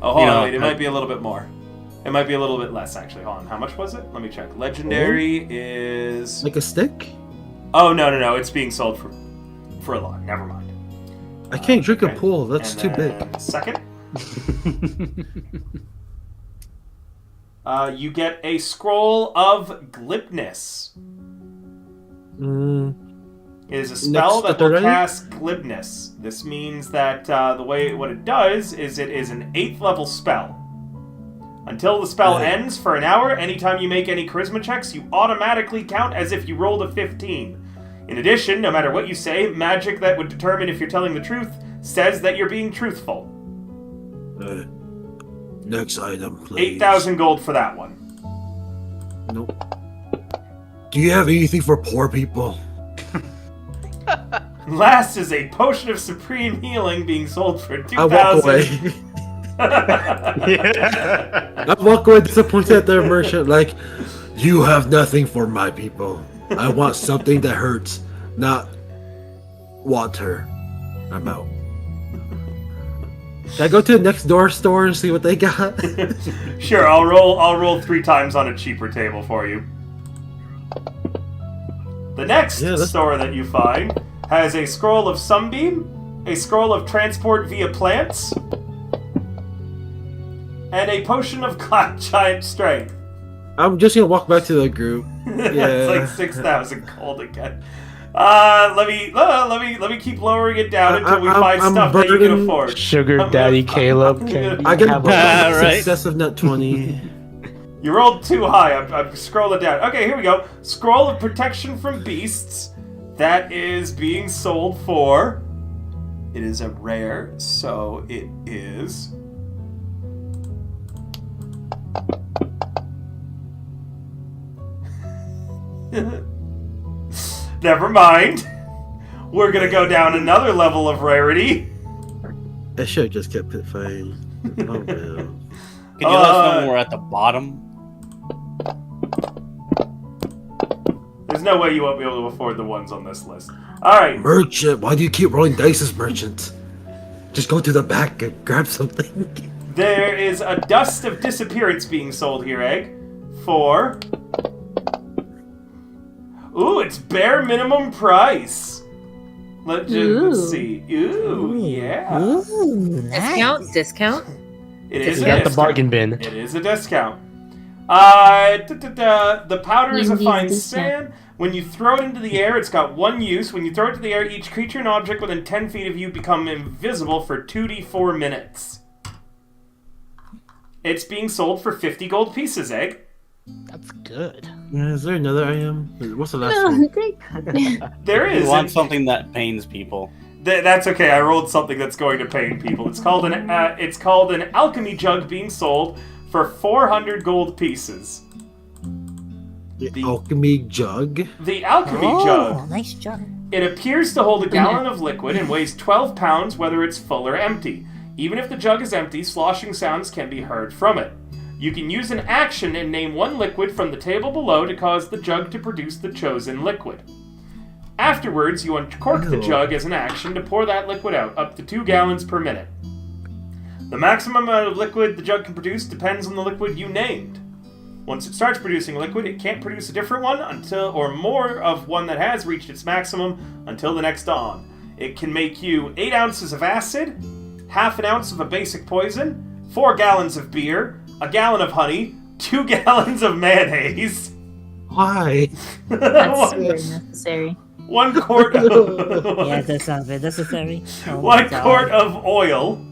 Oh, hold You on, know, wait, it might be a little bit more. It might be a little bit less, actually. Hold on, how much was it? Let me check. Legendary is... Like a stick? Oh, no, it's being sold for a lot. Never mind. I can't drink Okay. a pool. That's And too big. then Second, you get a scroll of glibness. Mm, It is a spell Next that will already? cast glibness. This means that what it does is it is an 8th level spell. Until the spell Right. ends for an hour, anytime you make any charisma checks, you automatically count as if you rolled a 15. In addition, no matter what you say, magic that would determine if you're telling the truth says that you're being truthful. next item, please. 8,000 gold for that one. Nope. Do you have anything for poor people? Last is a potion of supreme healing being sold for I walk 2,000. away. I walk away disappointed at the merchant. Like, you have nothing for my people. I want something that hurts, not water. I'm out. Should I go to the next door store and see what they got? Sure, I'll roll 3 times on a cheaper table for you. The next store that you find has a scroll of Sunbeam, a scroll of transport via plants, and a potion of giant strength. I'm just gonna walk back to the group. That's Yeah. like 6,000 gold again. Let me keep lowering it down until we find I'm stuff that you can burdened. afford. Sugar I'm Daddy gonna- Caleb. I'm Can gonna- you I get have a Right. success of nut 20. You rolled too high. I'm scrolling down. Okay, here we go. Scroll of protection from beasts. That is being sold for. It is a rare, so it is. Never mind. We're gonna go down another level of rarity. I should have just kept it fine. Oh man. Can you let us know when we're at the bottom? There's no way you won't be able to afford the ones on this list. Alright. Merchant, why do you keep rolling dice as merchant? Just go to the back and grab something. There is a dust of disappearance being sold here, Egg. For. Ooh, it's bare minimum price. Let's see. Ooh, yeah. Ooh, nice. Discount? It is You a got the discount. bargain bin. It is a discount. The powder is a Indeed, fine discount. sand. When you throw it into the air, it's got 1 use. When you throw it to the air, each creature and object within 10 feet of you become invisible for 2d4 minutes. It's being sold for 50 gold pieces, Egg. That's good. Yeah, is there another item? What's the last No, one? There You is. want something that pains people. That's okay. I rolled something that's going to pain people. It's called an alchemy jug being sold for 400 gold pieces. The alchemy jug. The alchemy Oh, jug. nice job. It appears to hold a gallon of liquid and weighs 12 pounds whether it's full or empty. Even if the jug is empty, sloshing sounds can be heard from it. You can use an action and name one liquid from the table below to cause the jug to produce the chosen liquid. Afterwards, you uncork the jug as an action to pour that liquid out, up to 2 gallons per minute. The maximum amount of liquid the jug can produce depends on the liquid you named. Once it starts producing liquid, it can't produce a different one or more of one that has reached its maximum until the next dawn. It can make you 8 ounces of acid, half an ounce of a basic poison, 4 gallons of beer, a gallon of honey, 2 gallons of mayonnaise. Why? That's very necessary. 1 quart of Yeah, that sounds very necessary. Oh my 1 God. quart of oil,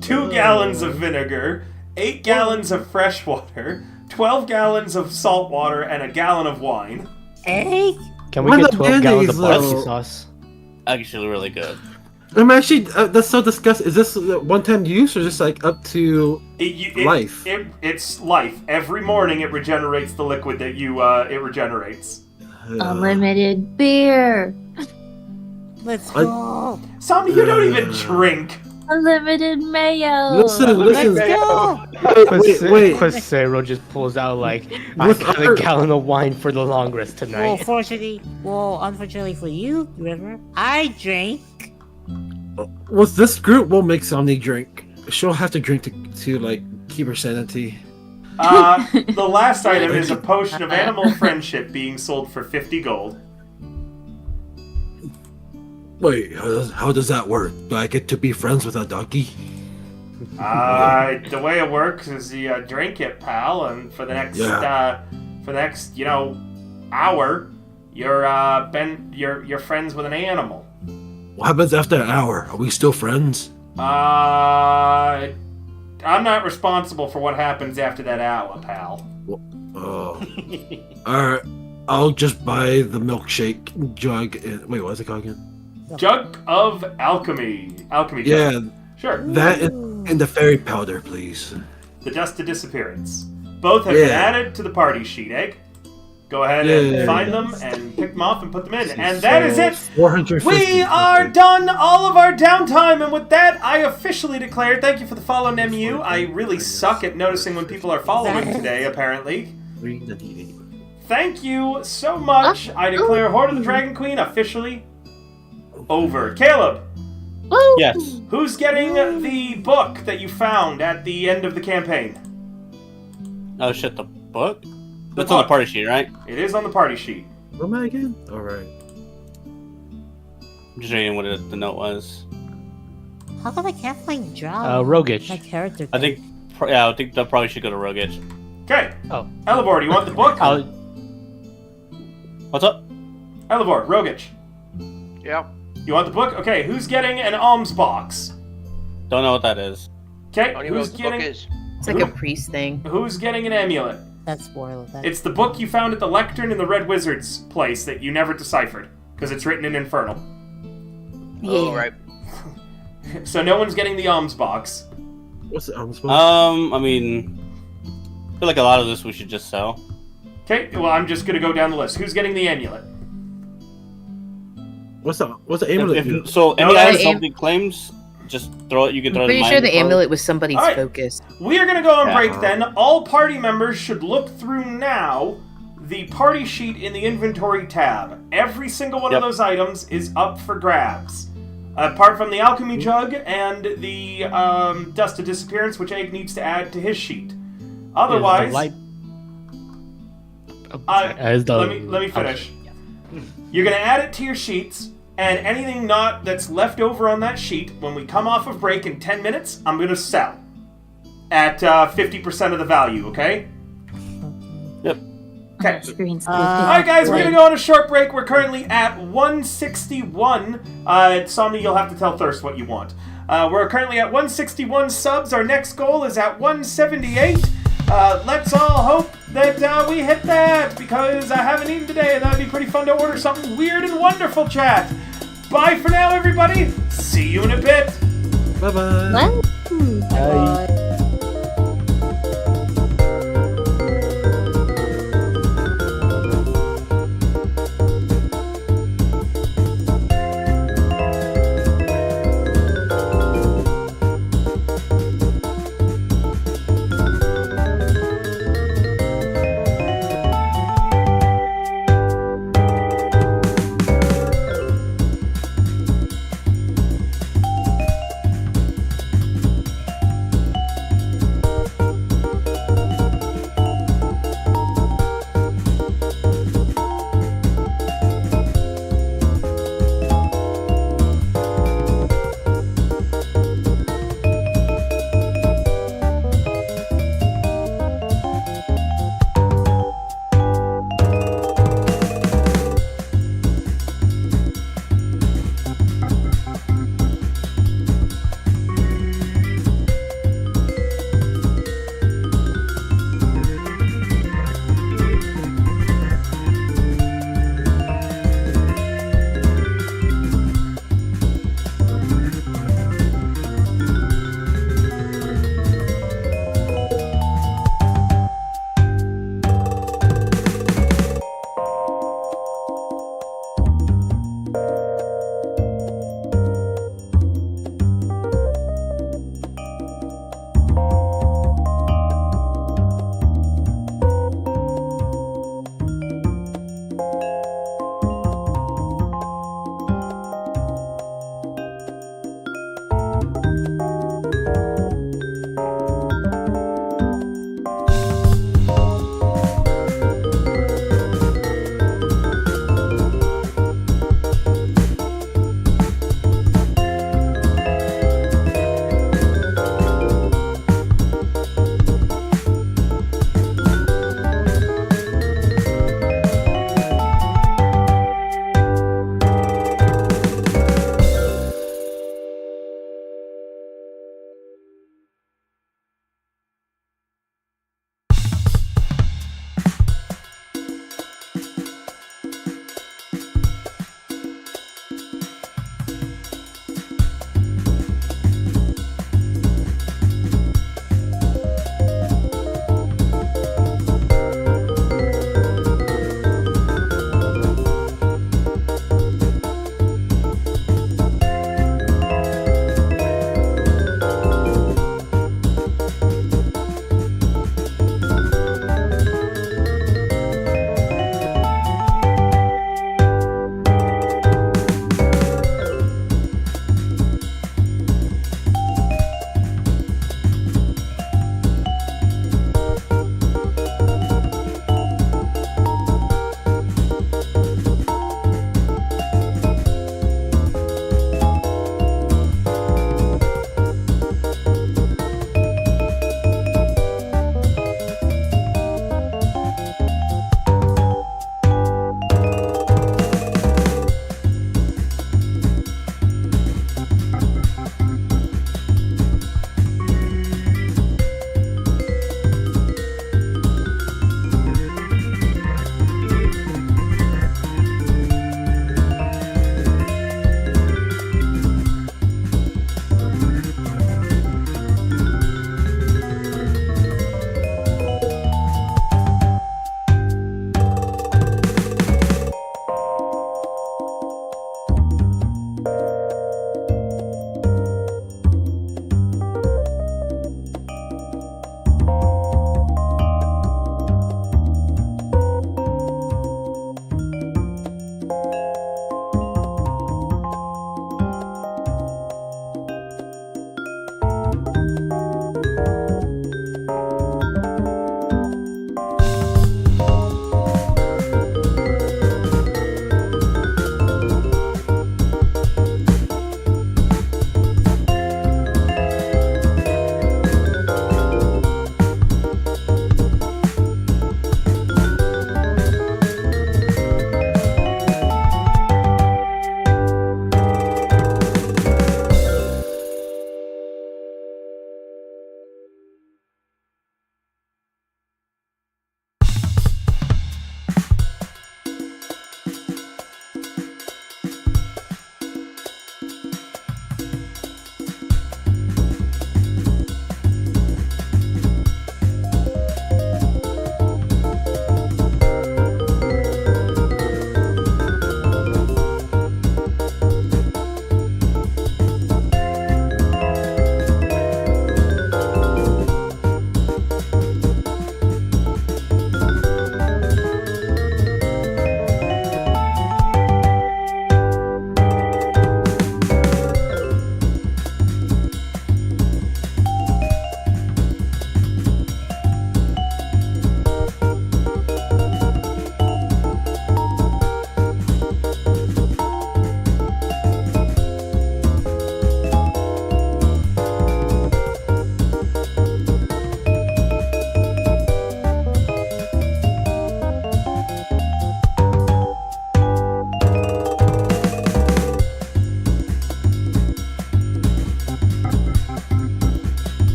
2 gallons of vinegar, 8 gallons of fresh water, 12 gallons of salt water, and a gallon of wine. Egg? Can we Why get the 12 gallons of mayonnaise, barbecue though? sauce? Actually, really good. I'm actually. That's so disgusting. Is this one-time use or just like up to life? It's life. Every morning it regenerates the liquid that it regenerates. Unlimited beer. Let's I- go. Somni, you don't even drink. Unlimited mayo. Listen. Let's go. Wait. Quasero just pulls out like, I With got our- a gallon of wine for the long rest tonight. Unfortunately for you, River, I drank. Was this group will make Somni drink? She'll have to drink to like keep her sanity. The last item is a potion of animal friendship being sold for 50 gold. Wait, how does that work? Do I get to be friends with a donkey? The way it works is you drink it, pal, and for the next hour, you're friends with an animal. What happens after an hour? Are we still friends? I'm not responsible for what happens after that hour, pal. Oh. Alright, I'll just buy the milkshake jug. Wait, what's it called again? Jug of alchemy. Alchemy jug. Yeah, Sure. that and the fairy powder, please. The dust of disappearance. Both have been Yeah. added to the party sheet, Egg. Go ahead and Yeah. find them and pick them off and put them in. And that is it! 450. We are done all of our downtime, and with that, I officially declare thank you for the follow, Nemu. I really suck at noticing when people are following today, apparently. 398. Thank you so much. I declare Horde of the Dragon Queen officially over. Caleb, Woo! Yes. who's getting the book that you found at the end of the campaign? Oh shit, the book? The That's on the book. party sheet, right? It is on the party sheet. What am I again? Alright. I'm just reading what the note was. How come I can't find Drow? Rogich. My character. I think that probably should go to Rogich. Okay. Oh. Elevor, do you want the book? What's up? Elevor, Rogich. Yeah. You want the book? Okay, who's getting an alms box? Don't know what that is. Okay, I don't even know who's what the book getting is. It's like a priest thing. who's getting an amulet? That's spoiled. It's the book you found at the lectern in the Red Wizard's place that you never deciphered because it's written in Infernal. Oh, right. So no one's getting the alms box. What's the alms box? I mean, I feel like a lot of this we should just sell. Okay, well I'm just gonna go down the list. Who's getting the amulet? What's the amulet? do? So any No, item the something claims, just throw it. You can I'm throw it. pretty in sure mine the before. amulet was somebody's Alright. focus. We are gonna go on Yeah. break then. All party members should look through now the party sheet in the inventory tab. Every single one of Yep. those items is up for grabs. Apart from the alchemy jug and the dust of disappearance, which Egg needs to add to his sheet. Otherwise, let me finish. You're gonna add it to your sheets, and anything not that's left over on that sheet, when we come off of break in 10 minutes, I'm gonna sell at 50% of the value. Okay? Yep. Okay. Screen's Alright guys, we're gonna go on a short break. We're currently at 161. Somni, you'll have to tell Thirst what you want. We're currently at 161 subs. Our next goal is at 178. Let's all hope that we hit that, because I haven't eaten today, and that'd be pretty fun to order something weird and wonderful, chat. Bye for now, everybody. See you in a bit. Bye-bye. Well, Bye.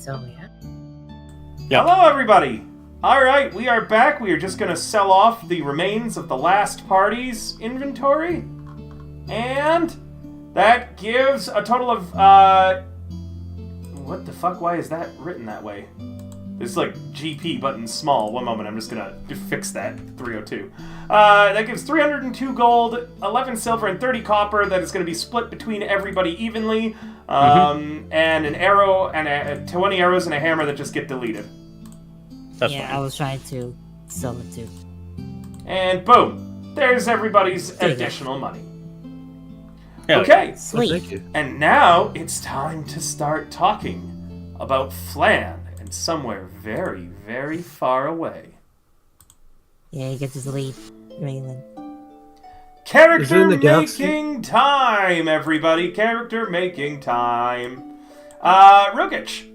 so yeah. Yep. Hello, everybody. All right, we are back. We are just going to sell off the remains of the last party's inventory. And that gives a total of, what the fuck? Why is that written that way? It's like GP button small. One moment, I'm just going to fix that. 302. That gives 302 gold, 11 silver, and 30 copper. That is going to be split between everybody evenly. And an arrow and 20 arrows and a hammer that just get deleted. That's yeah, fine. I was trying to sell it too. And boom, there's everybody's There you go. additional money. Yeah. Okay, Oh, Sweet. thank you. and now it's time to start talking about Flan and somewhere very, very far away. Yeah, you get to delete Raylan. Is it Character in the galaxy? making time, everybody. Character making time. Rogic,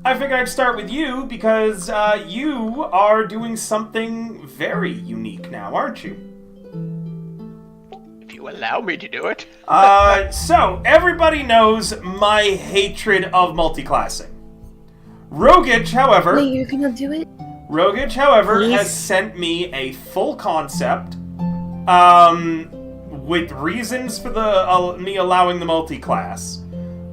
I figured I'd start with you because you are doing something very unique now, aren't you? If you allow me to do it. So everybody knows my hatred of multiclassing. Rogic, however, Wait, you're gonna do it? Please? has sent me a full concept, with reasons for the me allowing the multi-class.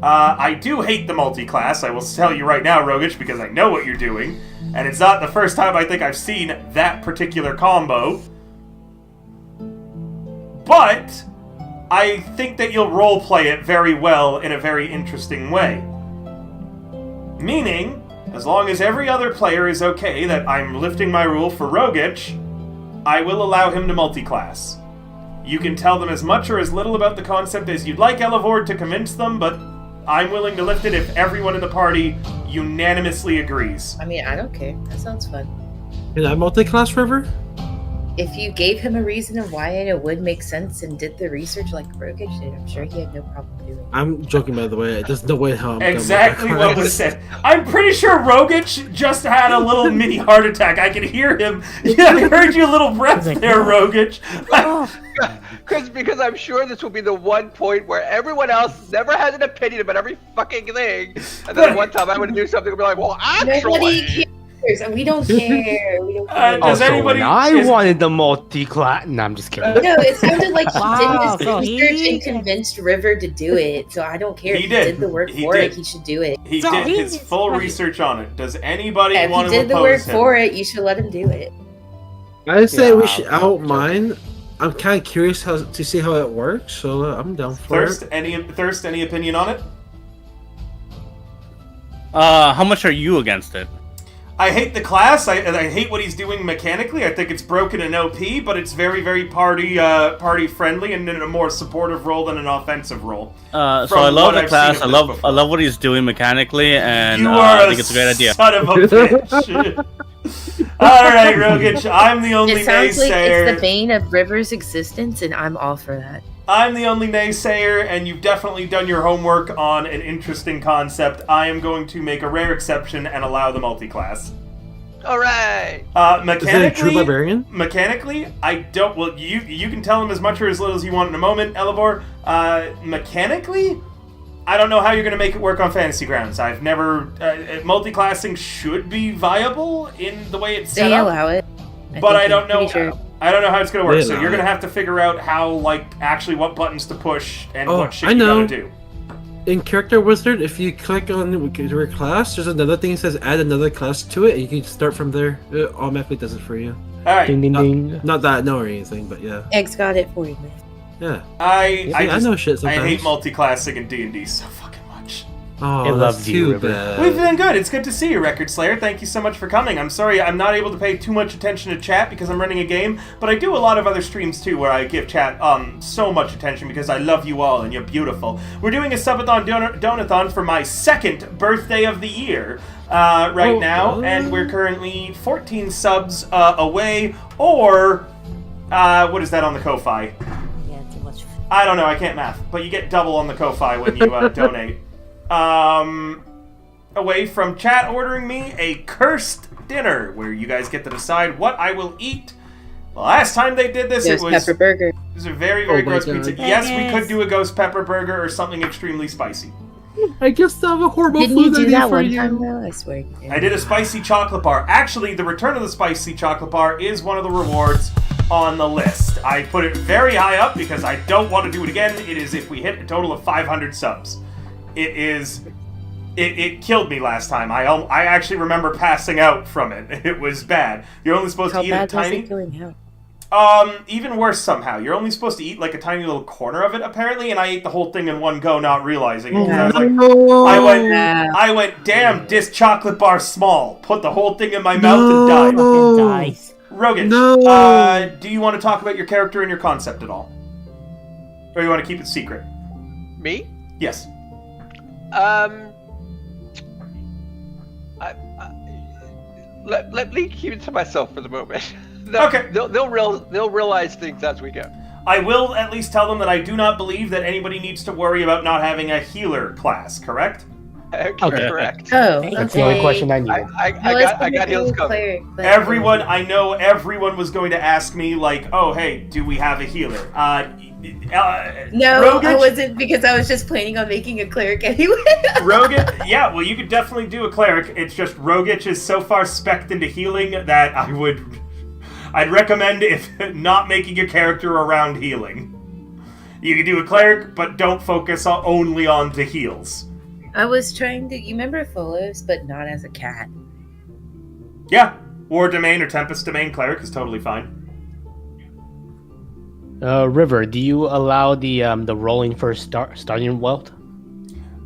I do hate the multi-class, I will tell you right now, Rogic, because I know what you're doing, and it's not the first time I think I've seen that particular combo. But I think that you'll roleplay it very well in a very interesting way. Meaning, as long as every other player is okay that I'm lifting my rule for Rogic, I will allow him to multi-class. You can tell them as much or as little about the concept as you'd like, Elevord, to convince them, but I'm willing to lift it if everyone in the party unanimously agrees. I mean, I don't care. That sounds fun. Can I multi-class River? If you gave him a reason of why it would make sense and did the research like Rogic did, I'm sure he had no problem doing it. I'm joking, by the way. There's no way how I'm gonna Exactly what multi-class. was said. I'm pretty sure Rogic just had a little mini heart attack. I can hear him. Yeah, I heard you a little breath there, Rogic. Because I'm sure this will be the one point where everyone else never has an opinion about every fucking thing. And then one time I'm going to do something and be like, well, Nobody actually... cares. We don't care. We don't care. Does Also, anybody- when I is- wanted the multi-class. No, I'm just kidding. No, it sounded like he Wow, did so his research he- and convinced River to do it. So I don't care. He If did. he did the work He for did. it. He should do it. He So did he his is full right. research on it. Does anybody Yeah, if want he to did the work oppose him? for it, you should let him do it. I say Yeah, we should. I don't mind. I'm kind of curious to see how it works, so I'm down for Thirst, it. any opinion on it? How much are you against it? I hate the class. I hate what he's doing mechanically. I think it's broken and OP, but it's very, very party friendly and in a more supportive role than an offensive role. So I From love what the I've class. seen I of this love before. I love what he's doing mechanically, and You I are think it's a great idea. son of a bitch. All right, Rogic, I'm the only It sounds like naysayer. it's the bane of River's existence, and I'm all for that. I'm the only naysayer, and you've definitely done your homework on an interesting concept. I am going to make a rare exception and allow the multi-class. All right. Is that a true Mechanically, barbarian? I don't. Well, you can tell him as much or as little as you want in a moment, Elevor. Mechanically, I don't know how you're going to make it work on fantasy grounds. I've never. Multi-classing should be viable in the way it's set They up, allow it. but I think don't know. I'm pretty sure. I don't know how it's going to work. They So allow you're going to it. have to figure out how, actually what buttons to push and Oh, what shit I you know. got to do. In Character Wizard, if you click on your class, there's another thing that says add another class to it, and you can start from there. It automatically does it for you. All right. Ding ding ding. Not that I know or anything, but yeah. Eggs got it for you, man. Yeah. I I just, know shit I sometimes. hate multi-classing in D&D so fucking much. Oh, It that's loves you, too River. bad. We've been good. It's good to see you, Record Slayer. Thank you so much for coming. I'm sorry I'm not able to pay too much attention to chat because I'm running a game, but I do a lot of other streams too where I give chat so much attention because I love you all and you're beautiful. We're doing a subathon donathon for my second birthday of the year right now, and we're currently 14 subs away, or what is that on the Ko-Fi? Yeah, too much. I don't know, I can't math, but you get double on the Ko-Fi when you donate. Away from chat ordering me a cursed dinner, where you guys get to decide what I will eat. The last time they did this, There's it was pepper burger. a very, very Oh my gross God. pizza. Yes, we Yes. could do a ghost pepper burger or something extremely spicy. I guess I have a horrible Didn't you food do idea that for one you. time though? I swear. You did. I did a spicy chocolate bar. Actually, the return of the spicy chocolate bar is one of the rewards on the list. I put it very high up because I don't want to do it again. It is if we hit a total of 500 subs. It is... It killed me last time. I actually remember passing out from it. It was bad. You're only supposed to eat a tiny... was it killing him? Even worse somehow. You're only supposed to eat like a tiny little corner of it, apparently, and I ate the whole thing in one go, not realizing it. 'Cause I was like, I went, damn, this chocolate bar small. Put the whole thing in my mouth and died. Fucking dice. Rogan, No. do you want to talk about your character and your concept at all? Or you want to keep it secret? Me? Yes. Let me keep it to myself for the moment. Okay. They'll realize things as we go. I will at least tell them that I do not believe that anybody needs to worry about not having a healer class, correct? Okay. Correct. Oh, That's the only question I needed. I got heals covered. Everyone, I know everyone was going to ask me, like, oh, hey, do we have a healer? No, Rogan? I wasn't, because I was just planning on making a cleric anyway. Rogan, yeah, well, you could definitely do a cleric. It's just Rogich is so far spec'd into healing that I'd recommend if not making your character around healing. You can do a cleric, but don't focus only on the heals. I was trying to. You remember Folos, but not as a cat. Yeah, War Domain or Tempest Domain cleric is totally fine. River, do you allow the rolling for starting wealth?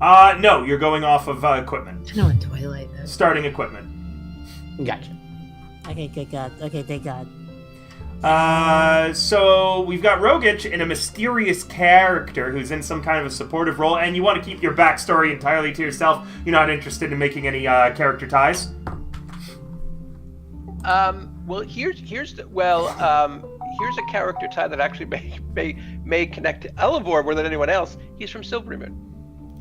No, you're going off of equipment. I know in Twilight though. Starting equipment. Gotcha. Okay, good God. Okay, thank God. So we've got Rogich in a mysterious character who's in some kind of a supportive role, and you want to keep your backstory entirely to yourself. You're not interested in making any character ties. Well, here's a character tie that actually may connect to Elevor more than anyone else. He's from Silvery Moon.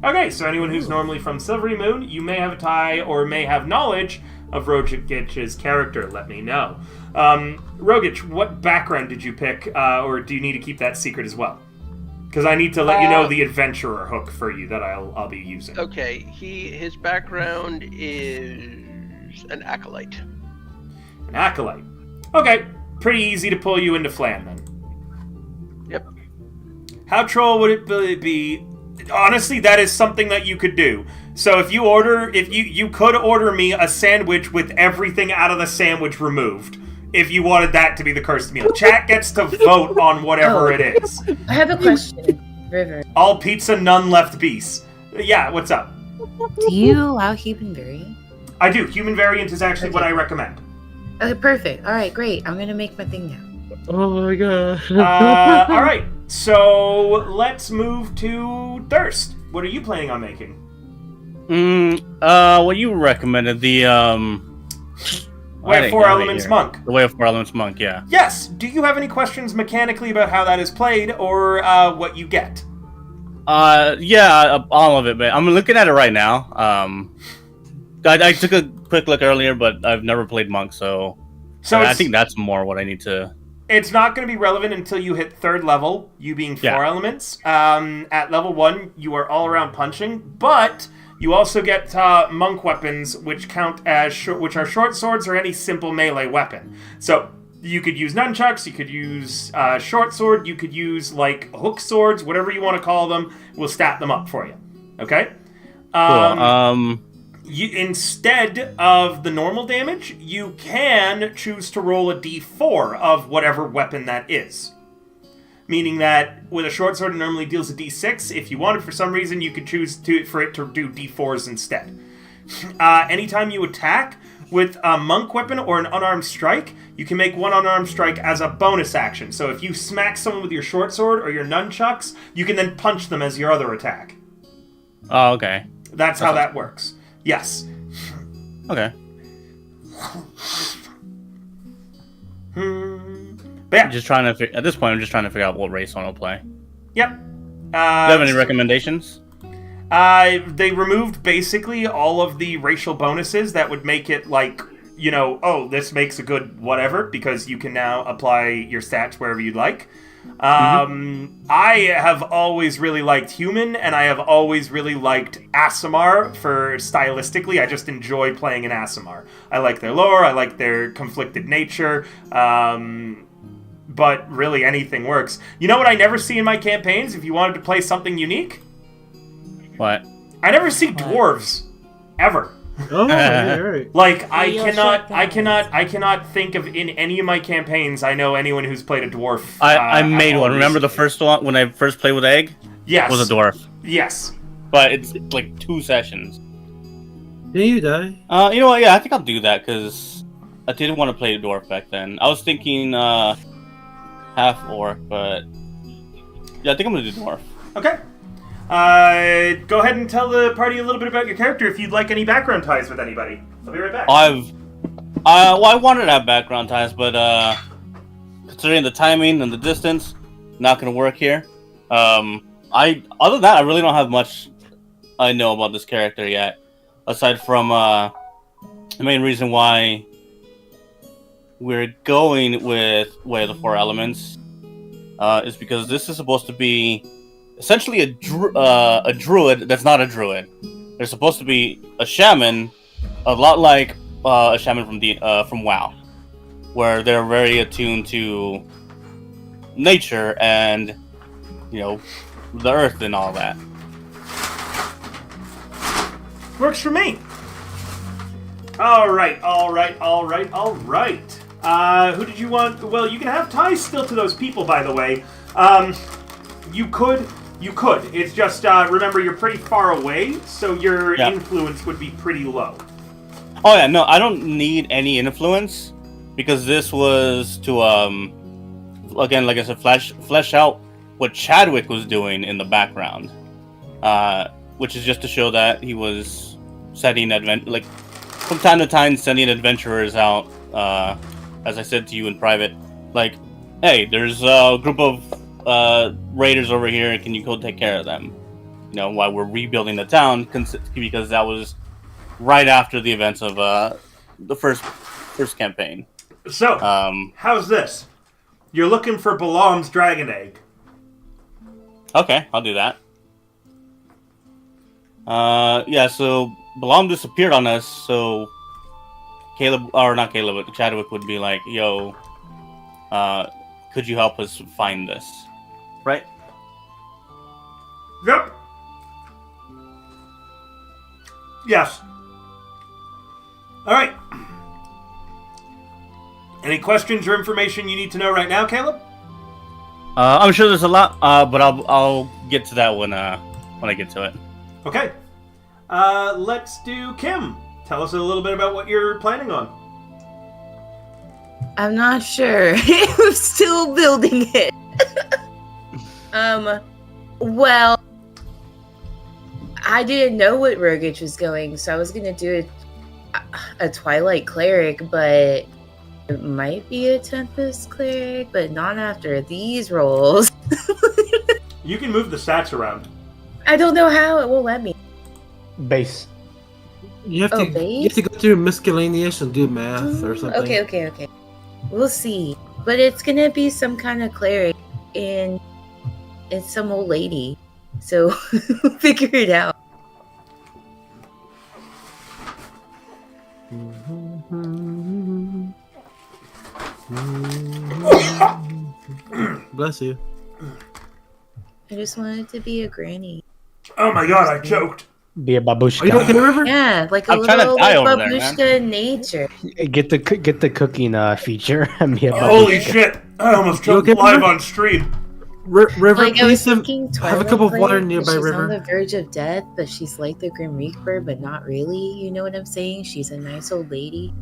Okay, so anyone who's normally from Silvery Moon, you may have a tie or may have knowledge of Rogich's character. Let me know. Rogich, what background did you pick, or do you need to keep that secret as well? Because I need to let you know the adventurer hook for you that I'll be using. Okay, his background is an acolyte. An acolyte. Okay, pretty easy to pull you into Flan then. Yep. How troll would it be? Honestly, that is something that you could do. So if you could order me a sandwich with everything out of the sandwich removed, if you wanted that to be the cursed meal. Chat gets to vote on whatever it is. I have a question, River. All pizza, none left beast. Yeah, what's up? Do you allow human variant? I do. Human variant is actually what I recommend. Okay, perfect. All right, great. I'm gonna make my thing now. Oh my god. All right. So let's move to Thirst. What are you planning on making? What you recommended, the Way of Four Elements Monk. The Way of Four Elements Monk, yeah. Yes. Do you have any questions mechanically about how that is played, or what you get? Yeah, all of it, but I'm looking at it right now. I took a quick look earlier, but I've never played Monk, so I think that's more what I need to... It's not going to be relevant until you hit 3rd level, you being 4 elements. At level 1, you are all around punching, but you also get monk weapons, which count as which are short swords or any simple melee weapon. So you could use nunchucks, you could use short sword, you could use like hook swords, whatever you want to call them. We'll stat them up for you. Okay. Cool. Instead of the normal damage, you can choose to roll a d4 of whatever weapon that is. Meaning that with a short sword, it normally deals a d6. If you wanted for some reason, you could choose for it to do d4s instead. Anytime you attack with a monk weapon or an unarmed strike, you can make one unarmed strike as a bonus action. So if you smack someone with your short sword or your nunchucks, you can then punch them as your other attack. Oh, okay. That's how that works. Yes. Okay. But yeah. Just trying to at this point, I'm just trying to figure out what race I want to play. Yep. Do you have any recommendations? They removed basically all of the racial bonuses that would make it like, oh, this makes a good whatever, because you can now apply your stats wherever you'd like. I have always really liked human, and I have always really liked Aasimar for stylistically. I just enjoy playing an Aasimar. I like their lore, I like their conflicted nature, but really anything works. You know what I never see in my campaigns if you wanted to play something unique? What? I never see dwarves. Ever. Oh, yeah, right. Like, I Real cannot think of in any of my campaigns I know anyone who's played a dwarf. I made at one. all Remember the recently. first one when I first played with Egg? Yes. Was a dwarf. Yes. But it's like 2 sessions. Did you die? You know what? Yeah, I think I'll do that because I didn't want to play a dwarf back then. I was thinking half orc, but yeah, I think I'm gonna do dwarf. Okay. Go ahead and tell the party a little bit about your character if you'd like any background ties with anybody. I'll be right back. Well, I wanted to have background ties, but considering the timing and the distance, not gonna work here. Other than that, I really don't have much I know about this character yet, aside from the main reason why we're going with Way of the Four Elements is because this is supposed to be essentially a druid that's not a druid. They're supposed to be a shaman, a lot like a shaman from WoW, where they're very attuned to nature and the earth and all that. Works for me. All right. Who did you want? Well, you can have ties still to those people, by the way. You could. It's just, remember, you're pretty far away, so your influence would be pretty low. Oh yeah, no, I don't need any influence, because this was to, again, like I said, flesh out what Chadwick was doing in the background. Which is just to show that he was setting from time to time, sending adventurers out, as I said to you in private, like, hey, there's a group of raiders over here, can you go take care of them? While we're rebuilding the town, because that was right after the events of the first campaign. So, how's this? You're looking for Balam's dragon egg. Okay, I'll do that. Yeah, so Balam disappeared on us, so Chadwick would be like, yo, could you help us find this? Right? Yep. Yes. Alright. Any questions or information you need to know right now, Caleb? I'm sure there's a lot, but I'll get to that when I get to it. Okay. Let's do Kim. Tell us a little bit about what you're planning on. I'm not sure. I'm still building it. Well, I didn't know what Rogic was going, so I was gonna do a Twilight Cleric, but it might be a Tempest Cleric, but not after these rolls. You can move the stats around. I don't know how it won't let me. Base. You have to go through miscellaneous and do math or something. Okay. We'll see. But it's gonna be some kind of cleric, and it's some old lady. So figure it out. Bless you. I just wanted to be a granny. Oh my god, I choked. Be a babushka. Are you okay, River? Yeah, like a I'm trying to little die like, over there, babushka in nature. Get the cooking feature and be a babushka. Holy shit. I almost choked okay, live River? on stream. River, Like I was please thinking have a Twilight cup of water Cleric, nearby, she's River. on the verge of death, but she's like the Grim Reaper, but not really. You know what I'm saying? She's a nice old lady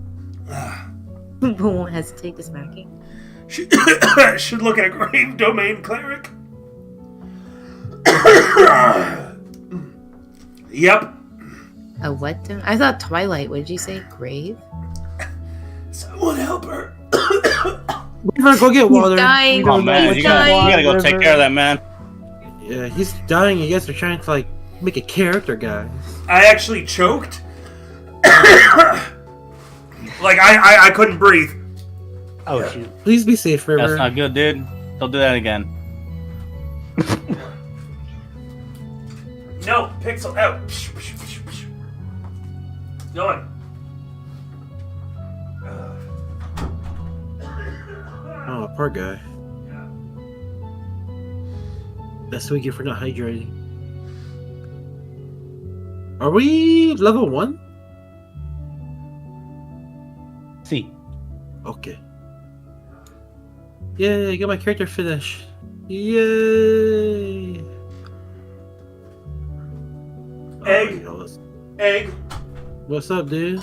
who won't hesitate to smacking. Should look at a grave domain cleric. Yep. A what? I thought Twilight. What did you say? Grave? Someone help her. River, go get water. dying. Oh man, you gotta go take care of that man. Yeah, he's dying. You guys are trying to make a character, guys. I actually choked. I couldn't breathe. Oh shoot. Please be safe, River. That's not good, dude. Don't do that again. No, Pixel out. Going. Oh, poor guy. That's what we get for not hydrating. Are we level 1? See. Okay. Yay, got my character finished. Yay! Egg. Oh, Egg. what's up, dude?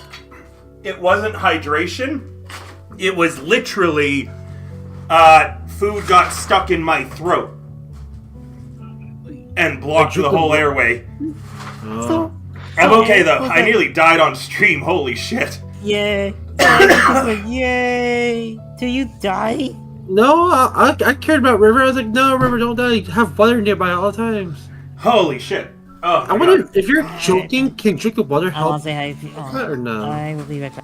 It wasn't hydration. It was literally food got stuck in my throat and blocked the whole airway. Oh. I'm okay though. I nearly died on stream. Holy shit. Yay! Yay! Do you die? No, I cared about River. I was like, no, River, don't die. Have water nearby at all times. Holy shit. Oh, I wonder if you're choking, can drinking water I help? want to say hi. Or no? I will be right back.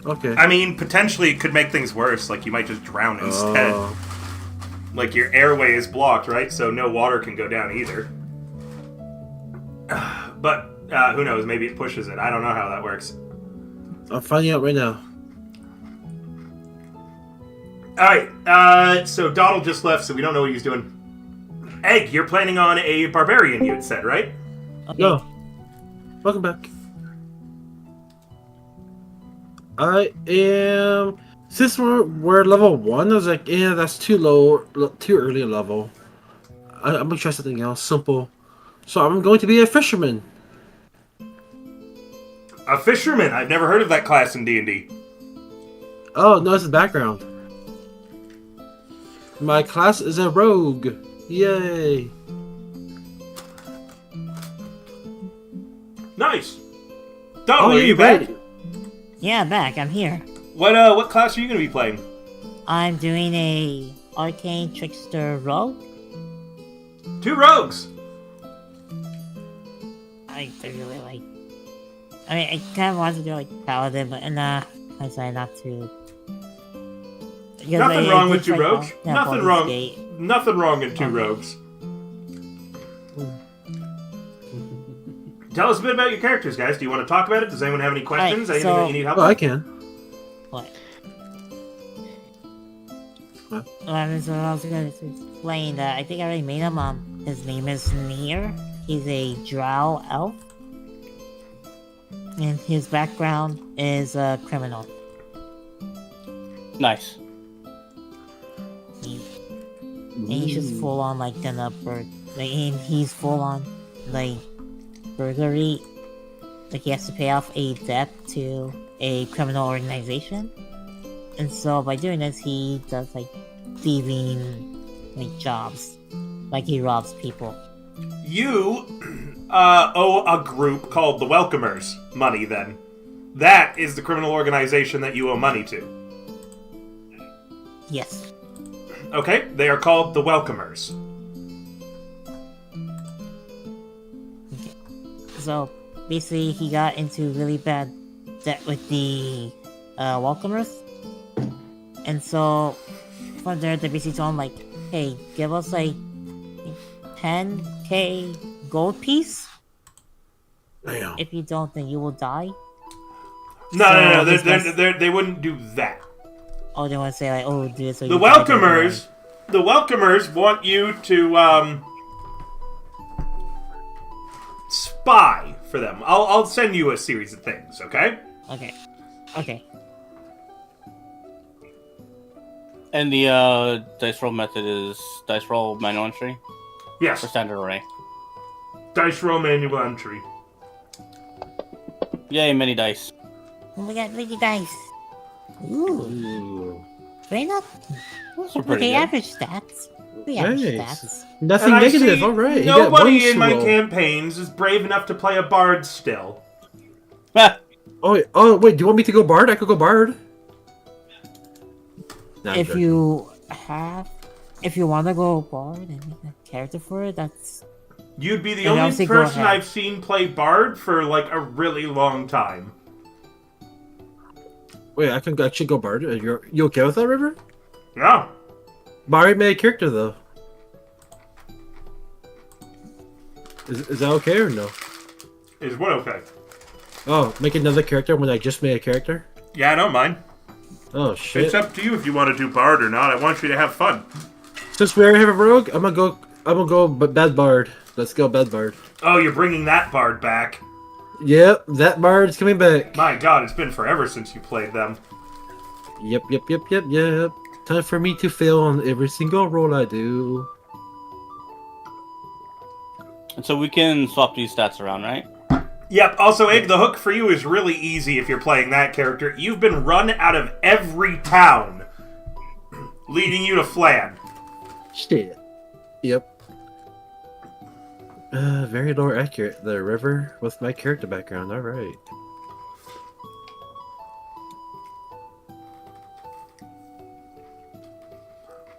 Okay. I mean, potentially it could make things worse. Like, you might just drown instead. Oh. Like, your airway is blocked, right? So no water can go down either. But, who knows? Maybe it pushes it. I don't know how that works. I'm finding out right now. Alright, so Donald just left, so we don't know what he's doing. Egg, you're planning on a barbarian, you had said, right? Okay. No. Welcome back. I am... Since we're level 1, I was like, yeah, that's too low, too early a level. I'm gonna try something else, simple. So I'm going to be a fisherman. A fisherman? I've never heard of that class in D&D. Oh, no, it's the background. My class is a rogue. Yay. Nice. Donald, are you back? Yeah, I'm back. I'm here. What class are you going to be playing? I'm doing a arcane trickster rogue. 2 rogues. I really like. I mean, I kind of wanted to do like paladin, but I decided not to. Because Nothing wrong with 2 like, rogues. yeah, Nothing Baldur's wrong. Gate. Nothing wrong in 2 rogues. Tell us a bit about your characters, guys. Do you want to talk about it? Does anyone have any questions? Anything that you need help Oh, I with? can. What? What? I was going to explain that I think I already made him. His name is Nier. He's a drow elf. And his background is a criminal. Nice. And he's just full on like gonna like, and he's full on like burglary. Like he has to pay off a debt to a criminal organization. And so by doing this he does like thieving like jobs. Like he robs people. You owe a group called the Welcomers money, then. That is the criminal organization that you owe money to. Yes. Okay, they are called the Welcomers. Okay. So basically he got into really bad debt with the Welcomers. And so from there they basically told him like, hey, give us like 10k gold piece. Damn. If you don't, then you will die. No, So they wouldn't do that. Oh, they want to say like, oh, do this. So The you die, Welcomers want you to spy for them. I'll send you a series of things, okay? Okay. And the dice roll method is dice roll manual entry Yes. or standard array. Dice roll manual entry. Yay, many dice. Oh my god, look at dice. Ooh, Ooh. very not. Those are pretty Okay, good. average stats. The average Nice. stats. Nothing And I negative, see alright. You got one nobody in my roll. campaigns is brave enough to play a bard still. Ah, Oh, wait, do you want me to go bard? I could go bard. Nah, I'm If joking. you want to go bard and make a character for it, that's You'd be the And only obviously go person ahead. I've seen play bard for like a really long time. Wait, I can actually go bard. You okay with that, River? Yeah. Mari made a character though. Is that okay or no? Is what okay? Oh, make another character when I just made a character? Yeah, I don't mind. Oh shit. It's up to you if you want to do bard or not. I want you to have fun. Since we already have a rogue, I'm gonna go bad bard. Let's go bad bard. Oh, you're bringing that bard back. Yep, that bard's coming back. My god, it's been forever since you played them. Yep. Time for me to fail on every single roll I do. And so we can swap these stats around, right? Yep, also, Egg, the hook for you is really easy if you're playing that character. You've been run out of every town, leading you to Flan. Shit. Yep. Very lore accurate. The river with my character background. Alright.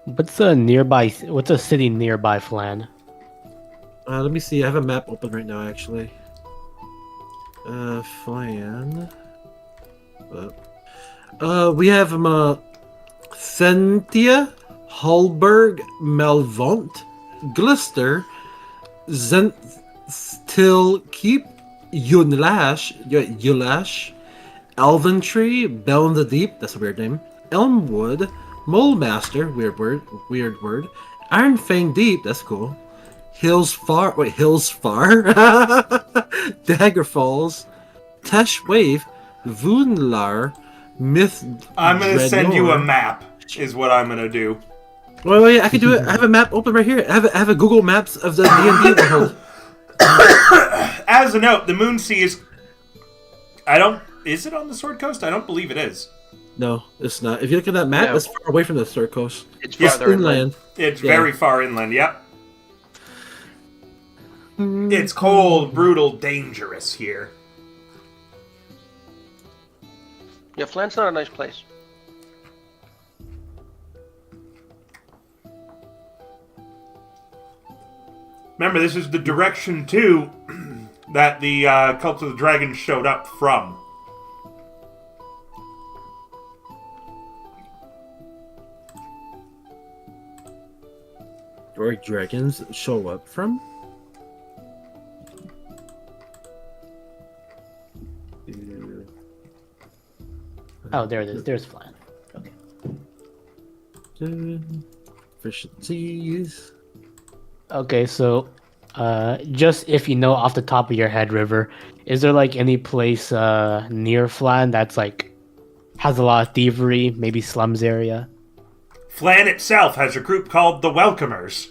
What's a city nearby Flan? Let me see. I have a map open right now, actually. Flan. We have Thentia, Hallberg, Melvont, Glister, Zentilkeep, Yulash, Elventree, Bell in the Deep, that's a weird name, Elmwood, Molemaster, weird word, Ironfang Deep, that's cool, Hills Far, Dagger Falls, Tesh Wave, Voonlar, Myth. I'm gonna send you a map, is what I'm gonna do. Wait, I can do it. I have a map open right here. I have a Google Maps of the D&D world. As a note, the Moonsea is... Is it on the Sword Coast? I don't believe it is. No, it's not. If you look at that map, No. it's far away from the Sword Coast. It's farther inland. It's very far inland, yep. It's cold, brutal, dangerous here. Yeah, Flan's not a nice place. Remember, this is the direction, too, that the Cult of the Dragon showed up from. Where dragons show up from? Oh, there it is. There's Flan. Okay. Efficiencies. Okay, so just if you know off the top of your head, River, is there like any place near Flan that's like has a lot of thievery, maybe slums area? Flan itself has a group called the Welcomers.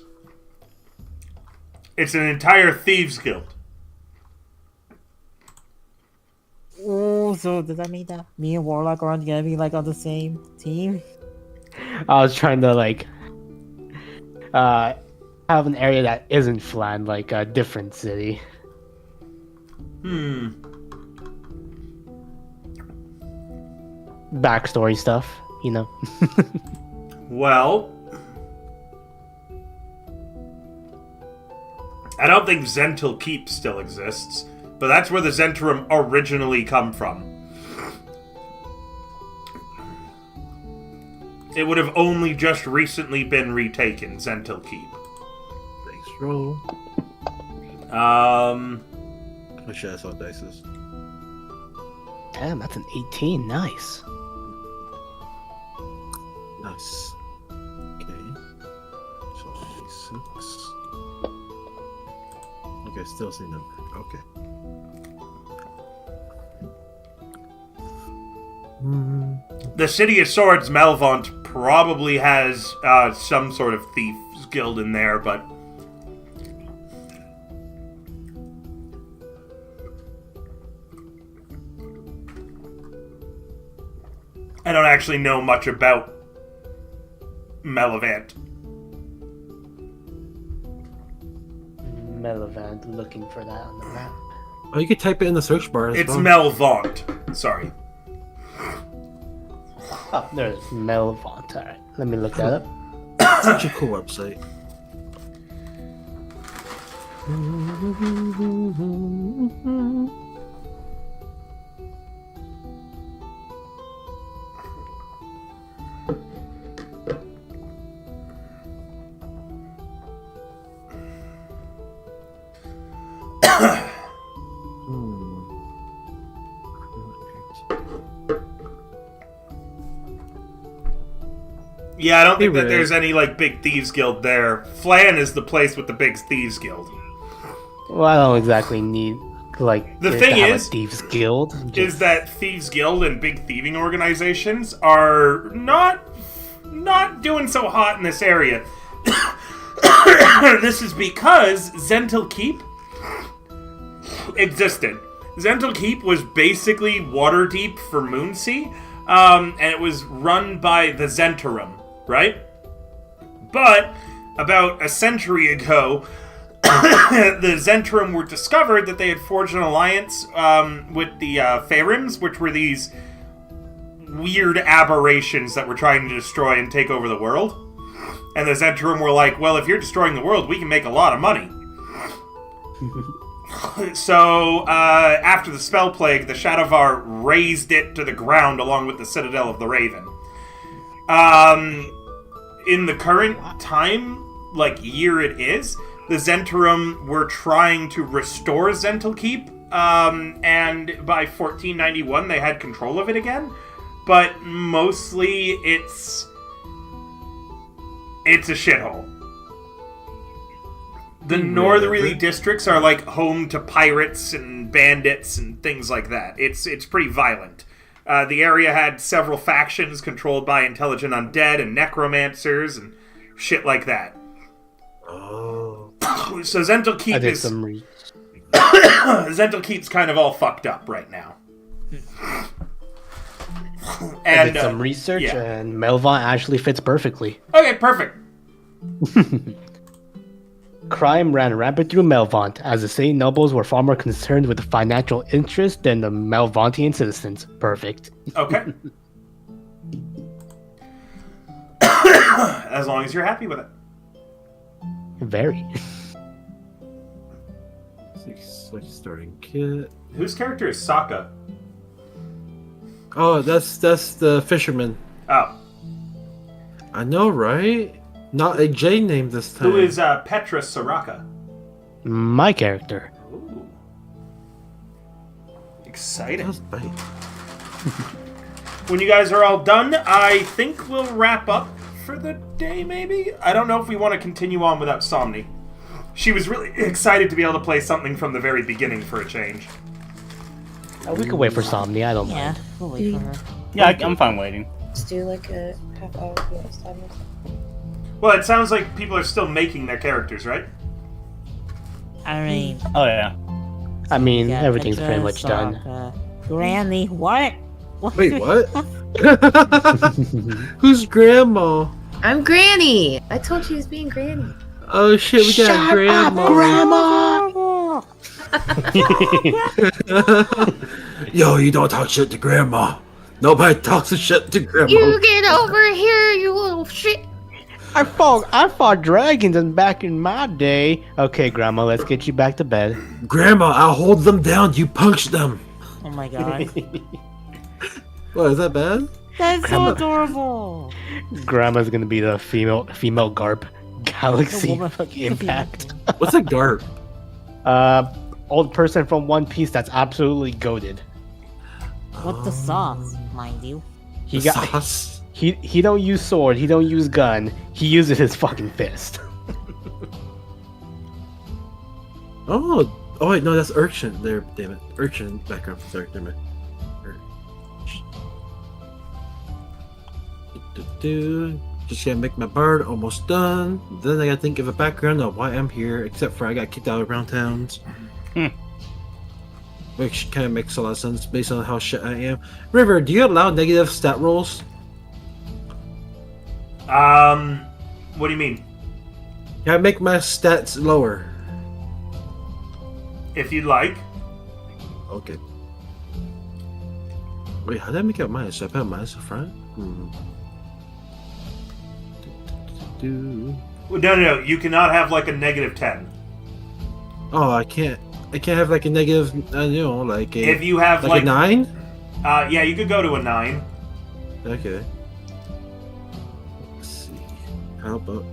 It's an entire thieves guild. Oh, so does that mean that me and Warlock aren't gonna be like on the same team? I was trying to like have an area that isn't Flan, like a different city. Backstory stuff, you know. Well, I don't think Zentil Keep still exists, but that's where the Zentrum originally come from. It would have only just recently been retaken, Zentil Keep. Thanks, roll. Um, I should have saw dices. Damn, that's an 18. Nice. Nice. Okay. So 6. Okay, still same number. Okay. The City of Swords, Melvont, probably has some sort of thieves guild in there, but I don't actually know much about Melvant. Melvant, looking for that on the map. Oh, you could type it in the search bar as It's well. Melvant. Sorry. Oh, there's Melvant. Alright, let me look that up. Such a cool website. Yeah, I don't think that Really? there's any like big thieves guild there. Flan is the place with the big thieves guild. Well, I don't exactly need like The to thing have is- a thieves guild. Is that thieves guild and big thieving organizations are not doing so hot in this area. This is because Zentil Keep existed. Zentil Keep was basically Waterdeep for Moonsea, and it was run by the Zentarum, right? But about a century ago, the Zentarum were discovered that they had forged an alliance with the Farims, which were these weird aberrations that were trying to destroy and take over the world. And the Zentarum were like, well, if you're destroying the world, we can make a lot of money. So, after the Spell Plague, the Shadowvar razed it to the ground along with the Citadel of the Raven. In the current time, like, year it is, the Zentarum were trying to restore Zentil Keep, and by 1491 they had control of it again. But mostly it's a shithole. The northerly districts are like home to pirates and bandits and things like that. It's pretty violent. The area had several factions controlled by intelligent undead and necromancers and shit like that. Oh. So Zentil Keep I did is some Zentil Keep's kind of all fucked up right now. I did some research, yeah. and Melvon actually fits perfectly. Okay, perfect. Crime ran rampant through Melvont, as the city nobles were far more concerned with the financial interest than the Melvontian citizens. Perfect. Okay. As long as you're happy with it. Very. Like starting kit. Whose character is Sokka? Oh, that's the fisherman. Oh. I know, right? Not a J name this time. Who is Petra Soraka? My character. Ooh. Exciting. That's bait. When you guys are all done, I think we'll wrap up for the day, maybe? I don't know if we want to continue on without Somni. She was really excited to be able to play something from the very beginning for a change. We could wait for Somni, I don't Yeah, mind. we'll wait for her. Yeah, I'm fine waiting. Let's do like a half hour last time. Well, it sounds like people are still making their characters, right? I mean, Oh yeah. I mean, yeah, everything's pretty Petra, much done. Sokka, Granny, what? Wait, what? Who's grandma? I'm Granny. I told you he was being Granny. Oh shit, we got grandma. Yo, you don't talk shit to grandma. Nobody talks shit to grandma. You get over here, you little shit. I fought dragons and back in my day. Okay, Grandma, let's get you back to bed. Grandma, I'll hold them down. You punch them. Oh my god. What, is that bad? That's Grandma. so adorable. Grandma's gonna be the female garp galaxy woman- fucking impact. What's a garp? Old person from One Piece that's absolutely goated. With the sauce, mind you. He The got sauce. he don't use sword, he don't use gun, he uses his fucking fist. Oh wait, no, that's Urchin. There, damn it, Urchin background. Sorry, damn it. Just gotta make my bird almost done. Then I gotta think of a background of why I'm here, except for I got kicked out of Round Towns. Which kind of makes a lot of sense based on how shit I am. River, do you allow negative stat rolls? What do you mean? Can I make my stats lower? If you'd like. Okay. Wait, how did I make it minus? Should I put a minus in front? No. You cannot have like a -10. Oh, I can't have like a negative, like a... If you have like a 9? Yeah, you could go to a 9. Okay. Let's see. How about...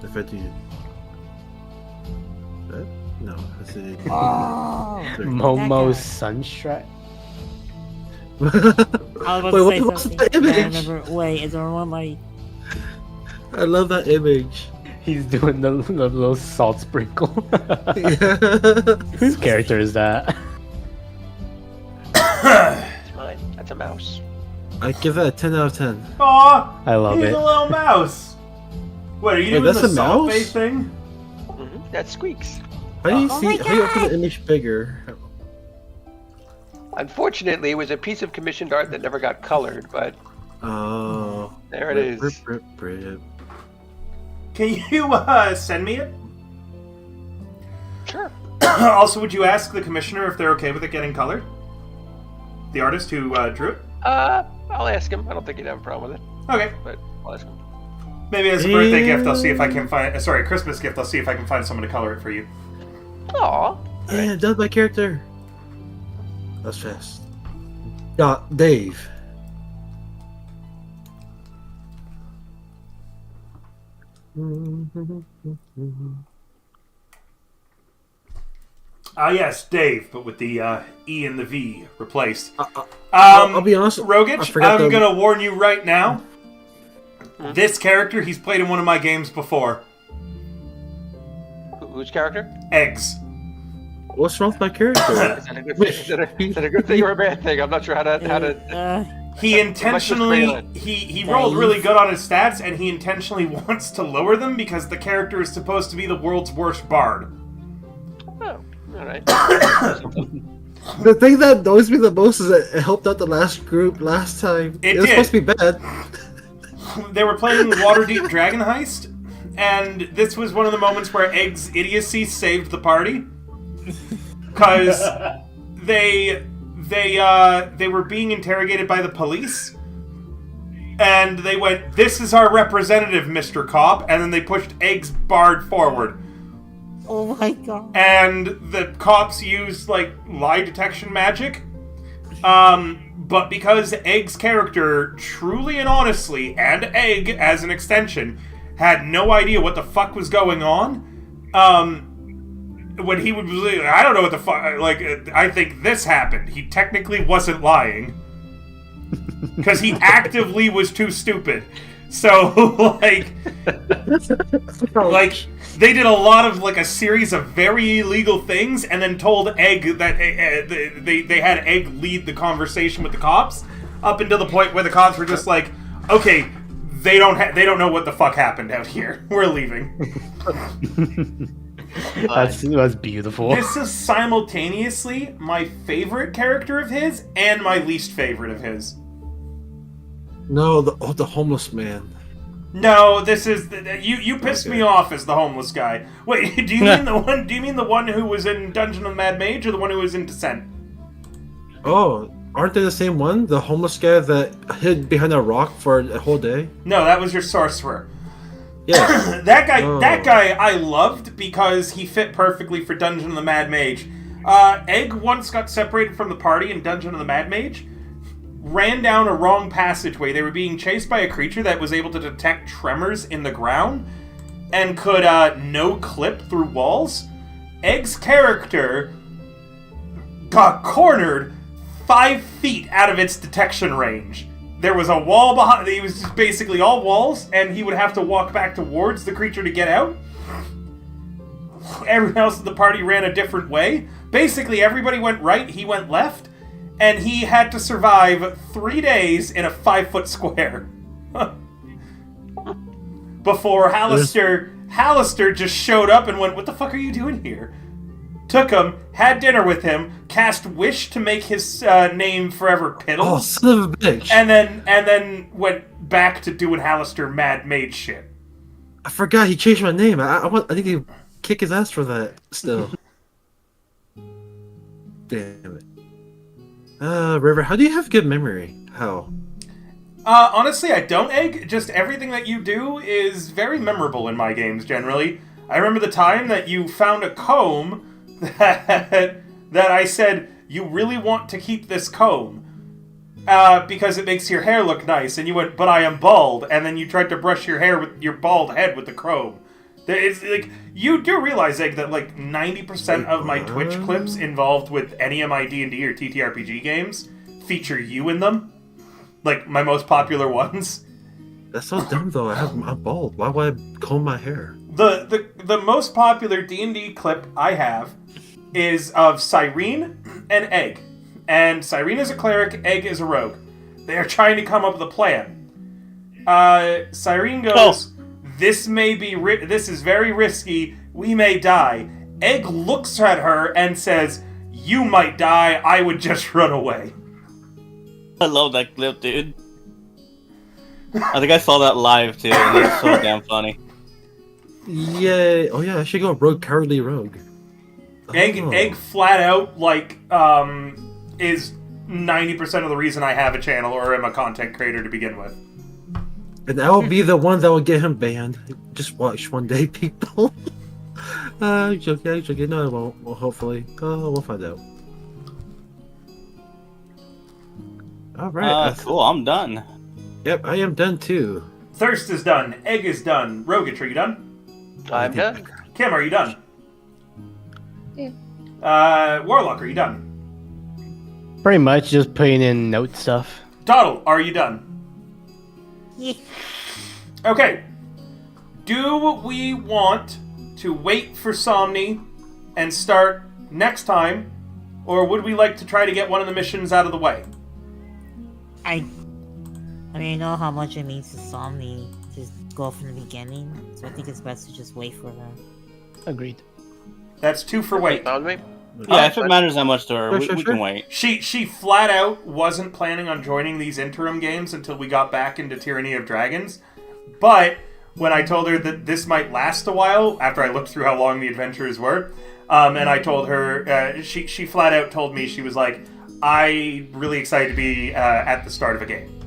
If I do... That? No, I see... Oh, Momo's that Sunstrike. I was about Wait, to what's say that something. image? I remember. Wait, is everyone like? I love that image. He's doing the little salt sprinkle. Yeah. Whose character is that? It's mine. That's a mouse. I give that a 10 out of 10. Aw, I love he's it. a little mouse. What, are you Wait, doing that's the a salt mouse? bay thing? That squeaks. How do you Oh see? my How do you open God. the image bigger? Unfortunately, it was a piece of commissioned art that never got colored, but Oh. there it is. Rip. Can you send me it? Sure. Also, would you ask the commissioner if they're okay with it getting colored? The artist who drew it? I'll ask him. I don't think he'd have a problem with it, Okay. but I'll ask him. Maybe as a birthday gift, I'll see if I can find... sorry, Christmas gift, I'll see if I can find someone to color it for you. Aw. Yeah, done by character. That's fast. Yeah, Dave. Ah, yes, Dave, but with the E and the V replaced. I'll be honest. I Rogic, forgot I'm the- gonna warn you right now. This character, he's played in one of my games before. Whose character? Eggs. What's wrong with my character? Is that a good thing? Is that a good thing or a bad thing? I'm not sure how to. He intentionally he rolled really good on his stats, and he intentionally wants to lower them because the character is supposed to be the world's worst bard. Oh, all right. The thing that annoys me the most is that it helped out the last group last time. It was did. supposed to be bad. They were playing Waterdeep Dragon Heist, and this was one of the moments where Egg's idiocy saved the party. Because they were being interrogated by the police, and they went, "This is our representative, Mr. Cop," and then they pushed Egg's bard forward. Oh my god. And the cops used, like, lie detection magic. But because Egg's character, truly and honestly, and Egg as an extension, had no idea what the fuck was going on, when he would be like, I don't know what the fuck, like, I think this happened, he technically wasn't lying. Because he actively was too stupid. So, like, they did a lot of, like, a series of very illegal things, and then told Egg that they had Egg lead the conversation with the cops, up until the point where the cops were just like, okay, they don't know what the fuck happened out here. We're leaving. That's beautiful. This is simultaneously my favorite character of his and my least favorite of his. No, the homeless man. No, this is you pissed Okay. me off as the homeless guy. Wait, do you mean the one? Do you mean the one who was in Dungeon of the Mad Mage, or the one who was in Descent? Oh, aren't they the same one? The homeless guy that hid behind a rock for a whole day? No, that was your sorcerer. Yeah. That guy, Oh. I loved because he fit perfectly for Dungeon of the Mad Mage. Egg once got separated from the party in Dungeon of the Mad Mage, ran down a wrong passageway. They were being chased by a creature that was able to detect tremors in the ground and could no-clip through walls. Egg's character got cornered 5 feet out of its detection range. There was a wall behind. It was just basically all walls, and he would have to walk back towards the creature to get out. Everyone else in the party ran a different way. Basically, everybody went right, he went left, and he had to survive 3 days in a 5-foot square. Before Hallister just showed up and went, "What the fuck are you doing here?" Took him, had dinner with him, cast Wish to make his name forever Oh, Piddles, son of a bitch! and then went back to doing Hallister Mad Mage shit. I forgot he changed my name. I think he kick his ass for that. Still. Damn it. River, how do you have good memory? How? Honestly, I don't, Egg. Just everything that you do is very memorable in my games, generally. I remember the time that you found a comb that I said, "You really want to keep this comb because it makes your hair look nice," and you went, "But I am bald," and then you tried to brush your hair with your bald head with the comb. It's like, you do realize, Egg, that like 90% of my Twitch clips involved with any of my D&D or TTRPG games feature you in them. Like, my most popular ones. That's so dumb, though. I'm bald. Why would I comb my hair? The most popular D&D clip I have is of Cyrene and Egg. And Cyrene is a cleric, Egg is a rogue. They are trying to come up with a plan. Cyrene goes, this is very risky, we may die. Egg looks at her and says, you might die, I would just run away. I love that clip, dude. I think I saw that live too, and it's so damn funny. Yay! Oh yeah, I should go rogue, cowardly rogue. Egg flat out is 90% of the reason I have a channel or am a content creator to begin with. And I will be the one that will get him banned. Just watch one day, people. Joking. No, I won't. Well, hopefully. We'll find out. Alright. Cool, I'm done. Yep, I am done too. Thirst is done. Egg is done. Rogic, are you done? I'm done. Kim, are you done? Yeah. Warlock, are you done? Pretty much just putting in note stuff. Doddle, are you done? Yeah. Okay. Do we want to wait for Somni and start next time, or would we like to try to get one of the missions out of the way? I mean, I know how much it means to Somni to go from the beginning, so I think it's best to just wait for her. Agreed. That's 2 for wait. Found me? Yeah, if it matters that much to her, we can wait. She flat out wasn't planning on joining these interim games until we got back into Tyranny of Dragons. But when I told her that this might last a while, after I looked through how long the adventures were, and I told her, she flat out told me, she was like, I'm really excited to be at the start of a game.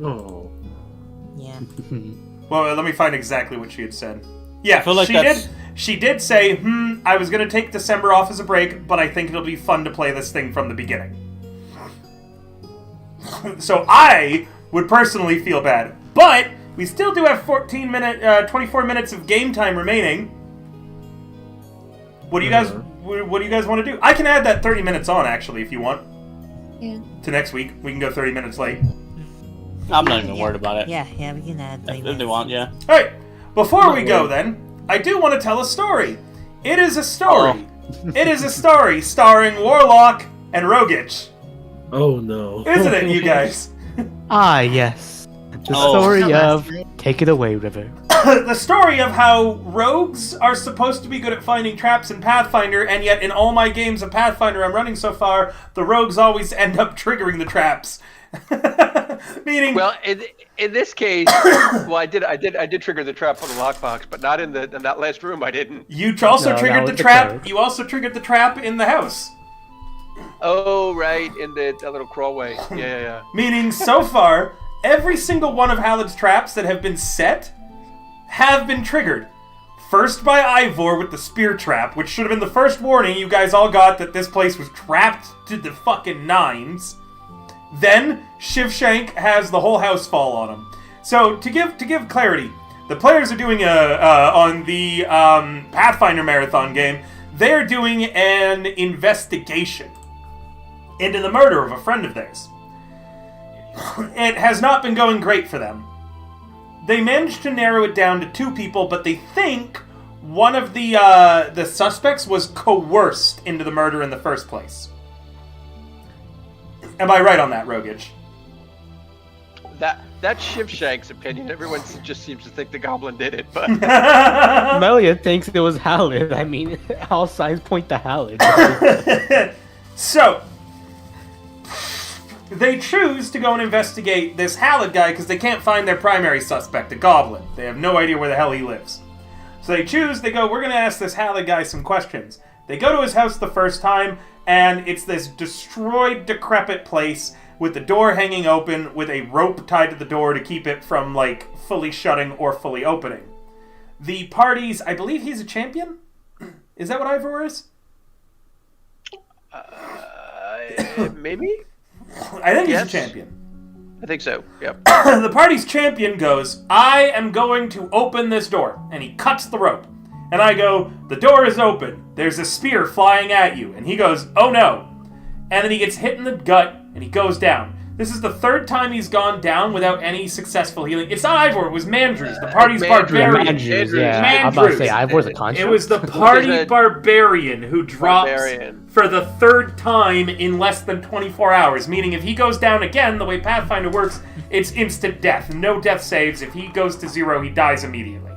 Oh. Yeah. Well, let me find exactly what she had said. Yeah, I feel like she did say, I was going to take December off as a break, but I think it'll be fun to play this thing from the beginning. So I would personally feel bad. But we still do have 24 minutes of game time remaining. What do you guys want to do? I can add that 30 minutes on, actually, if you want. Yeah. To next week. We can go 30 minutes late. I'm not even worried about it. Yeah, we can add If they want, yeah. Alright, before we go then, I do want to tell a story. It is a story. It is a story starring Warlock and Rogic. Oh no. Isn't it, you guys? Ah, yes. The Oh. story of... Take it away, River. The story of how rogues are supposed to be good at finding traps in Pathfinder, and yet in all my games of Pathfinder I'm running so far, the rogues always end up triggering the traps. Meaning, Well, in this case, well, I did trigger the trap on the lockbox, but not in that last room. I didn't. you also No, that triggered was the the trap. cleric. You also triggered the trap in the house. Oh, right, in that little crawlway. Yeah. Meaning, so far, every single one of Halid's traps that have been set have been triggered. First by Ivor with the spear trap, which should have been the first warning you guys all got that this place was trapped to the fucking nines. Then Shivshank has the whole house fall on him. So to give clarity, the players are doing on the Pathfinder marathon game. They're doing an investigation into the murder of a friend of theirs. It has not been going great for them. They managed to narrow it down to 2 people, but they think one of the suspects was coerced into the murder in the first place. Am I right on that, Rogic? That's Shivshank's opinion. Everyone just seems to think the goblin did it, but Melia thinks it was Halid. I mean, all signs point to Halid. So, they choose to go and investigate this Halid guy because they can't find their primary suspect, the goblin. They have no idea where the hell he lives. So they go, we're going to ask this Halid guy some questions. They go to his house the first time, and it's this destroyed, decrepit place with the door hanging open with a rope tied to the door to keep it from, like, fully shutting or fully opening. The parties, I believe he's a champion? Is that what Ivor is? maybe? I think Yes. he's a champion. I think so, yep. The party's champion goes, I am going to open this door. And he cuts the rope. And I go, the door is open. There's a spear flying at you. And he goes, oh no. and then he gets hit in the gut, and he goes down. This is the third time he's gone down without any successful healing. It's not Ivor, it was Mandrews, the party's barbarian. Mandrews, yeah. Mandrews. I'm about to say Ivor's a contract. It was the party barbarian who drops for the third time in less than 24 hours, meaning if he goes down again, the way Pathfinder works, it's instant death. No death saves. If he goes to 0, he dies immediately.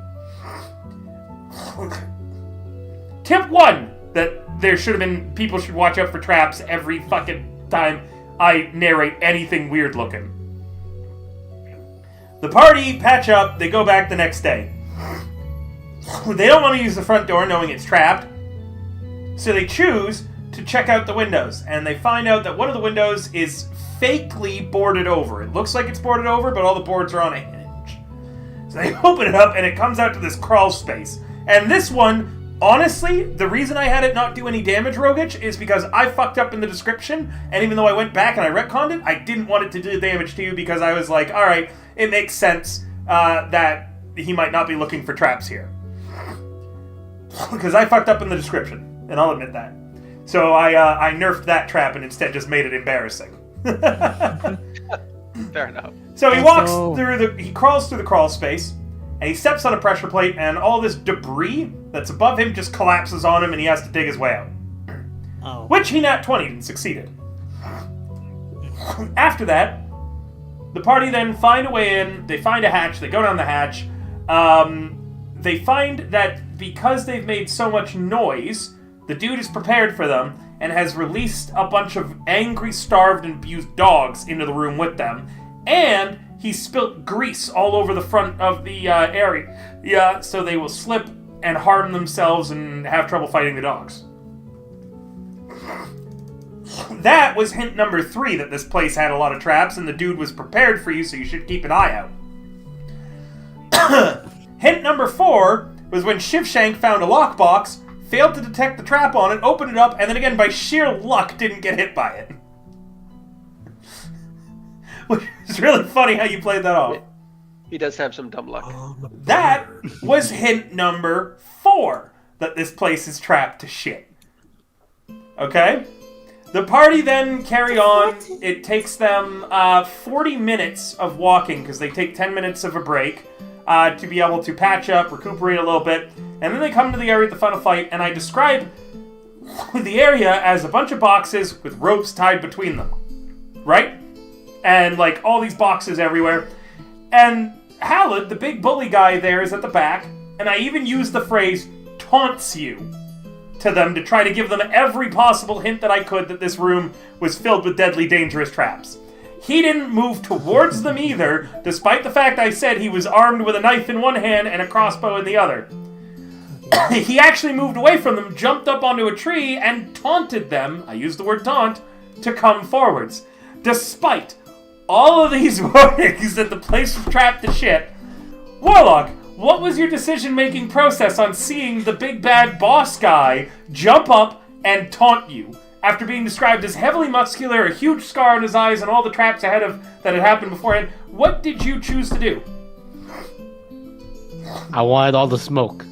Tip 1, that there should have been, people should watch out for traps every fucking time I narrate anything weird looking. The party patch up, they go back the next day. They don't want to use the front door knowing it's trapped, so they choose to check out the windows, and they find out that one of the windows is fakely boarded over. It looks like it's boarded over, but all the boards are on a hinge. So they open it up, and it comes out to this crawl space. And this one, honestly, the reason I had it not do any damage, Rogich, is because I fucked up in the description, and even though I went back and I retconned it, I didn't want it to do damage to you because I was like, alright, it makes sense that he might not be looking for traps here. Because I fucked up in the description, and I'll admit that. So I nerfed that trap and instead just made it embarrassing. Fair enough. So he crawls through the crawl space, and he steps on a pressure plate, and all this debris that's above him just collapses on him, and he has to dig his way out. Oh. Which he nat 20'd and succeeded. After that, the party then find a way in, they find a hatch, they go down the hatch. They find that because they've made so much noise, the dude is prepared for them and has released a bunch of angry, starved, and abused dogs into the room with them. And he spilt grease all over the front of the area. Yeah, so they will slip and harm themselves and have trouble fighting the dogs. That was hint number 3, that this place had a lot of traps and the dude was prepared for you, so you should keep an eye out. Hint number 4 was when Shivshank found a lockbox, failed to detect the trap on it, opened it up, and then again, by sheer luck, didn't get hit by it. Which is really funny how you played that off. He does have some dumb luck. That was hint number 4, that this place is trapped to shit. Okay? The party then carry on. It takes them 40 minutes of walking, because they take 10 minutes of a break, to be able to patch up, recuperate a little bit, and then they come to the area at the final fight, and I describe the area as a bunch of boxes with ropes tied between them. Right? And, like, all these boxes everywhere. And Halid, the big bully guy there, is at the back, and I even used the phrase, taunts you, to them to try to give them every possible hint that I could that this room was filled with deadly, dangerous traps. He didn't move towards them either, despite the fact I said he was armed with a knife in one hand and a crossbow in the other. He actually moved away from them, jumped up onto a tree, and taunted them, I used the word taunt, to come forwards. Despite all of these warnings that the place was trapped to shit, Warlock, what was your decision-making process on seeing the big bad boss guy jump up and taunt you after being described as heavily muscular, a huge scar on his eyes, and all the traps ahead of that had happened beforehand? What did you choose to do? I wanted all the smoke.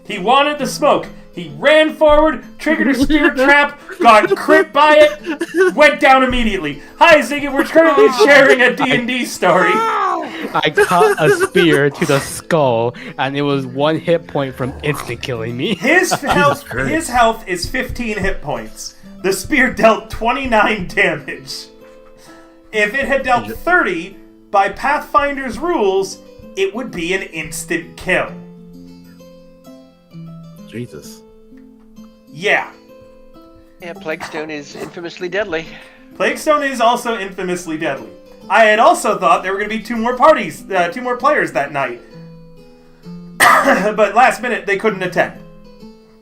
He wanted the smoke. He ran forward, triggered a spear trap, got crit by it, went down immediately. Hi, Ziggy, we're currently sharing a D&D story. I caught a spear to the skull, and it was 1 hit point from instant killing me. His health is 15 hit points. The spear dealt 29 damage. If it had dealt 30, by Pathfinder's rules, it would be an instant kill. Jesus. Yeah. Yeah, Plaguestone is infamously deadly. Plaguestone is also infamously deadly. I had also thought there were going to be 2 more parties, 2 more players that night. But last minute, they couldn't attend.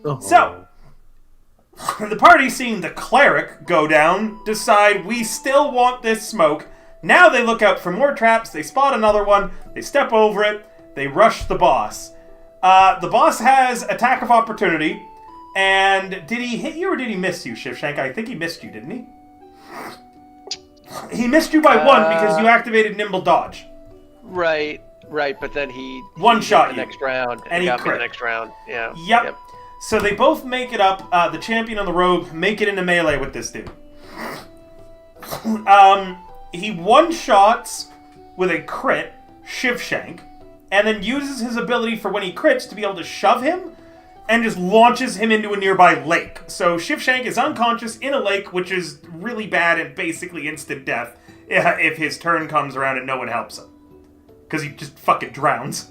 Oh. So, the party, seeing the cleric go down, decide we still want this smoke. Now they look out for more traps, they spot another one, they step over it, they rush the boss. The boss has attack of opportunity, and did he hit you or did he miss you, Shivshank? I think he missed you, didn't he? He missed you by 1 because you activated Nimble Dodge. Right, but then he one-shot the you. next round, And he got me crit. the next round. Yeah. Yep. So they both make it up. The champion and the rogue make it into melee with this dude. He one-shots with a crit Shivshank, and then uses his ability for when he crits to be able to shove him, and just launches him into a nearby lake. So Shivshank is unconscious in a lake, which is really bad and basically instant death if his turn comes around and no one helps him. Because he just fucking drowns.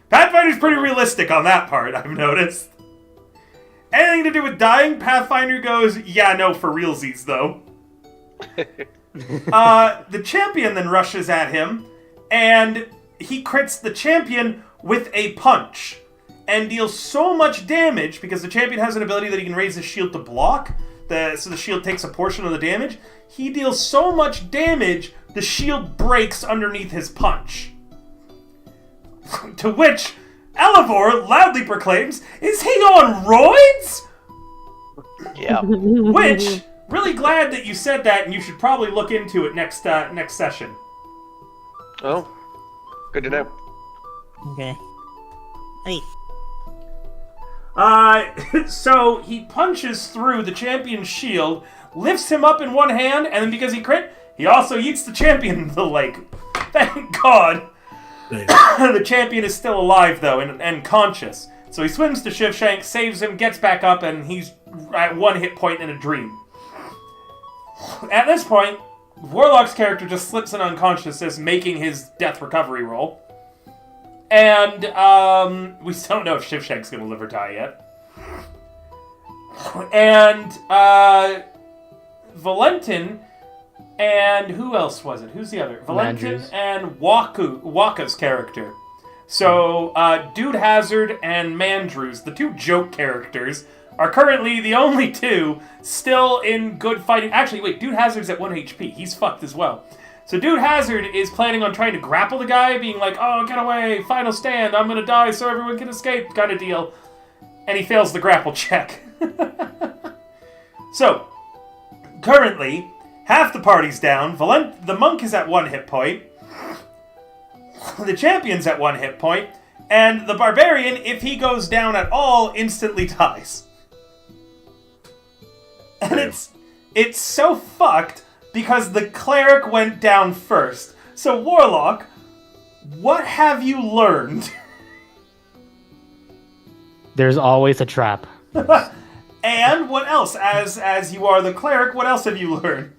Pathfinder's pretty realistic on that part, I've noticed. Anything to do with dying, Pathfinder goes, yeah, no, for realsies, though. The champion then rushes at him, and he crits the champion with a punch, and deals so much damage, because the champion has an ability that he can raise his shield to block, so the shield takes a portion of the damage. He deals so much damage, the shield breaks underneath his punch. To which Elevor loudly proclaims, "Is he on roids?" Yeah. Which, really glad that you said that, and you should probably look into it next session. Oh, good to know. Okay. Hey. So he punches through the champion's shield, lifts him up in one hand, and then because he crit, he also yeets the champion into the lake. Thank God. The champion is still alive, though, and conscious. So he swims to Shivshank, saves him, gets back up, and he's at 1 hit point in a dream. At this point, Warlock's character just slips in unconsciousness, making his death recovery roll. And, we still don't know if Shivshank's gonna live or die yet. And, Valentin, and who else was it? Who's the other? Valentin Mandrews. and Waka's character. So, Dude Hazard and Mandrews, the two joke characters, are currently the only two still in good fighting. Actually, wait, Dude Hazard's at 1 HP. He's fucked as well. So Dude Hazard is planning on trying to grapple the guy, being like, oh, get away, final stand, I'm gonna die so everyone can escape, kind of deal. And he fails the grapple check. So, currently, half the party's down. The monk is at 1 hit point. The champion's at 1 hit point. And the barbarian, if he goes down at all, instantly dies. And it's so fucked because the cleric went down first. So, Warlock, what have you learned? There's always a trap. And what else? As you are the cleric, what else have you learned?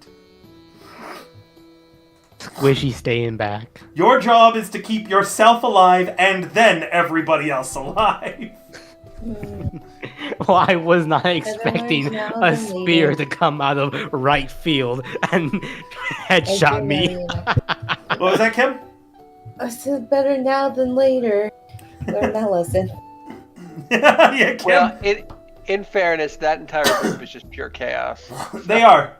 Squishy staying back. Your job is to keep yourself alive and then everybody else alive. Well, I was not expecting now a than spear later. to come out of right field and headshot me. What was that, Kim? I said better now than later. Learn that lesson. Yeah, Kim. Well, in fairness, that entire group is just pure chaos. They are.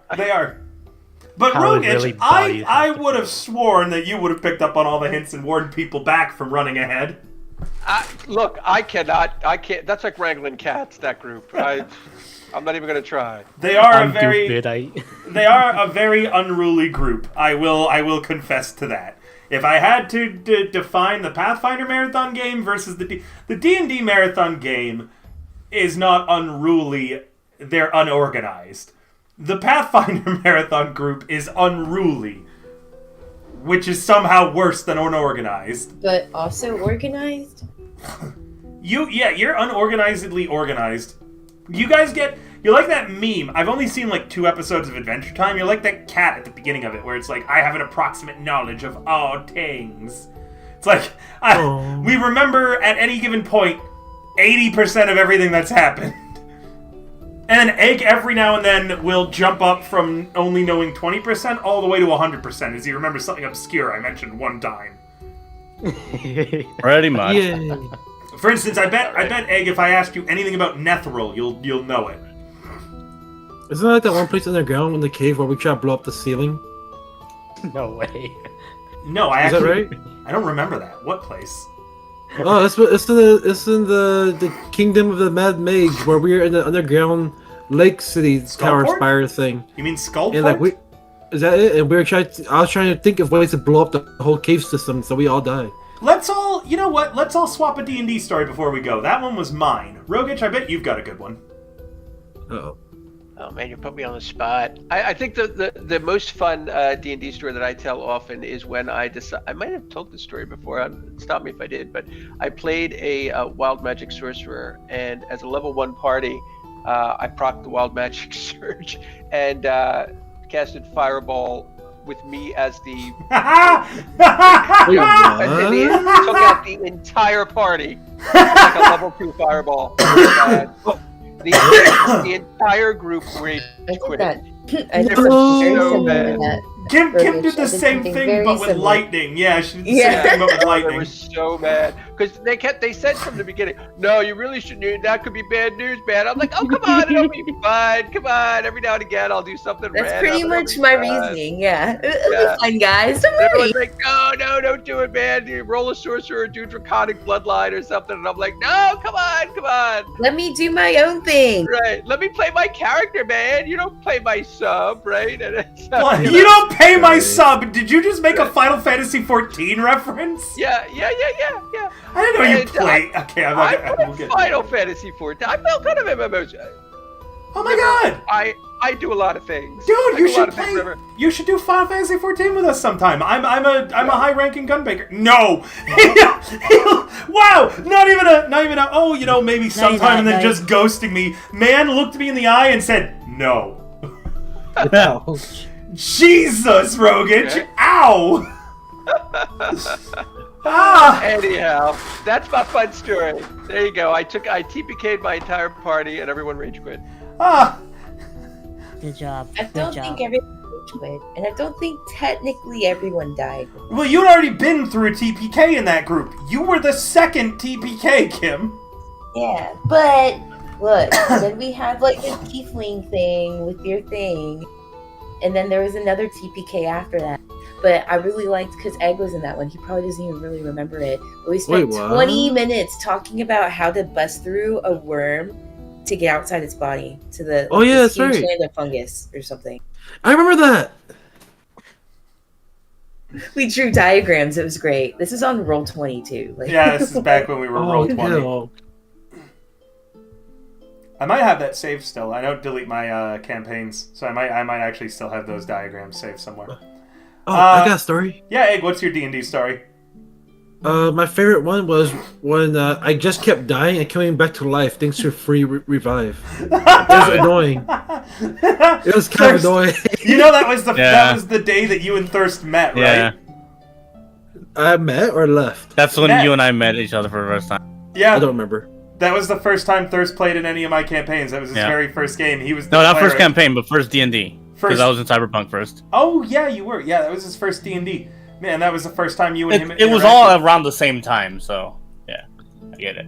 But How it Rogich, really I bodies would have sworn that you would have picked up on all the hints and warned people back from running ahead. Look, I can't. That's like wrangling cats. That group. I'm not even gonna try. They are I'm stupid. they are a very unruly group. I will confess to that. If I had to define the Pathfinder marathon game versus the D&D marathon game is not unruly, they're unorganized. The Pathfinder marathon group is unruly, which is somehow worse than unorganized. But also organized? You're unorganizedly organized. You guys you're like that meme. I've only seen like 2 episodes of Adventure Time. You're like that cat at the beginning of it where it's like, I have an approximate knowledge of all things. It's like, we remember at any given point 80% of everything that's happened. And then Egg every now and then will jump up from only knowing 20% all the way to 100% as he remembers something obscure I mentioned one time. Pretty much. Yeah. For instance, I bet Egg, if I asked you anything about Netheril, you'll know it. Isn't that one place underground in the cave where we try to blow up the ceiling? No way. No, I Is that actually right? I don't remember that. What place? Oh, it's in the Kingdom of the Mad Mage where we're in the underground Lake City Tower Skullport? Spire thing. You mean Skullport? And like is that it? And I was trying to think of ways to blow up the whole cave system so we all die. You know what? Let's all swap a D&D story before we go. That one was mine. Rogich, I bet you've got a good one. Uh-oh. Oh man, you put me on the spot. I think the most fun D&D story that I tell often is when I decide. I might have told this story before. Stop me if I did. But I played a wild magic sorcerer, and as a level 1 party, I procced the wild magic surge and casted fireball with me as the. Wait, And then it took out the entire party like a level 2 fireball. The entire group raged I did quit. that. I It did was something very so similar bad. to that. Kim Verbiage. did the I did same something thing, very but with similar. lightning. Yeah, she did the Yeah. same thing, but with They lightning. were so mad because they said from the beginning, no, you really shouldn't. That could be bad news, man. I'm like, oh come on, it'll be fine. Come on, every now and again I'll do something. That's random pretty and it'll much be my fine. reasoning. Yeah, it'll Yeah. be fun, guys. Don't And worry. everyone's like, no, don't do it, man. You roll a sorcerer, do draconic bloodline or something, and I'm like, no, come on. Let me do my own thing. Right, let me play my character, man. You don't play my sub, right? And it's, What? you You know. don't pay my sub. Did you just make a Final Fantasy 14 reference? Yeah. I didn't know you And played. Okay, I'm I not gonna. We'll played get Final Fantasy 14. I felt kind of MMOs. Oh my god! I do a lot of things. Dude, I you do a lot should of things, play. remember? You should do Final Fantasy 14 with us sometime. I'm a high-ranking gunmaker. No. Wow. Not even a. Oh, maybe sometime, and then no. just ghosting me. Man looked me in the eye and said no. No. Jesus, Rogan. Okay. Ow. Ah. Anyhow, that's my fun story. There you go. I TPK'd my entire party and everyone rage quit. Ah. Good job. I Good don't job. think everyone quit, and I don't think technically everyone died. Well, you'd already been through a TPK in that group. You were the second TPK, Kim. Yeah, but look, then we have like the tiefling thing with your thing, and then there was another TPK after that. But I really liked because Egg was in that one. He probably doesn't even really remember it. But we spent Wait, what? 20 minutes talking about how to bust through a worm to get outside its body to the Oh, yeah, this that's huge right. land of fungus or something. I remember that. We drew diagrams. It was great. This is on roll 22. Like, Yeah, this is back when we were roll 20. no. I might have that saved still. I don't delete my campaigns, so I might actually still have those diagrams saved somewhere. Oh, I got a story. Yeah, Egg, what's your D&D story? My favorite one was when I just kept dying and coming back to life thanks to free revive. It was annoying. It was kind of annoying. You know that was Yeah. the day that you and Thirst met, right? Yeah, I met or left? that's when That- you and I met each other for the first time. Yeah, I don't remember. that was the first time Thirst played in any of my campaigns. That was his Yeah. very first game. He was the No, not first cleric. campaign, but first D&D. Because First- I was in Cyberpunk first. Oh yeah, you were. Yeah, that was his first D&D. Man, that was the first time you and him. It was interacted. all around the same time, so yeah, I get it.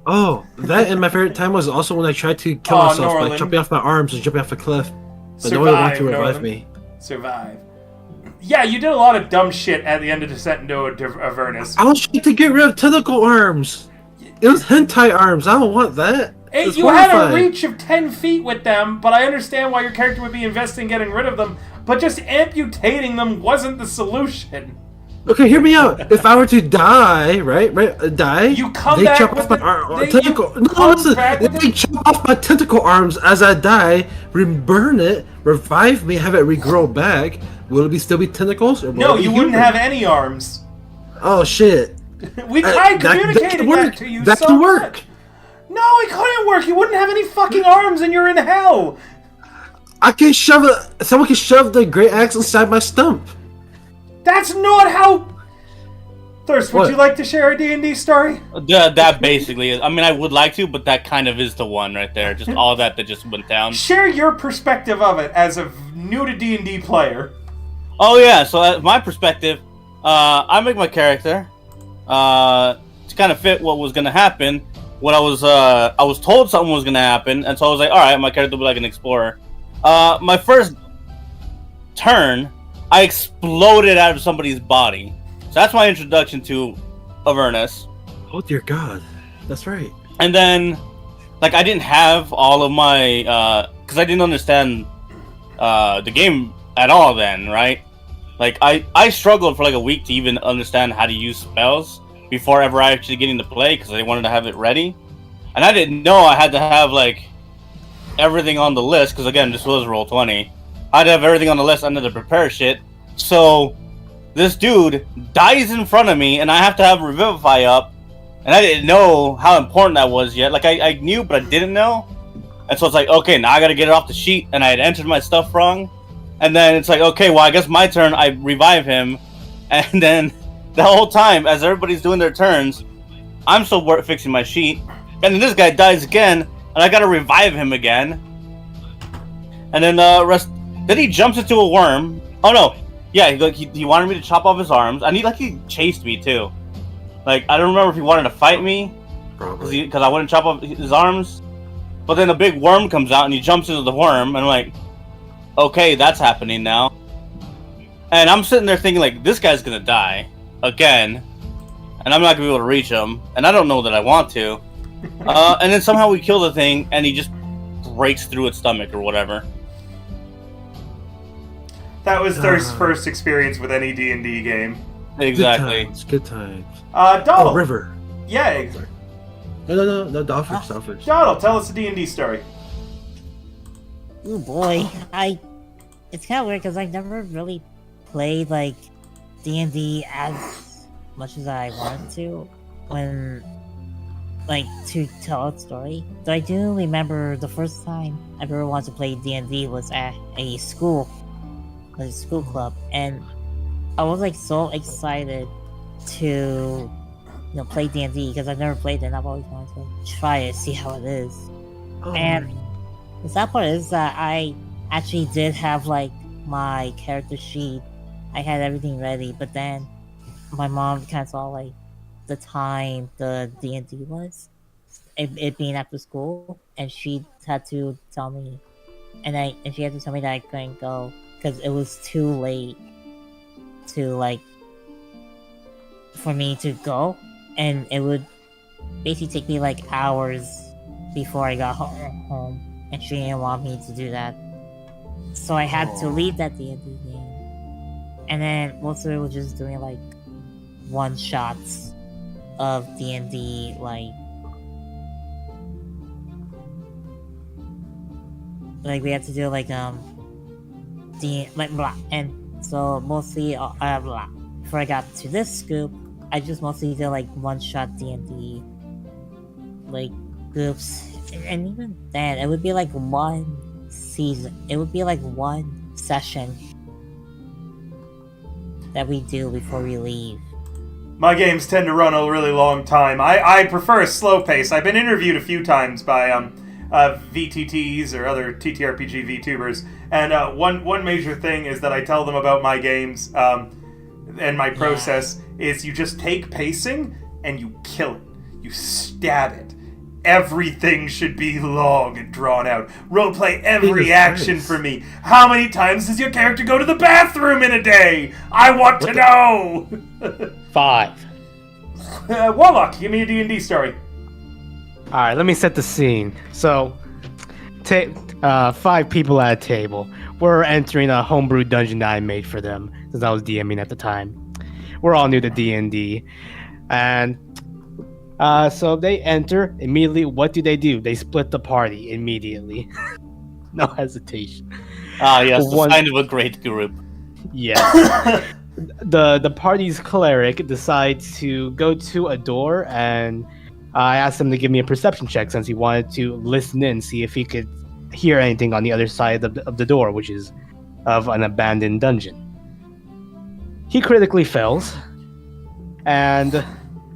Oh, that and my favorite time was also when I tried to kill Oh, myself by Norland. jumping off my arms and jumping off a cliff. But no one wanted to revive Norland. me. Survive. Yeah, you did a lot of dumb shit at the end of Descent into Avernus. I was trying to get rid of tentacle arms. It was hentai arms. I don't want that. Hey, It's you had a horrifying. reach of 10 feet with them, but I understand why your character would be investing in getting rid of them, but just amputating them wasn't the solution. Okay, hear me out. If I were to die, die, You come they back chop with off my the- you tentacle. No, come listen. back If with they chop off my tentacle arms as I die, burn it, revive me, have it regrow back, will it still be tentacles? Or will No, it be you wouldn't human? have any arms. Oh shit! We tried communicating can that work. to you That so can work. much. No, it couldn't work. You wouldn't have any fucking arms and you're in hell. I can shove it. Someone can shove the great axe inside my stump. That's not how... Thirst, would What? you like to share a D&D story? That basically is. I mean, I would like to, but that kind of is the one right there. Just all that just went down. Share your perspective of it as a new to D&D player. Oh yeah, so my perspective, I make my character to kind of fit what was gonna happen. When I was told something was gonna happen, and so I was like, all right, my character will be like an explorer. My first turn, I exploded out of somebody's body. So that's my introduction to Avernus. Oh dear God, that's right. And then, like, I didn't have all of my, because I didn't understand the game at all then, right? Like, I struggled for like a week to even understand how to use spells before ever actually getting to play, because I wanted to have it ready. And I didn't know I had to have, like, everything on the list, because again, this was roll 20. I had to have everything on the list under the prepare shit. So this dude dies in front of me, and I have to have Revivify up, and I didn't know how important that was yet. Like, I knew, but I didn't know. And so it's like, okay, now I gotta get it off the sheet, and I had entered my stuff wrong. And then it's like, okay, well, I guess my turn, I revive him. And then the whole time, as everybody's doing their turns, I'm still fixing my sheet. And then this guy dies again, and I gotta revive him again. And then then he jumps into a worm. Oh no, yeah, he wanted me to chop off his arms, and he chased me too. Like, I don't remember if he wanted to fight me, because I wouldn't chop off his arms. But then a big worm comes out, and he jumps into the worm, and I'm like, okay, that's happening now. And I'm sitting there thinking, like, this guy's gonna die again, and I'm not gonna be able to reach him, and I don't know that I want to. And then somehow we kill the thing, and he just breaks through its stomach or whatever. That was Thirst's first experience with any D&D game. Exactly. Good times. Donald. Oh, River. Yeah. No, Dolphin. Donald, tell us a D&D story. Oh boy, it's kind of weird because I've never really played like D&D as much as I wanted to when to tell a story. So I do remember the first time I ever wanted to play D&D was at a school club, and I was like so excited to play D&D because I've never played it, and I've always wanted to try it, see how it is. And the sad part is that I actually did have like my character sheet. I had everything ready, but then my mom kind of saw like the time the D&D was, it being after school, and she had to tell me, and she had to tell me that I couldn't go because it was too late to for me to go, and it would basically take me like hours before I got home, and she didn't want me to do that, so I had to leave that D&D game, and then most of it was just doing like one shots of D&D, like we had to do like blah, and so mostly blah. Before I got to this scoop, I just mostly did like one shot D&D like groups, and even then it would be like one season, it would be like one session that we do before we leave. My games tend to run a really long time. I prefer a slow pace. I've been interviewed a few times by VTTs or other TTRPG VTubers, and one major thing is that I tell them about my games and my process is you just take pacing and you kill it. You stab it. Everything should be long and drawn out. Roleplay every action for me. How many times does your character go to the bathroom in a day? I want to know! 5. Warlock, give me a D&D story. Alright, let me set the scene. So, 5 people at a table. We're entering a homebrew dungeon that I made for them, since I was DMing at the time. We're all new to D&D. And so they enter immediately. What do? They split the party immediately. No hesitation. Ah, yes, the sign of a great group. Yes. The party's cleric decides to go to a door, and I asked him to give me a perception check since he wanted to listen in, see if he could hear anything on the other side of the door, which is of an abandoned dungeon. He critically fails, and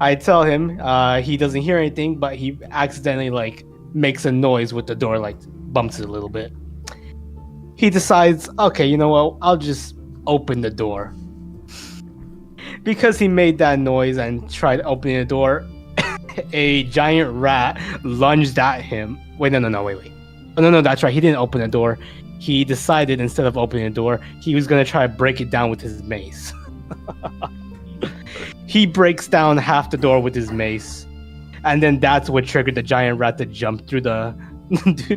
I tell him he doesn't hear anything, but he accidentally makes a noise with the door, bumps it a little bit. He decides, okay, you know what? I'll just open the door. Because he made that noise and tried opening the door, a giant rat lunged at him. Wait. Oh, no, that's right. He didn't open the door. He decided instead of opening the door, he was going to try to break it down with his mace. He breaks down half the door with his mace, and then that's what triggered the giant rat to jump through the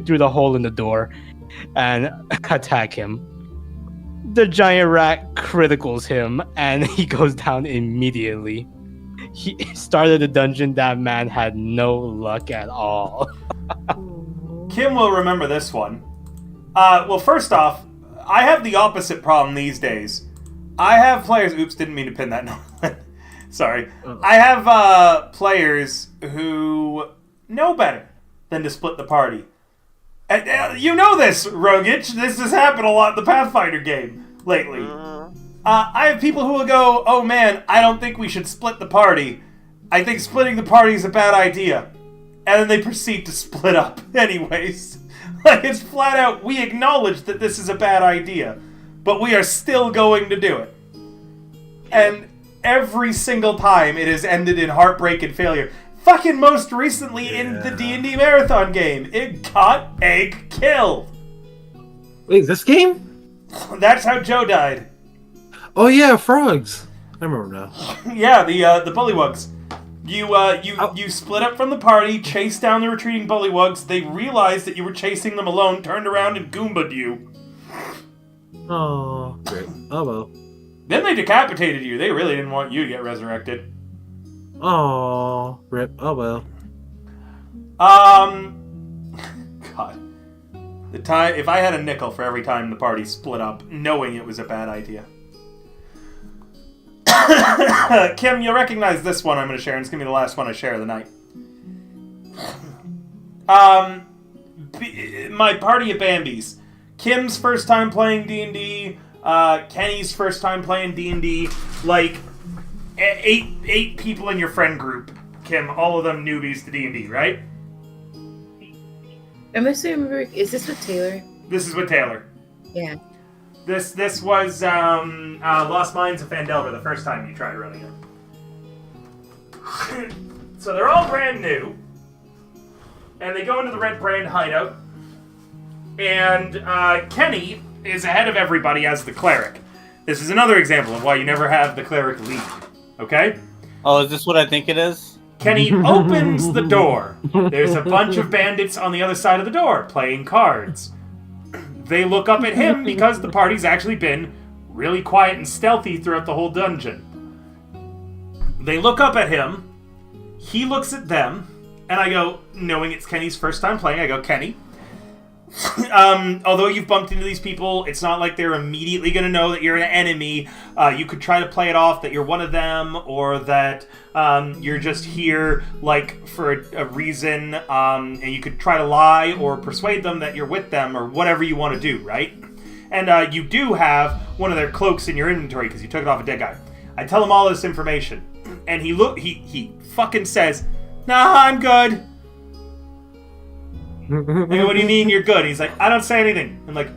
through the hole in the door and attack him. The giant rat criticals him, and he goes down immediately. He started a dungeon. That man had no luck at all. Kim will remember this one. Well, first off, I have the opposite problem these days. I have players... Oops, didn't mean to pin that. Sorry. I have players who know better than to split the party. And, you know this, Rogich. This has happened a lot in the Pathfinder game lately. I have people who will go, oh man, I don't think we should split the party. I think splitting the party is a bad idea. And then they proceed to split up anyways. Like, it's flat out, we acknowledge that this is a bad idea, but we are still going to do it. And every single time it has ended in heartbreak and failure. Fucking most recently in the D&D Marathon game, it got egg killed. Wait, this game? That's how Joe died. Oh yeah, frogs. I remember now. Yeah, the bullywugs. You split up from the party, chased down the retreating bullywugs. They realized that you were chasing them alone, turned around and Goomba'd you. Oh, great. Oh well. Then they decapitated you. They really didn't want you to get resurrected. Oh, rip. Oh well. God. The time if I had a nickel for every time the party split up, knowing it was a bad idea. Kim, you'll recognize this one I'm going to share, and it's going to be the last one I share of the night. My party of Bambis. Kim's first time playing D&D. Kenny's first time playing D&D. Like, eight people in your friend group. Kim, all of them newbies to D&D, right? I must remember. Is this with Taylor? This is with Taylor. Yeah. This was Lost Mines of Phandelver, the first time you tried running it. So they're all brand new, and they go into the Red Brand hideout, and Kenny is ahead of everybody as the cleric. This is another example of why you never have the cleric lead, okay? Oh, is this what I think it is? Kenny opens the door. There's a bunch of bandits on the other side of the door playing cards. They look up at him because the party's actually been really quiet and stealthy throughout the whole dungeon. They look up at him, he looks at them, and I go, knowing it's Kenny's first time playing, I go, Kenny, although you've bumped into these people, it's not like they're immediately going to know that you're an enemy. You could try to play it off that you're one of them, or that you're just here like for a reason, and you could try to lie or persuade them that you're with them, or whatever you want to do, right? And you do have one of their cloaks in your inventory because you took it off a dead guy. I tell him all this information, and he fucking says, "Nah, I'm good." I go, what do you mean you're good? He's like, I don't say anything. I'm like,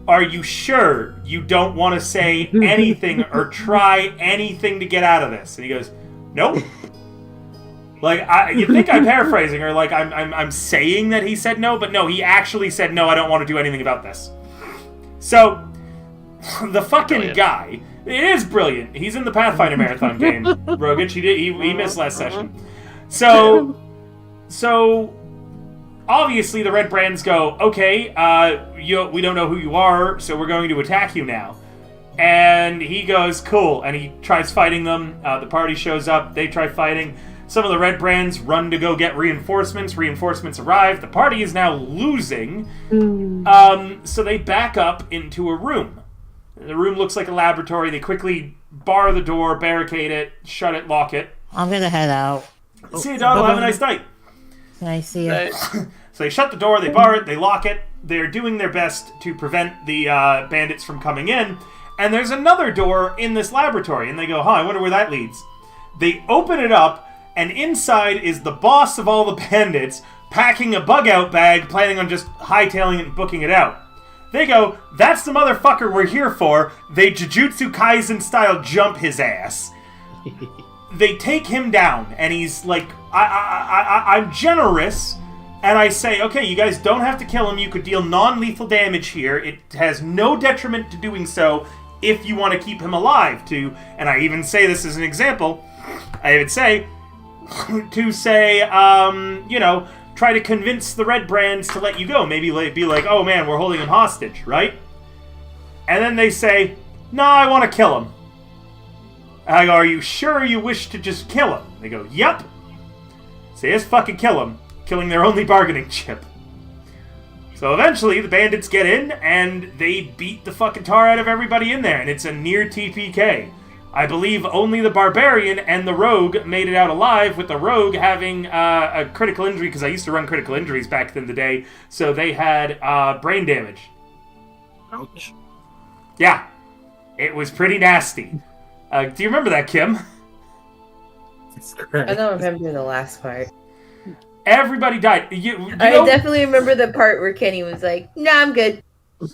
are you sure you don't want to say anything or try anything to get out of this? And he goes, nope. Like, you think I'm paraphrasing, or like I'm saying that he said no, but no, he actually said no, I don't want to do anything about this. So, the fucking guy, it is brilliant. He's in the Pathfinder Marathon game, Rogich. He missed last session. So obviously, the Red Brands go, okay, we don't know who you are, so we're going to attack you now. And he goes, cool, and he tries fighting them. The party shows up, they try fighting. Some of the Red Brands run to go get reinforcements. Reinforcements arrive. The party is now losing. So they back up into a room. The room looks like a laboratory. They quickly bar the door, barricade it, shut it, lock it. I'm gonna head out. See you, dog. Have a nice night. Can I see it? So they shut the door, they bar it, they lock it. They're doing their best to prevent the bandits from coming in. And there's another door in this laboratory. And they go, I wonder where that leads. They open it up, and inside is the boss of all the bandits packing a bug-out bag, planning on just hightailing it and booking it out. They go, that's the motherfucker we're here for. They Jujutsu Kaisen style jump his ass. They take him down, and he's like, I'm generous, and I say, okay, you guys don't have to kill him. You could deal non-lethal damage here. It has no detriment to doing so if you want to keep him alive, and I even say this as an example, I would say, try to convince the Red Brands to let you go. Maybe be like, oh man, we're holding him hostage, right? And then they say, no, I want to kill him. And I go, are you sure you wish to just kill him? They go, yep. Say, yes, fucking kill him. Killing their only bargaining chip. So eventually, the bandits get in, and they beat the fucking tar out of everybody in there, and it's a near TPK. I believe only the Barbarian and the Rogue made it out alive, with the Rogue having a critical injury, because I used to run critical injuries back in the day, so they had brain damage. Ouch. Yeah, it was pretty nasty. Do you remember that, Kim? It's correct. I don't remember the last part. Everybody died. I definitely remember the part where Kenny was like, "Nah, I'm good."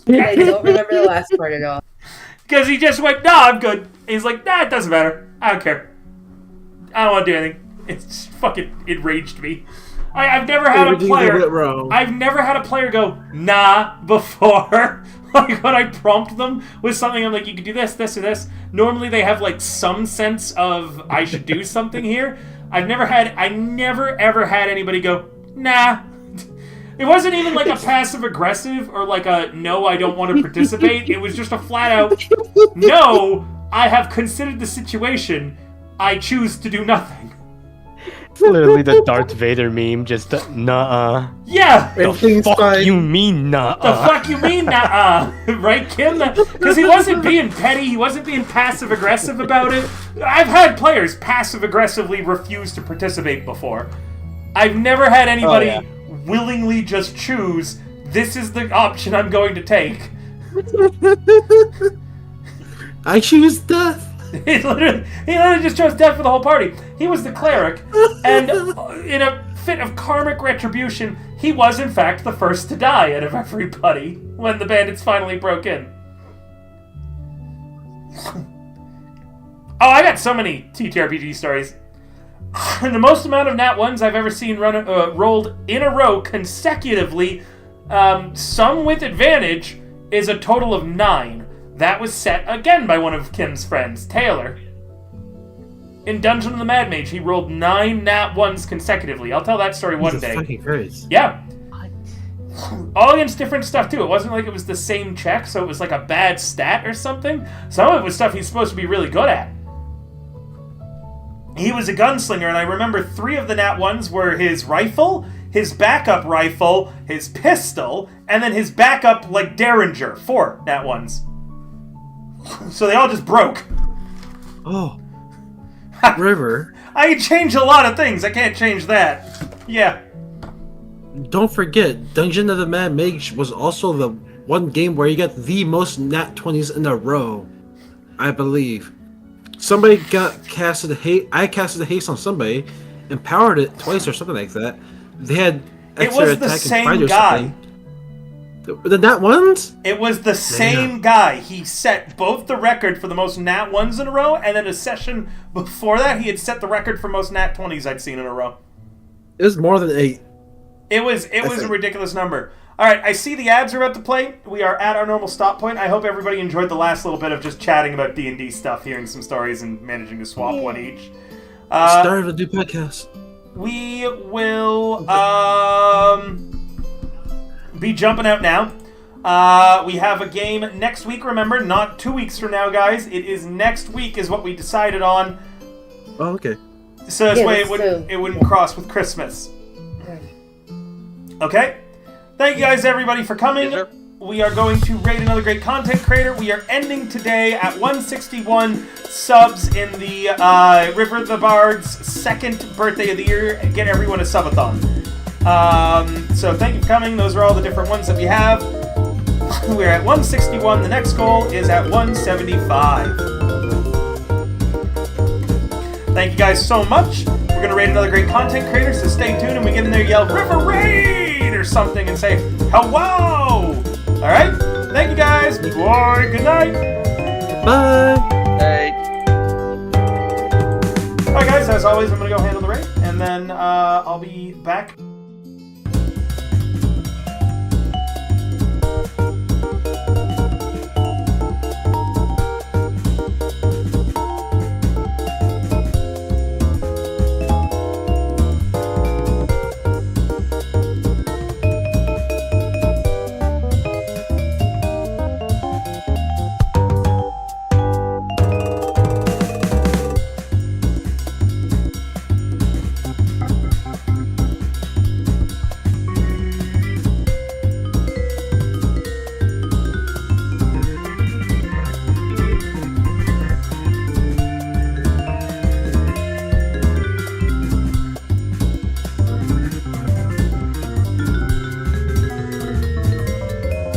I don't remember the last part at all. Because he just went, "No, I'm good." He's like, "Nah, it doesn't matter. I don't care. I don't want to do anything." It's fucking enraged me. I've never had a player. I've never had a player go, "Nah," before. Like when I prompt them with something, I'm like, "You can do this, this, or this." Normally they have like some sense of I should do something here. I never ever had anybody go, "Nah." It wasn't even like a passive aggressive or like a no, I don't want to participate. It was just a flat out no, I have considered the situation. I choose to do nothing. It's literally the Darth Vader meme, just nuh-uh. Yeah! The fuck you mean nuh-uh? The fuck you mean nuh-uh? Right, Kim? Because he wasn't being petty, he wasn't being passive-aggressive about it. I've had players passive-aggressively refuse to participate before. I've never had anybody willingly just choose, this is the option I'm going to take. I choose death. He literally just chose death for the whole party. He was the cleric, and in a fit of karmic retribution, he was in fact the first to die out of everybody when the bandits finally broke in. Oh, I got so many TTRPG stories. The most amount of nat ones I've ever seen rolled in a row consecutively, some with advantage, is a total of 9. That was set again by one of Kim's friends, Taylor. In Dungeon of the Mad Mage, he rolled 9 nat 1s consecutively. I'll tell that story one day. Fucking crazy. Yeah. All against different stuff, too. It wasn't like it was the same check, so it was like a bad stat or something. Some of it was stuff he's supposed to be really good at. He was a gunslinger, and I remember 3 of the nat 1s were his rifle, his backup rifle, his pistol, and then his backup, like, Derringer. 4 nat 1s. So they all just broke. Oh. River. I can change a lot of things. I can't change that. Yeah. Don't forget, Dungeon of the Mad Mage was also the one game where you got the most nat 20s in a row. I believe. Somebody casted haste. I casted haste on somebody and powered it twice or something like that. They had extra it was the attack same and fight or guy. something. The nat ones? It was the same guy. He set both the record for the most nat 1s in a row, and then a session before that, he had set the record for most nat 20s I'd seen in a row. It was more than 8. It was a ridiculous number. All right, I see the ads are about to play. We are at our normal stop point. I hope everybody enjoyed the last little bit of just chatting about D&D stuff, hearing some stories, and managing to swap one each. Started a new podcast. We will be jumping out now. We have a game next week, remember, not 2 weeks from now, guys. It is next week is what we decided on. Oh, okay. So this way it wouldn't cross with Christmas. Okay? Thank you guys, everybody, for coming. Yes, sir. We are going to rate another great content creator. We are ending today at 161 subs in the River the Bard's second birthday of the year. Get everyone a subathon. So thank you for coming. Those are all the different ones that we have. We're at 161. The next goal is at 175. Thank you guys so much. We're going to rate another great content creator, so stay tuned and we get in there, yell River Raid or something and say hello. All right? Thank you guys. Bye. Good night. Bye. Hey. All right, guys. As always, I'm going to go handle the raid, and then I'll be back.